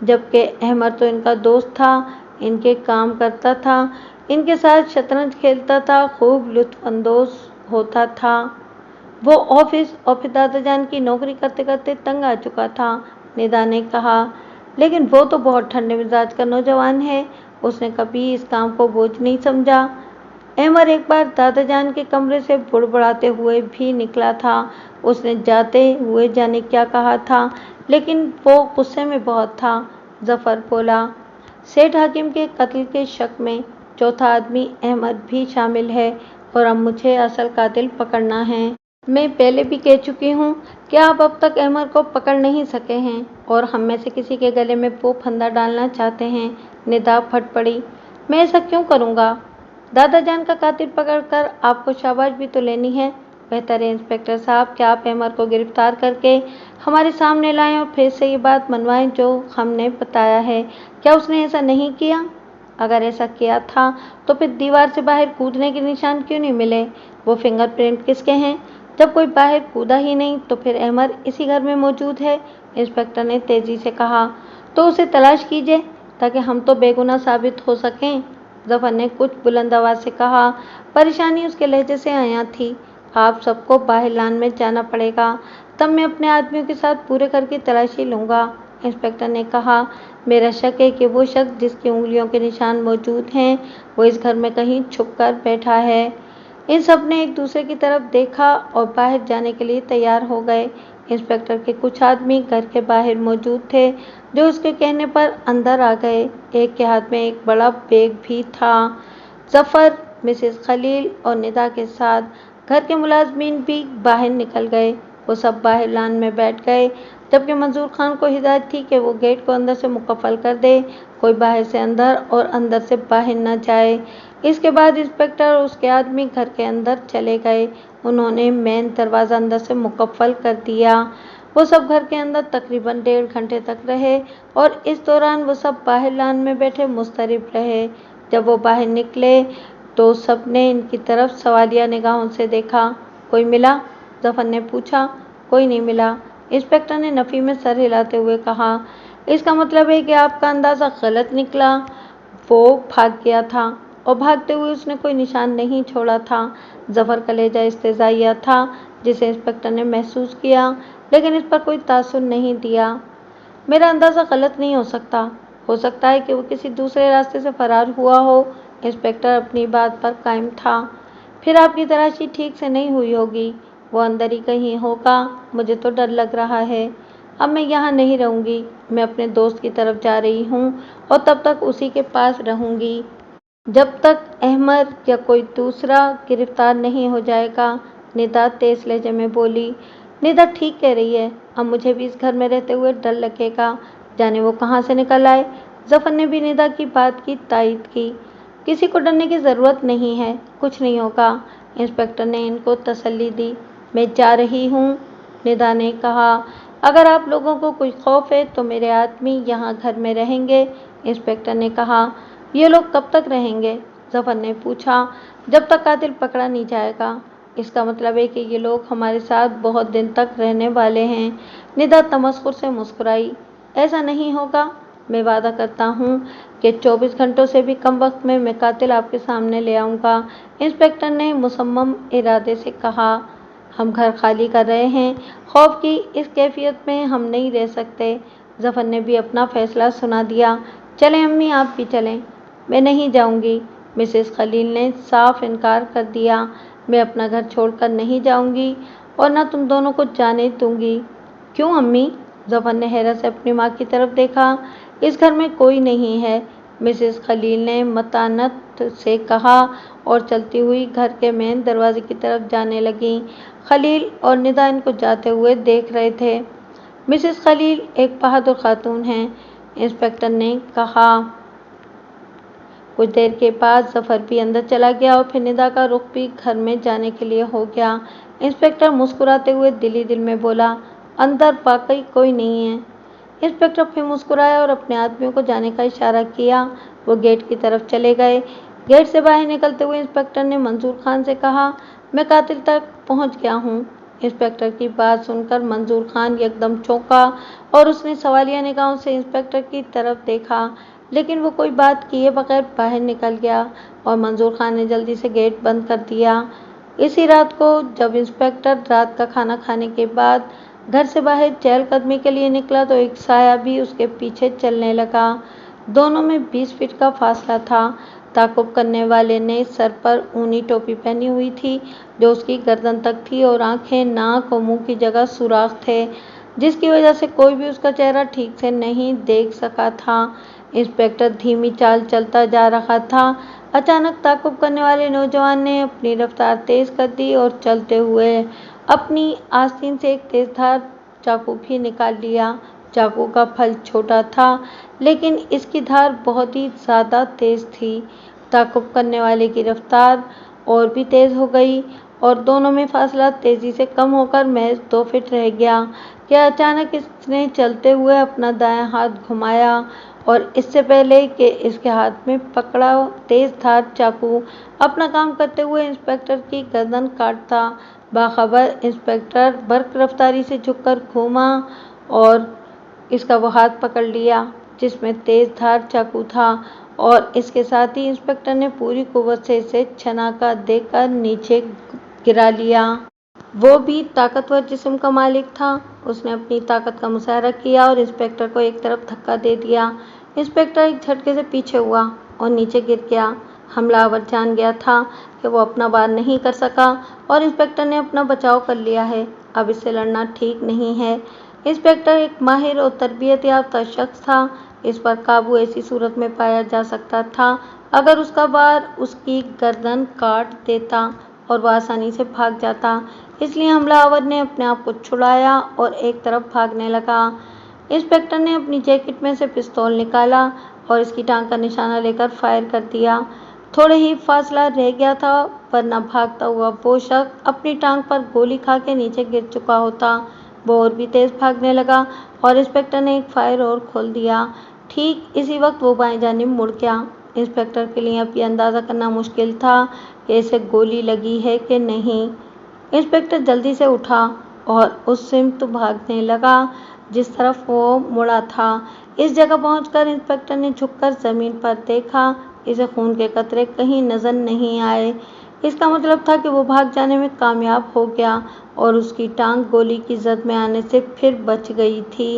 जबकि अहमद तो इनका दोस्त था, इनके काम करता था, इनके साथ शतरंज खेलता था, खूब लुत्फ अंदोज होता था। वो ऑफिस और फिर दादा जान की नौकरी करते करते तंग आ चुका था। निदा ने कहा, लेकिन वो तो बहुत ठंडे मिजाज का नौजवान है, उसने कभी इस काम को बोझ नहीं समझा। अहमद एक बार दादा जान के कमरे से बुड़बुड़ाते हुए भी निकला था। उसने जाते हुए जाने क्या कहा था, लेकिन वो गुस्से में बहुत था। जफर बोला, सेठ हाकिम के कत्ल के शक में चौथा आदमी अहमद भी शामिल है और अब मुझे असल कातिल पकड़ना है। मैं पहले भी कह चुकी हूँ कि आप अब तक अहमद को पकड़ नहीं सके हैं और हम में से किसी के गले में वो फंदा डालना चाहते हैं। निदा फट पड़ी, मैं ऐसा क्यों करूँगा? दादा जान का कातिल पकड़कर आपको शाबाश भी तो लेनी है। बेहतर है इंस्पेक्टर साहब कि आप अहमद को गिरफ्तार करके हमारे सामने लाएं और फिर से ये बात मनवाएं जो हमने बताया है। क्या उसने ऐसा नहीं किया? अगर ऐसा किया था तो फिर दीवार से बाहर कूदने के निशान क्यों नहीं मिले? वो फिंगरप्रिंट किसके हैं? जब कोई बाहर कूदा ही नहीं तो फिर अहमद इसी घर में मौजूद है। इंस्पेक्टर ने तेजी से कहा, तो उसे तलाश कीजिए ताकि हम तो बेगुनाह साबित हो सकें। जफर ने कुछ बुलंद आवाज से कहा। परेशानी उसके लहजे से आया थी। आप सबको बाहर लान में जाना पड़ेगा, तब मैं अपने आदमियों के साथ पूरे घर की तलाशी लूँगा। इंस्पेक्टर ने कहा, मेरा शक है कि वो शख्स जिसकी उंगलियों के निशान मौजूद हैं वो इस घर में कहीं छुप कर बैठा है। इन सब ने एक दूसरे की तरफ देखा और बाहर जाने के लिए तैयार हो गए। इंस्पेक्टर के कुछ आदमी घर के बाहर मौजूद थे जो उसके कहने पर अंदर आ गए। एक के हाथ में एक बड़ा बैग भी था। जफर, मिसेस खलील और निदा के साथ घर के मुलाजमीन भी बाहर निकल गए। वो सब बाहर लान में बैठ गए, जबकि मंजूर खान को हिदायत थी कि वो गेट को अंदर से मुकफ्फल कर दे, कोई बाहर से अंदर और अंदर से बाहर न जाए। इसके बाद इंस्पेक्टर और उसके आदमी घर के अंदर चले गए। उन्होंने मेन दरवाज़ा अंदर से मुकफ्फल कर दिया। वो सब घर के अंदर तकरीबन 1.5 घंटे तक रहे और इस दौरान वो सब बाहर लान में बैठे मुस्तरिब रहे। जब वो बाहर निकले तो सबने इनकी तरफ सवालिया निगाहों से देखा। कोई मिला? जफर ने पूछा। कोई नहीं मिला, इंस्पेक्टर ने नफ़ी में सर हिलाते हुए कहा। इसका मतलब है कि आपका अंदाज़ा गलत निकला। वो भाग गया था और भागते हुए उसने कोई निशान नहीं छोड़ा था। जफर का लहजा इस्तेज़ाइया था जिसे इंस्पेक्टर ने महसूस किया, लेकिन इस पर कोई तासुर नहीं दिया। मेरा अंदाज़ा गलत नहीं हो सकता है कि वो किसी दूसरे रास्ते से फरार हुआ हो। इंस्पेक्टर अपनी बात पर कायम था। फिर आपकी तलाशी ठीक से नहीं हुई होगी, वो अंदर ही कहीं होगा। मुझे तो डर लग रहा है। अब मैं यहाँ नहीं रहूँगी, मैं अपने दोस्त की तरफ जा रही हूँ और तब तक उसी के पास रहूँगी जब तक अहमद या कोई दूसरा गिरफ्तार नहीं हो जाएगा। निदा तेज लहजे में बोली। निदा ठीक कह रही है, अब मुझे भी इस घर में रहते हुए डर लगेगा, जाने वो कहाँ से निकल आए। जफर ने भी निदा की बात की तायीद की। किसी को डरने की ज़रूरत नहीं है, कुछ नहीं होगा। इंस्पेक्टर ने इनको तसल्ली दी। मैं जा रही हूँ, निदा ने कहा। अगर आप लोगों को कोई खौफ है तो मेरे आदमी यहाँ घर में रहेंगे, इंस्पेक्टर ने कहा। ये लोग कब तक रहेंगे? जफर ने पूछा। जब तक कातिल पकड़ा नहीं जाएगा। इसका मतलब है कि ये लोग हमारे साथ बहुत दिन तक रहने वाले हैं। निदा तमस्कुर से मुस्कुराई। ऐसा नहीं होगा। मैं वादा करता हूँ कि 24 घंटों से भी कम वक्त में मैं कातिल आपके सामने ले आऊँगा, इंस्पेक्टर ने मुसम्मम इरादे से कहा। हम घर खाली कर रहे हैं। खौफ की इस कैफियत में हम नहीं रह सकते। जफर ने भी अपना फैसला सुना दिया। चलें अम्मी, आप भी चलें। मैं नहीं जाऊंगी, मिसेस खलील ने साफ इनकार कर दिया। मैं अपना घर छोड़कर नहीं जाऊंगी और न तुम दोनों को जाने दूंगी। क्यों अम्मी? जफर ने हैरत से अपनी माँ की तरफ देखा। इस घर में कोई नहीं है, मिसेस खलील ने मतानत से कहा और चलती हुई घर के मेन दरवाजे की तरफ जाने लगी। खलील और निदा इनको जाते हुए देख रहे थे। मिसेस खलील एक बहादुर खातून हैं, इंस्पेक्टर ने कहा। कुछ देर के बाद जफर भी अंदर चला गया और फिर निदा का रुख भी घर में जाने के लिए हो गया। इंस्पेक्टर मुस्कुराते हुए दिल ही दिल में बोला, अंदर वाकई कोई नहीं है। इंस्पेक्टर फिर मुस्कुराया और अपने आदमियों को जाने का इशारा किया। वो गेट की तरफ चले गए। गेट से बाहर निकलते हुए इंस्पेक्टर ने मंजूर खान से कहा, मैं कातिल तक पहुंच गया हूँ। इंस्पेक्टर की बात सुनकर मंजूर खान एकदम चौंका और उसने सवालिया निगाहों से इंस्पेक्टर की तरफ देखा, लेकिन वो कोई बात किए बगैर बाहर निकल गया और मंजूर खान ने जल्दी से गेट बंद कर दिया। इसी रात को जब इंस्पेक्टर रात का खाना खाने के बाद घर से बाहर चहलकदमी के लिए निकला तो एक साया भी उसके पीछे चलने लगा। दोनों में 20 फीट का फासला था। ताक़ुब करने वाले ने सर पर ऊनी टोपी पहनी हुई थी जो उसकी गर्दन तक थी और आंखें, नाक और मुंह की जगह सुराख थे, जिसकी वजह से कोई भी उसका चेहरा ठीक से नहीं देख सका था। इंस्पेक्टर धीमी चाल चलता जा रहा था। अचानक ताक़ुब करने वाले नौजवान ने अपनी रफ्तार तेज कर दी और चलते हुए अपनी आस्तीन से एक तेजधार चाकू भी निकाल लिया। चाकू का फल छोटा था लेकिन इसकी धार बहुत ही ज़्यादा तेज थी। ताक़ुब करने वाले की रफ्तार और भी तेज हो गई और दोनों में फासला तेजी से कम होकर महज 2 फीट रह गया कि अचानक इसने चलते हुए अपना दायां हाथ घुमाया और इससे पहले कि इसके हाथ में पकड़ा तेज धार चाकू अपना काम करते हुए इंस्पेक्टर की गर्दन काटता, बाखबर इंस्पेक्टर बर्क रफ्तारी से झुककर घूमा और इसका वो हाथ पकड़ लिया जिसमें तेज धार चाकू था और इसके साथ ही इंस्पेक्टर ने पूरी कुव्वत से इसे छनाका देकर नीचे गिरा लिया। वो भी ताकतवर जिस्म का मालिक था। उसने अपनी ताकत का मुजाहरा किया और इंस्पेक्टर को एक तरफ धक्का दे दिया। इंस्पेक्टर एक झटके से पीछे हुआ और नीचे गिर गया। हमलावर जान गया था कि वो अपना वार नहीं कर सका और इंस्पेक्टर ने अपना बचाव कर लिया है। अब इससे लड़ना ठीक नहीं है। इंस्पेक्टर एक माहिर और तरबियत याफ्ता शख्स था। इस पर काबू ऐसी सूरत में पाया जा सकता था अगर उसका वार उसकी गर्दन काट देता और वह आसानी से भाग जाता। इसलिए हमलावर ने अपने आप को छुड़ाया और एक तरफ भागने लगा। इंस्पेक्टर ने अपनी जैकेट में से पिस्तौल निकाला और इसकी टांग का निशाना लेकर फायर कर दिया। थोड़े ही फासला रह गया था वरना भागता हुआ वो शख्स अपनी टांग पर गोली खा के नीचे गिर चुका होता। वो और भी तेज भागने लगा और इंस्पेक्टर ने एक फायर और खोल दिया। ठीक इसी वक्त वो बाएं जानिब मुड़ गया। इंस्पेक्टर के लिए अब ये अंदाज़ा करना मुश्किल था कि इसे गोली लगी है कि नहीं। इंस्पेक्टर जल्दी से उठा और उस सिमत भागने लगा जिस तरफ वो मुड़ा था। इस जगह पहुंचकर इंस्पेक्टर ने झुककर ज़मीन पर देखा। इसे खून के कतरे कहीं नज़र नहीं आए। इसका मतलब था कि वो भाग जाने में कामयाब हो गया और उसकी टांग गोली की जद में आने से फिर बच गई थी।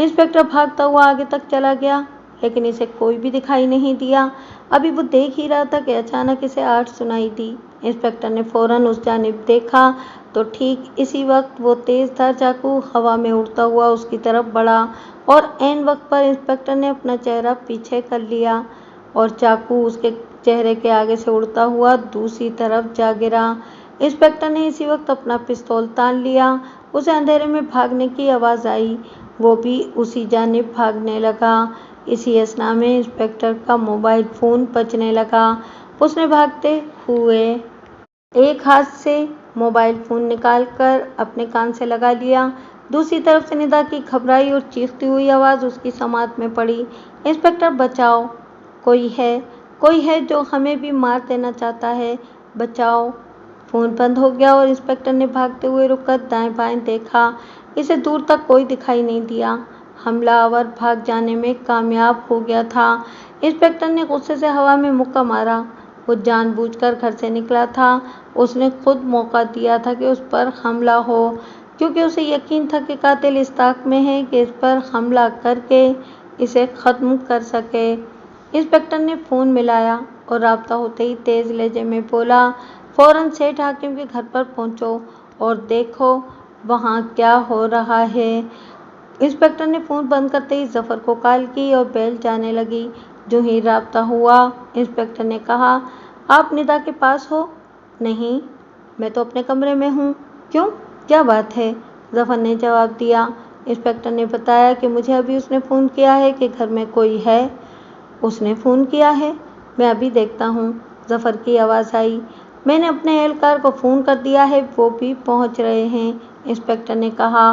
इंस्पेक्टर भागता हुआ आगे तक चला गया लेकिन इसे कोई भी दिखाई नहीं दिया। अभी वो देख ही रहा था कि अचानक इसे आहट सुनाई दी। इंस्पेक्टर ने फौरन उस जानिब देखा तो ठीक इसी वक्त वो तेज धार चाकू हवा में उड़ता हुआ उसकी तरफ बढ़ा और ऐन वक्त पर इंस्पेक्टर ने अपना चेहरा पीछे कर लिया और चाकू उसके चेहरे के आगे से उड़ता हुआ दूसरी तरफ जा गिरा। इंस्पेक्टर ने इसी वक्त अपना पिस्तौल तान लिया। उसे अंधेरे में भागने की आवाज़ आई। वो भी उसी जानिब भागने लगा। इसी असना में इंस्पेक्टर का मोबाइल फ़ोन बजने लगा। उसने भागते हुए एक हाथ से मोबाइल फ़ोन निकालकर अपने कान से लगा लिया। दूसरी तरफ से निदा की घबराई और चीखती हुई आवाज़ उसकी समात में पड़ी। इंस्पेक्टर बचाओ, कोई है जो हमें भी मार देना चाहता है, बचाओ। फ़ोन बंद हो गया और इंस्पेक्टर ने भागते हुए रुककर दाएं बाएं देखा। इसे दूर तक कोई दिखाई नहीं दिया। हमलावर भाग जाने में कामयाब हो गया था। इंस्पेक्टर ने गुस्से से हवा में मुक्का मारा। वो जानबूझकर घर से निकला था। उसने खुद मौका दिया था कि उस पर हमला हो, क्योंकि उसे यकीन था कि कातिल इस ताक में है कि इस पर हमला करके इसे ख़त्म कर सके। इंस्पेक्टर ने फ़ोन मिलाया और राब्ता होते ही तेज़ लहजे में बोला, फ़ौरन सेठ हाकिम के घर पर पहुंचो और देखो वहाँ क्या हो रहा है। इंस्पेक्टर ने फ़ोन बंद करते ही जफ़र को कॉल की और बेल जाने लगी। जो ही राब्ता हुआ, इंस्पेक्टर ने कहा, आप निदा के पास हो? नहीं, मैं तो अपने कमरे में हूँ। क्यों, क्या बात है? जफ़र ने जवाब दिया। इंस्पेक्टर ने बताया कि मुझे अभी उसने फ़ोन किया है कि घर में कोई है। उसने फ़ोन किया है? मैं अभी देखता हूँ, जफ़र की आवाज़ आई। मैंने अपने एहलकार को फ़ोन कर दिया है, वो भी पहुँच रहे हैं, इंस्पेक्टर ने कहा।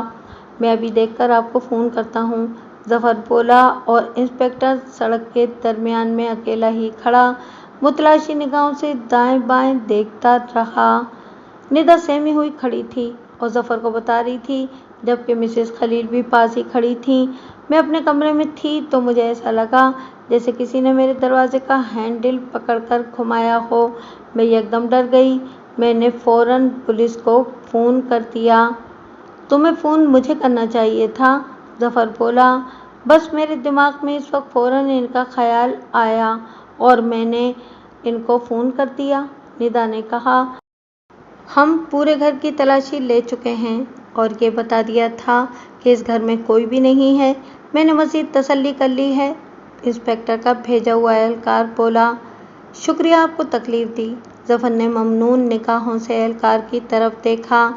मैं अभी देखकर आपको फ़ोन करता हूँ, जफ़र बोला और इंस्पेक्टर सड़क के दरमियान में अकेला ही खड़ा मुतलाशी निगाहों से दाएं बाएं देखता रहा। निदा सहमी हुई खड़ी थी और जफ़र को बता रही थी, जबकि मिसेस खलील भी पास ही खड़ी थीं। मैं अपने कमरे में थी तो मुझे ऐसा लगा जैसे किसी ने मेरे दरवाजे का हैंडल पकड़कर घुमाया हो। मैं एकदम डर गई। मैंने फ़ौरन पुलिस को फ़ोन कर दिया। तुम्हें फ़ोन मुझे करना चाहिए था, जफ़र बोला। बस मेरे दिमाग में इस वक्त फ़ौरन इनका ख़याल आया और मैंने इनको फ़ोन कर दिया, निदा ने कहा। हम पूरे घर की तलाशी ले चुके हैं और ये बता दिया था कि इस घर में कोई भी नहीं है। मैंने मज़ीद तसल्ली कर ली है, इंस्पेक्टर का भेजा हुआ एहलकार बोला। शुक्रिया आपको तकलीफ़ दी, जफ़र ने ममनून निगाहों से एहलकार की तरफ देखा।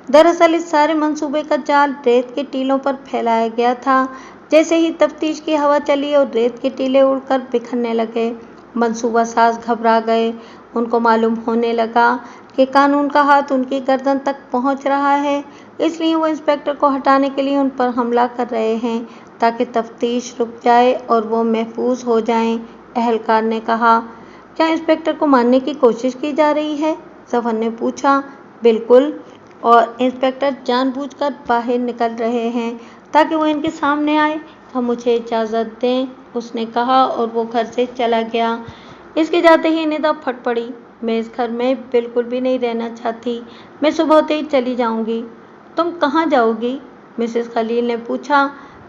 दरअसल इस सारे मंसूबे का जाल रेत के टीलों पर फैलाया गया था। जैसे ही तफ्तीश की हवा चली और रेत के टीले उड़कर बिखरने लगे, मंसूबा साज घबरा गए। उनको मालूम होने लगा कि कानून का हाथ उनकी गर्दन तक पहुंच रहा है, इसलिए वो इंस्पेक्टर को हटाने के लिए उन पर हमला कर रहे हैं ताकि तफ्तीश रुक जाए और वो महफूज हो जाएं, एहलकार ने कहा। क्या इंस्पेक्टर को मारने की कोशिश की जा रही है, जफ़र ने पूछा। बिल्कुल, और इंस्पेक्टर जानबूझकर बाहर निकल रहे हैं ताकि वो इनके सामने आए। हम मुझे इजाज़त दें, उसने कहा और वो घर से चला गया। इसके जाते ही निदा फट पड़ी। मैं इस घर में बिल्कुल भी नहीं रहना चाहती, मैं सुबह होते ही चली जाऊंगी। तुम कहाँ जाओगी, मिसेस खलील ने पूछा।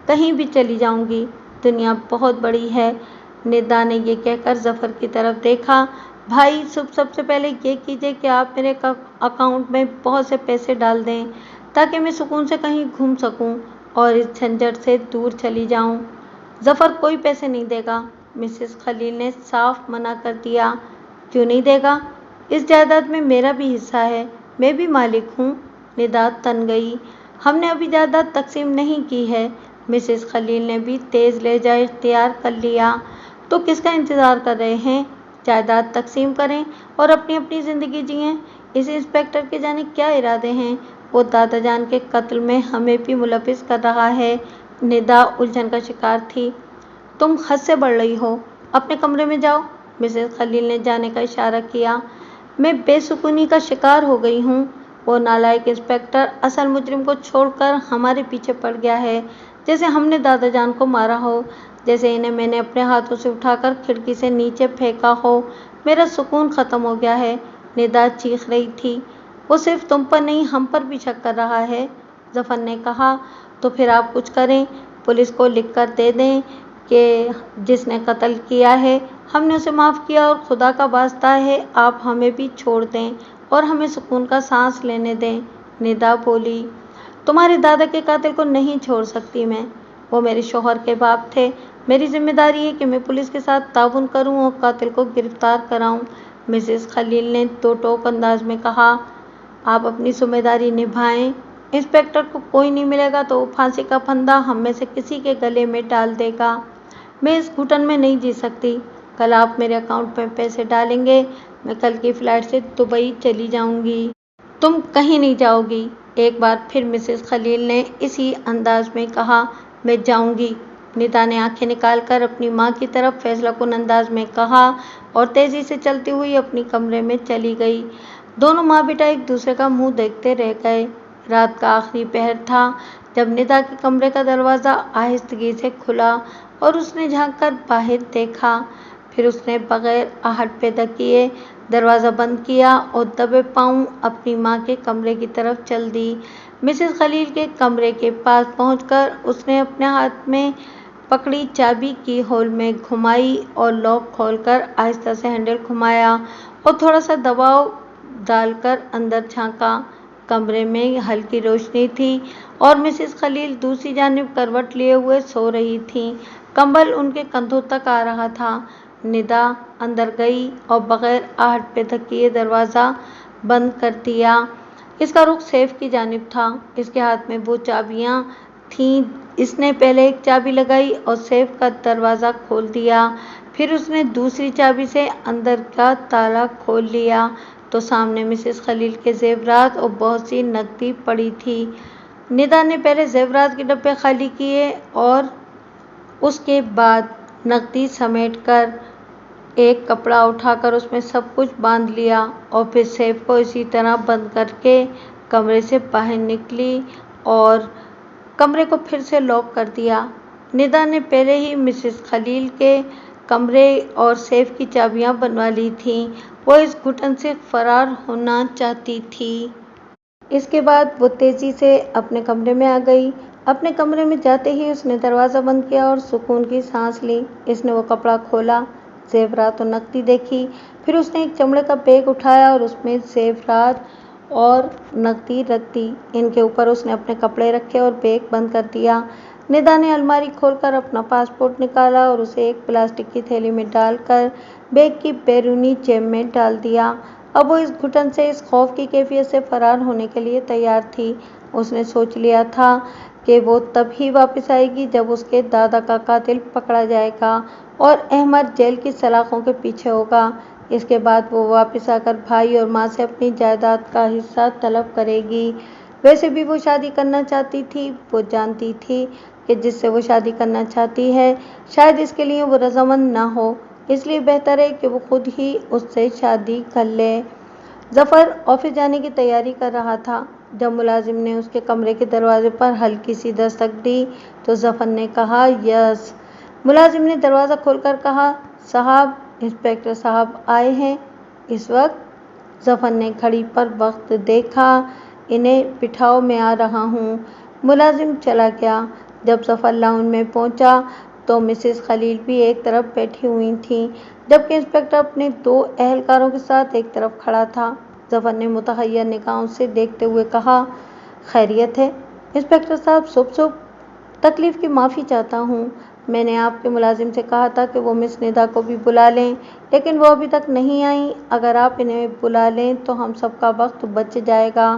कहीं भी चली जाऊंगी, दुनिया बहुत बड़ी है, निदा ने ये कहकर जफ़र की तरफ देखा। भाई, सबसे पहले ये कीजिए कि आप मेरे अकाउंट में बहुत से पैसे डाल दें ताकि मैं सुकून से कहीं घूम सकूं और इस झंझट से दूर चली जाऊं। जफ़र कोई पैसे नहीं देगा, मिसेस खलील ने साफ मना कर दिया। क्यों नहीं देगा? इस जायदाद में मेरा भी हिस्सा है, मैं भी मालिक हूँ, निदा तन गई। हमने अभी जायदाद तकसीम नहीं की है, मिसेस खलील ने भी तेज़ लहजा इख्तियार कर लिया। तो किसका इंतज़ार कर रहे हैं? जायदाद तकसीम करें और अपनी अपनी ज़िंदगी जिएं। इस इंस्पेक्टर के जाने क्या इरादे हैं? वो दादा जान के कत्ल में हमें भी मुलविस कर रहा है, निदा उलझन का शिकार थी। तुम हद से बढ़ रही हो, अपने कमरे में जाओ, मिसेस खलील ने जाने का इशारा किया। मैं बेसुकूनी का शिकार हो गई हूँ। वो नालायक इंस्पेक्टर असल मुजरिम को छोड़कर हमारे पीछे पड़ गया है, जैसे हमने दादा जान को मारा हो, जैसे इन्हें मैंने अपने हाथों से उठाकर खिड़की से नीचे फेंका हो। मेरा सुकून ख़त्म हो गया है, निदा चीख रही थी। वो सिर्फ तुम पर नहीं, हम पर भी शक कर रहा है, जफ़र ने कहा। तो फिर आप कुछ करें, पुलिस को लिख कर दे दें कि जिसने कत्ल किया है हमने उसे माफ़ किया और खुदा का वास्ता है आप हमें भी छोड़ दें और हमें सुकून का सांस लेने दें, निदा बोली। तुम्हारे दादा के कातिल को नहीं छोड़ सकती मैं, वो मेरे शौहर के बाप थे। मेरी जिम्मेदारी है कि मैं पुलिस के साथ ताउन करूं और कातिल को गिरफ्तार कराऊं, मिसेस खलील ने दो टोक अंदाज में कहा। आप अपनी जिम्मेदारी निभाएं, इंस्पेक्टर को कोई नहीं मिलेगा तो वो फांसी का फंदा हम में से किसी के गले में डाल देगा। मैं इस घुटन में नहीं जी सकती। कल आप मेरे अकाउंट में पैसे डालेंगे, मैं कल की फ़्लाइट से दुबई चली जाऊंगी। تم کہیں نہیں جاؤ گی۔ ایک بار پھر مسز خلیل نے اسی انداز میں کہا، میں جاؤں گی۔ ندا نے آنکھیں نکال کر اپنی ماں کی طرف فیصلہ کن انداز میں کہا اور تیزی سے چلتی ہوئی اپنی کمرے میں چلی گئی۔ دونوں ماں بیٹا ایک دوسرے کا منہ دیکھتے رہ گئے۔ رات کا آخری پہر تھا جب ندا کے کمرے کا دروازہ آہستگی سے کھلا اور اس نے جھانک کر باہر دیکھا۔ پھر اس نے بغیر آہٹ پیدا کیے دروازہ بند کیا اور دبے پاؤں اپنی ماں کے کمرے کی طرف چل دی۔ مسز خلیل کے کمرے کے پاس پہنچ کر اس نے اپنے ہاتھ میں پکڑی چابی کی ہول میں گھمائی اور لاک کھول کر آہستہ سے ہینڈل گھمایا اور تھوڑا سا دباؤ ڈال کر اندر جھانکا۔ کمرے میں ہلکی روشنی تھی اور مسز خلیل دوسری جانب کروٹ لیے ہوئے سو رہی تھیں۔ کمبل ان کے کندھوں تک آ رہا تھا۔ ندا اندر گئی اور بغیر آہٹ پیدا کیے دروازہ بند کر دیا۔ اس کا رخ سیف کی جانب تھا۔ اس کے ہاتھ میں وہ چابیاں تھیں۔ اس نے پہلے ایک چابی لگائی اور سیف کا دروازہ کھول دیا۔ پھر اس نے دوسری چابی سے اندر کا تالا کھول لیا تو سامنے مسز خلیل کے زیورات اور بہت سی نقدی پڑی تھی۔ ندا نے پہلے زیورات کے ڈبے خالی کیے اور اس کے بعد نقدی سمیٹ کر ایک کپڑا اٹھا کر اس میں سب کچھ باندھ لیا اور پھر سیف کو اسی طرح بند کر کے کمرے سے باہر نکلی اور کمرے کو پھر سے لاک کر دیا۔ ندا نے پہلے ہی مسز خلیل کے کمرے اور سیف کی چابیاں بنوا لی تھیں۔ وہ اس گھٹن سے فرار ہونا چاہتی تھی۔ اس کے بعد وہ تیزی سے اپنے کمرے میں آ گئی۔ اپنے کمرے میں جاتے ہی اس نے دروازہ بند کیا اور سکون کی سانس لی۔ اس نے وہ کپڑا کھولا، زیورات اور نقدی دیکھی۔ پھر اس نے ایک چمڑے کا بیگ اٹھایا اور اس میں زیورات اور نقدی رکھ دی۔ ان کے اوپر اس نے اپنے کپڑے رکھے اور بیگ بند کر دیا۔ ندا نے الماری کھول کر اپنا پاسپورٹ نکالا اور اسے ایک پلاسٹک کی تھیلی میں ڈال کر بیگ کی بیرونی جیب میں ڈال دیا۔ اب وہ اس گھٹن سے، اس خوف کی کیفیت سے فرار ہونے کے لیے تیار تھی۔ اس نے سوچ لیا تھا کہ وہ تب ہی واپس آئے گی جب اس کے دادا کا قاتل پکڑا جائے گا اور احمر جیل کی سلاخوں کے پیچھے ہوگا۔ اس کے بعد وہ واپس آ کر بھائی اور ماں سے اپنی جائیداد کا حصہ طلب کرے گی۔ ویسے بھی وہ شادی کرنا چاہتی تھی۔ وہ جانتی تھی کہ جس سے وہ شادی کرنا چاہتی ہے شاید اس کے لیے وہ رضامند نہ ہو، اس لیے بہتر ہے کہ وہ خود ہی اس سے شادی کر لے۔ ظفر آفس جانے کی تیاری کر رہا تھا۔ جب ملازم نے اس کے کمرے کے دروازے پر ہلکی سی دستک دی تو ظفر نے کہا، یس۔ ملازم نے دروازہ کھول کر کہا، صاحب، انسپکٹر صاحب آئے ہیں اس وقت؟ ظفر نے گھڑی پر وقت دیکھا، انہیں بٹھاؤ میں آ رہا ہوں۔ ملازم چلا گیا۔ جب ظفر لاؤنج میں پہنچا تو مسز خلیل بھی ایک طرف بیٹھی ہوئی تھیں جبکہ انسپکٹر اپنے 2 اہلکاروں کے ساتھ ایک طرف کھڑا تھا۔ ظفر نے متحیر نگاہوں سے دیکھتے ہوئے کہا، خیریت ہے انسپکٹر صاحب؟ صبح تکلیف کی معافی چاہتا ہوں۔ میں نے آپ کے ملازم سے کہا تھا کہ وہ مس ندا کو بھی بلا لیں لیکن وہ ابھی تک نہیں آئیں۔ اگر آپ انہیں بلا لیں تو ہم سب کا وقت بچ جائے گا۔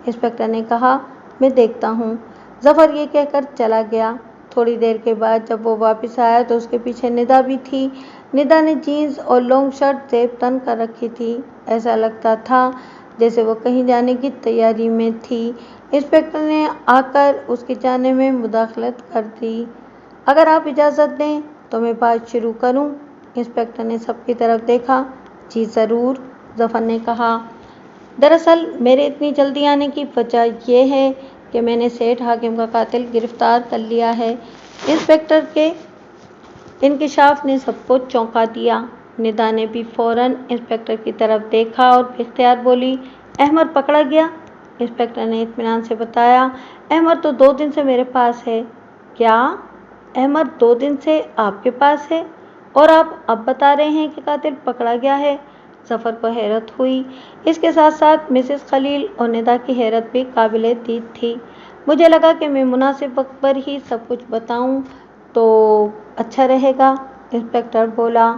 انسپکٹر نے کہا، میں دیکھتا ہوں۔ ظفر یہ کہہ کر چلا گیا۔ تھوڑی دیر کے بعد جب وہ واپس آیا تو اس کے پیچھے ندا بھی تھی۔ ندا نے جینز اور لانگ شرٹ زیب تن کر رکھی تھی۔ ایسا لگتا تھا جیسے وہ کہیں جانے کی تیاری میں تھی۔ انسپکٹر نے آ کر اس کی جانب میں مداخلت کر دی۔ اگر آپ اجازت دیں تو میں بات شروع کروں؟ انسپکٹر نے سب کی طرف دیکھا۔ جی ضرور، ظفر نے کہا۔ دراصل میرے اتنی جلدی آنے کی وجہ یہ ہے کہ میں نے سیٹھ حاکم کا قاتل گرفتار کر لیا ہے۔ انسپکٹر کے انکشاف نے سب کو چونکا دیا۔ ندا نے بھی فوراً انسپکٹر کی طرف دیکھا اور بے اختیار بولی، احمر پکڑا گیا؟ انسپکٹر نے اطمینان سے بتایا، احمر تو 2 دن سے میرے پاس ہے۔ کیا احمر 2 دن سے آپ کے پاس ہے اور آپ اب بتا رہے ہیں کہ قاتل پکڑا گیا ہے؟ ظفر کو حیرت ہوئی۔ اس کے ساتھ ساتھ مسز خلیل اور ندا کی حیرت بھی قابل دید تھی۔ مجھے لگا کہ میں مناسب وقت پر ہی سب کچھ بتاؤں تو اچھا رہے گا، انسپکٹر بولا۔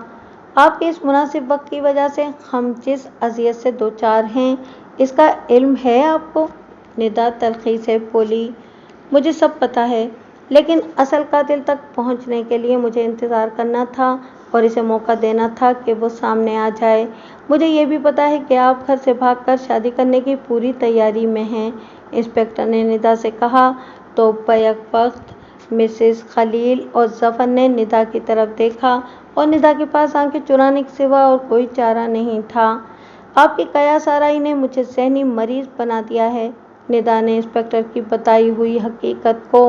آپ کے اس مناسب وقت کی وجہ سے ہم جس اذیت سے دوچار ہیں اس کا علم ہے آپ کو؟ ندا تلخی سے بولی، مجھے سب پتہ ہے لیکن اصل قاتل تک پہنچنے کے لیے مجھے انتظار کرنا تھا और इसे मौका देना था कि वो सामने आ जाए। मुझे ये भी पता है कि आप घर से भागकर शादी करने की पूरी तैयारी में हैं, इंस्पेक्टर ने निदा से कहा। तो बैक वक्त मिसेस खलील और जफर ने निदा की तरफ देखा और निदा के पास आंखें चुराने के सिवा और कोई चारा नहीं था। आपकी कयास आराई ने मुझे ज़हनी मरीज बना दिया है। निदा ने इंस्पेक्टर की बताई हुई हकीकत को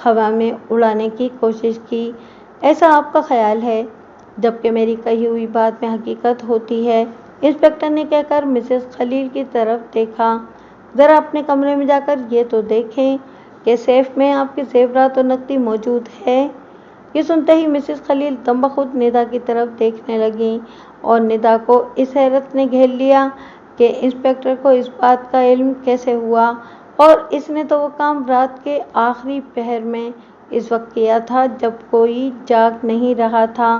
हवा में उड़ाने की कोशिश की। ऐसा आपका ख्याल है, जबकि मेरी कही हुई बात में हकीकत होती है, इंस्पेक्टर ने कहकर मिसेस खलील की तरफ देखा। ज़रा अपने कमरे में जाकर ये तो देखें कि सेफ में आपके ज़ेवरात और नकदी मौजूद है। ये सुनते ही मिसेस खलील दम्बखुद निदा की तरफ देखने लगीं और निदा को इस हैरत ने घेर लिया कि इंस्पेक्टर को इस बात का इल्म कैसे हुआ, और इसने तो वो काम रात के आखिरी पहर में इस वक्त किया था जब कोई जाग नहीं रहा था।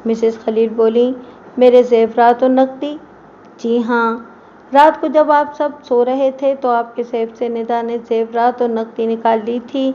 मिसेस खलील बोली, मेरे ज़ेवरात और नकदी? जी हाँ, रात को जब आप सब सो रहे थे तो आपके सेफ से निदा ने ज़ेवरात और नकदी निकाल ली थी।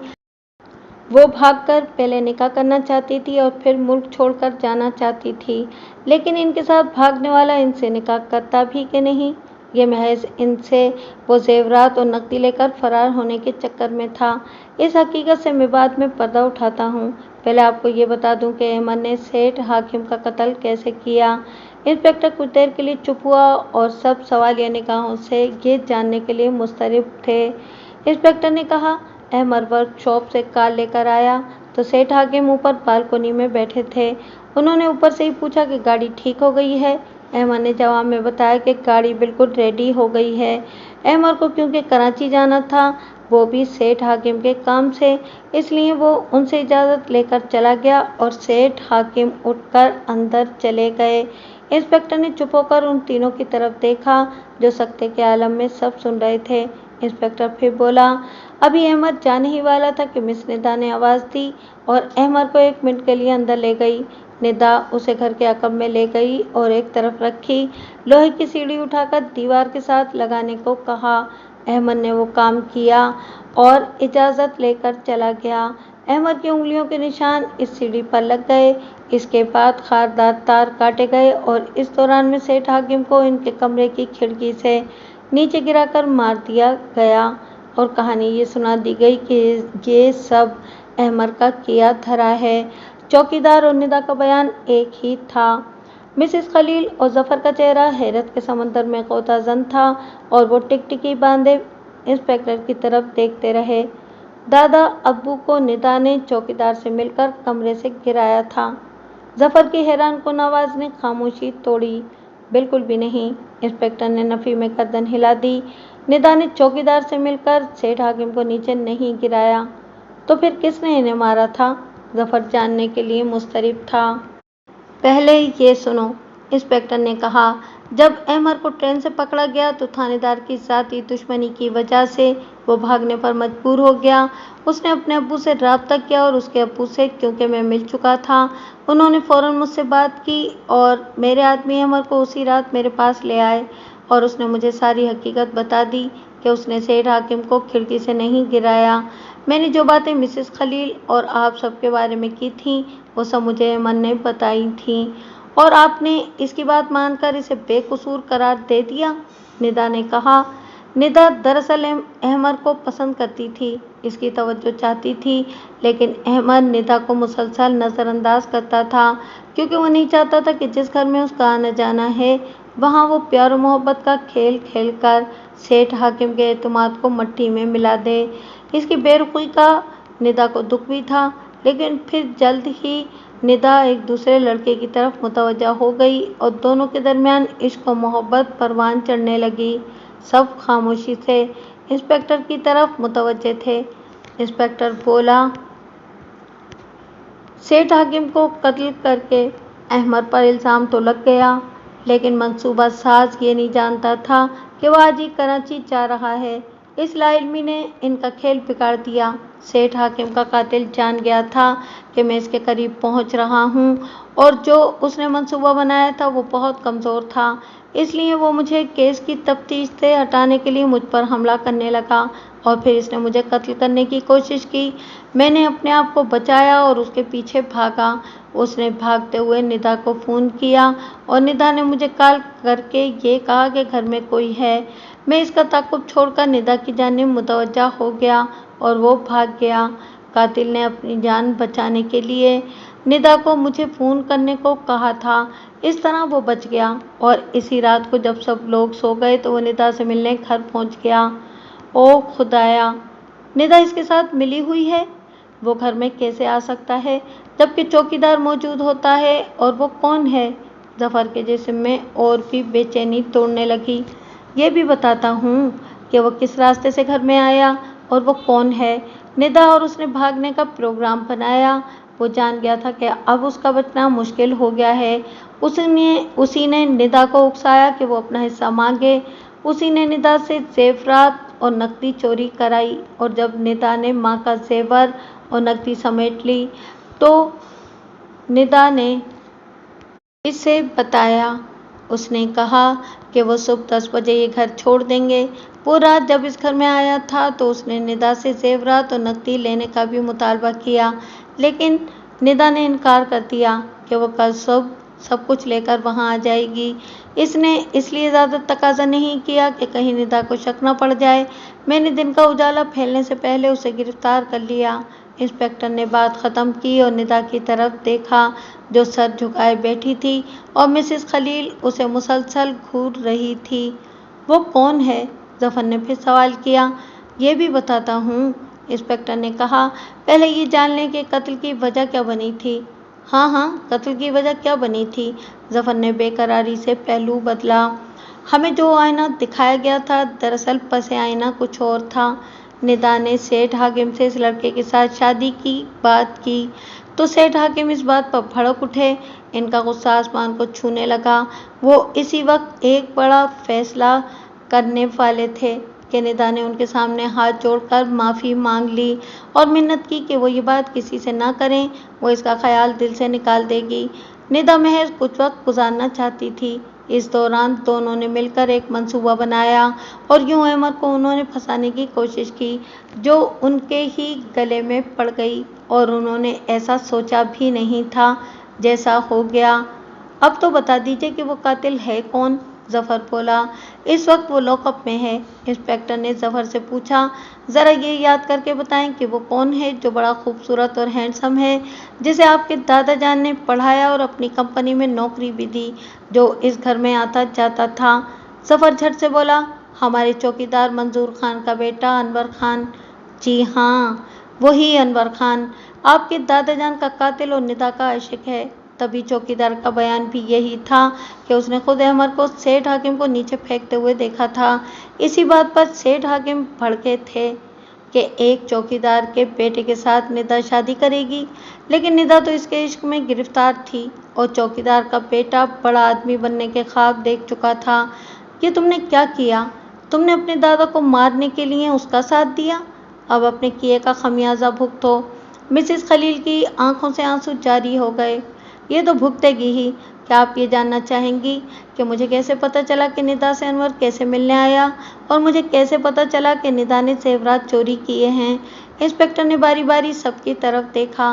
वो भागकर पहले निकाह करना चाहती थी और फिर मुल्क छोड़कर जाना चाहती थी, लेकिन इनके साथ भागने वाला इनसे निकाह करता भी कि नहीं, ये महज इनसे वो ज़ेवरात और नकदी लेकर फरार होने के चक्कर में था। इस हकीकत से मैं बाद में पर्दा उठाता हूँ। पहले आपको ये बता दूँ कि अहमद ने सेठ हाकिम का कत्ल कैसे किया। इंस्पेक्टर कुछ देर के लिए चुप हुआ और सब सवालिया निगाहों से ये जानने के लिए मुस्तरब थे। इंस्पेक्टर ने कहा, अहमद वर्कशॉप से कार लेकर आया तो सेठ हाकिम ऊपर बालकोनी में बैठे थे। उन्होंने ऊपर से ही पूछा कि गाड़ी ठीक हो गई है। अहमद ने जवाब में बताया कि गाड़ी बिल्कुल रेडी हो गई है। अहमद को क्योंकि कराची जाना था, वो भी सेठ हाकिम के काम से, इसलिए वो उनसे इजाज़त लेकर चला गया और सेठ हाकिम उठकर अंदर चले गए। इंस्पेक्टर ने चुप होकर उन तीनों की तरफ देखा जो सकते के आलम में सब सुन रहे थे। इंस्पेक्टर फिर बोला, अभी अहमद जाने ही वाला था कि मिस निदा ने आवाज़ दी और अहमद को 1 मिनट के लिए अंदर ले गई। निदा उसे घर के अकब में ले गई और एक तरफ रखी लोहे की सीढ़ी उठाकर दीवार के साथ लगाने को कहा। अहमद ने वो काम किया और इजाज़त लेकर चला गया। अहमद की उंगलियों के निशान इस सीढ़ी पर लग गए। इसके बाद खारदार तार काटे गए और इस दौरान में सेठ हाकिम को इनके कमरे की खिड़की से नीचे गिराकर मार दिया गया और कहानी ये सुना दी गई कि ये सब अहमद का किया धरा है। चौकीदार और निदा का बयान एक ही था। मिसेस खलील और जफर का चेहरा हैरत के समंदर में गोताज़न था और वो टिकटिकी बांधे इंस्पेक्टर की तरफ देखते रहे। दादा अब्बू को निदा ने चौकीदार से मिलकर कमरे से गिराया था। जफर की हैरानकुन आवाज़ ने खामोशी तोड़ी। बिल्कुल भी नहीं, इंस्पेक्टर ने नफ़ी में गर्दन हिला दी। निदा ने चौकीदार से मिलकर सेठ हाकिम को नीचे नहीं गिराया। तो फिर किसने इन्हें मारा था? जफर जानने के लिए मुस्तरब था। पहले ये सुनो, इंस्पेक्टर ने कहा। जब अहमद को ट्रेन से पकड़ा गया तो थानेदार की ज़ाती दुश्मनी की वजह से वो भागने पर मजबूर हो गया। उसने अपने अब्बू से रब्ता किया और उसके अब्बू से, क्योंकि मैं मिल चुका था, उन्होंने फ़ौरन मुझसे बात की और मेरे आदमी अहमद को उसी रात मेरे पास ले आए और उसने मुझे सारी हकीकत बता दी कि उसने सेठ हाकिम को खिड़की से नहीं गिराया। मैंने जो बातें मिसेस खलील और आप सबके बारे में की थीं वो सब मुझे अहमद ने बताई थीं और आपने इसकी बात मानकर इसे बेकसूर करार दे दिया, निदा ने कहा। निदा दरअसल अहमद को पसंद करती थी, इसकी तवज्जो चाहती थी, लेकिन अहमद निदा को मुसलसल नज़रअंदाज करता था क्योंकि वो नहीं चाहता था कि जिस घर में उसका आना जाना है वहाँ वो प्यार और मोहब्बत का खेल खेल कर सेठ हाकिम के एतमाद को मट्टी में मिला दे। इसकी बेरुखी का निदा को दुख भी था, लेकिन फिर जल्द ही निदा एक दूसरे लड़के की तरफ मुतवज्जा हो गई और दोनों के दरमियान इश्क और मोहब्बत परवान चढ़ने लगी। सब खामोशी से इंस्पेक्टर की तरफ मुतवज्जे थे। इंस्पेक्टर बोला, सेठ हाकिम को कत्ल करके अहमद पर इल्ज़ाम तो लग गया, लेकिन मंसूबा साज ये नहीं जानता था कि वह आज ही कराची जा रहा है। इस लाइल्मी ने इनका खेल बिगाड़ दिया। सेठ हाकिम का कातिल जान गया था कि मैं इसके करीब पहुंच रहा हूं और जो उसने मंसूबा बनाया था वो बहुत कमज़ोर था, इसलिए वो मुझे केस की तफ्तीश से हटाने के लिए मुझ पर हमला करने लगा और फिर इसने मुझे कत्ल करने की कोशिश की। मैंने अपने आप को बचाया और उसके पीछे भागा उसने भागते हुए निदा को फ़ोन किया और निदा ने मुझे कॉल करके ये कहा कि घर में कोई है। मैं इसका ताक़ुब छोड़कर निदा की जानिब मुतवज्जा हो गया और वो भाग गया। कातिल ने अपनी जान बचाने के लिए निदा को मुझे फ़ोन करने को कहा था। इस तरह वो बच गया और इसी रात को जब सब लोग सो गए तो वो निदा से मिलने घर पहुंच गया। ओ खुदाया, निदा इसके साथ मिली हुई है। वो घर में कैसे आ सकता है जबकि चौकीदार मौजूद होता है, और वो कौन है? जफर के जिस्म में और भी बेचैनी तोड़ने लगी। ये भी बताता हूँ कि वो किस रास्ते से घर में आया और वो कौन है। निदा और उसने भागने का प्रोग्राम बनाया। वो जान गया था कि अब उसका बचना मुश्किल हो गया है। उसी ने निदा को उकसाया कि वो अपना हिस्सा मांगे। उसी ने निदा से ज़ेवरात और नकदी चोरी कराई, और जब निदा ने माँ का ज़ेवर और नकदी समेट ली तो निदा ने इसे बताया। उसने कहा कि वो सुबह 10 बजे ये घर छोड़ देंगे। वो रात जब इस घर में आया था तो उसने निदा से ज़ेवरात और नकदी लेने का भी मुतालबा किया, लेकिन निदा ने इनकार कर दिया कि वो कल सुबह सब कुछ लेकर वहाँ आ जाएगी। इसने इसलिए ज़्यादा तकाजा नहीं किया कि कहीं निदा को शक न पड़ जाए। मैंने दिन का उजाला फैलने से पहले उसे गिरफ्तार कर लिया। इंस्पेक्टर ने बात ख़त्म की और निदा की तरफ देखा जो सर झुकाए बैठी थी और मिसेस खलील उसे मुसलसल घूर रही थी। वो कौन है? जफर ने फिर सवाल किया। ये भी बताता हूँ, इंस्पेक्टर ने कहा। पहले ये जान लें कि कत्ल की वजह क्या बनी थी। हाँ, कत्ल की वजह क्या बनी थी? जफर ने बेकरारी से पहलू बदला। हमें जो आईना दिखाया गया था दरअसल पसे आईना कुछ और था। निदा ने सेठ हाकिम से इस लड़के के साथ शादी की बात की तो सेठ हाकिम इस बात पर भड़क उठे। इनका गुस्सा आसमान को छूने लगा। वो इसी वक्त एक बड़ा फैसला करने वाले थे कि निदा ने उनके सामने हाथ जोड़कर माफ़ी मांग ली और मिन्नत की कि वो ये बात किसी से ना करें, वो इसका ख्याल दिल से निकाल देगी। निदा महज कुछ वक्त गुजारना चाहती थी। इस दौरान दोनों ने मिलकर एक मंसूबा बनाया और यूं अहमद को उन्होंने फंसाने की कोशिश की, जो उनके ही गले में पड़ गई, और उन्होंने ऐसा सोचा भी नहीं था जैसा हो गया। अब तो बता दीजिए कि वो कातिल है कौन? जफर बोला। इस वक्त वो लॉकअप में है। इंस्पेक्टर ने जफर से पूछा। ज़रा ये याद करके बताएं कि वो कौन है जो बड़ा खूबसूरत और हैंडसम है, जिसे आपके दादा जान ने पढ़ाया और अपनी कंपनी में नौकरी भी दी, जो इस घर में आता जाता था। जफर झट से बोला। हमारे चौकीदार मंजूर खान का बेटा अनवर खान। जी हाँ, वही अनवर खान आपके दादा जान का कातिल और निदा का आशिक है। तभी चौकीदार का बयान भी यही था कि उसने खुद अहमद को सेठ हाकिम को नीचे फेंकते हुए देखा था। इसी बात पर सेठ हाकिम भड़के थे कि एक चौकीदार के बेटे के साथ निदा शादी करेगी, लेकिन निदा तो इसके इश्क में गिरफ्तार थी और चौकीदार का बेटा बड़ा आदमी बनने के ख्वाब देख चुका था। ये तुमने क्या किया? तुमने अपने दादा को मारने के लिए उसका साथ दिया। अब अपने किए का खमियाजा भुगतो। मिसेस खलील की आंखों से आंसू जारी हो गए। ये तो भुगतेगी ही। क्या आप ये जानना चाहेंगी कि मुझे कैसे पता चला कि निदा से अनवर कैसे मिलने आया, और मुझे कैसे पता चला कि निदा ने ज़ेवरात चोरी किए हैं? इंस्पेक्टर ने बारी बारी सबकी तरफ देखा।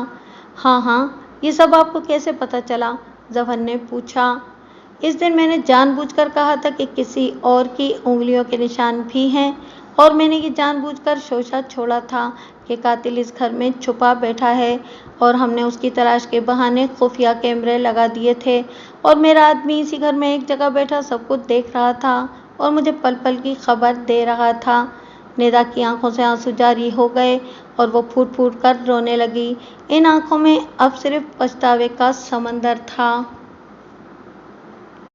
हाँ, ये सब आपको कैसे पता चला? जफर ने पूछा। इस दिन मैंने जानबूझकर कहा था कि किसी और की उंगलियों के निशान भी हैं, और मैंने ये जानबूझकर शोशा छोड़ा था कि कातिल इस घर में छुपा बैठा है, और हमने उसकी तलाश के बहाने खुफिया कैमरे लगा दिए थे, और मेरा आदमी इसी घर में एक जगह बैठा सब कुछ देख रहा था और मुझे पल पल की खबर दे रहा था। निदा की आंखों से आंसू जारी हो गए और वो फूट फूट कर रोने लगी। इन आंखों में अब सिर्फ पछतावे का समंदर था।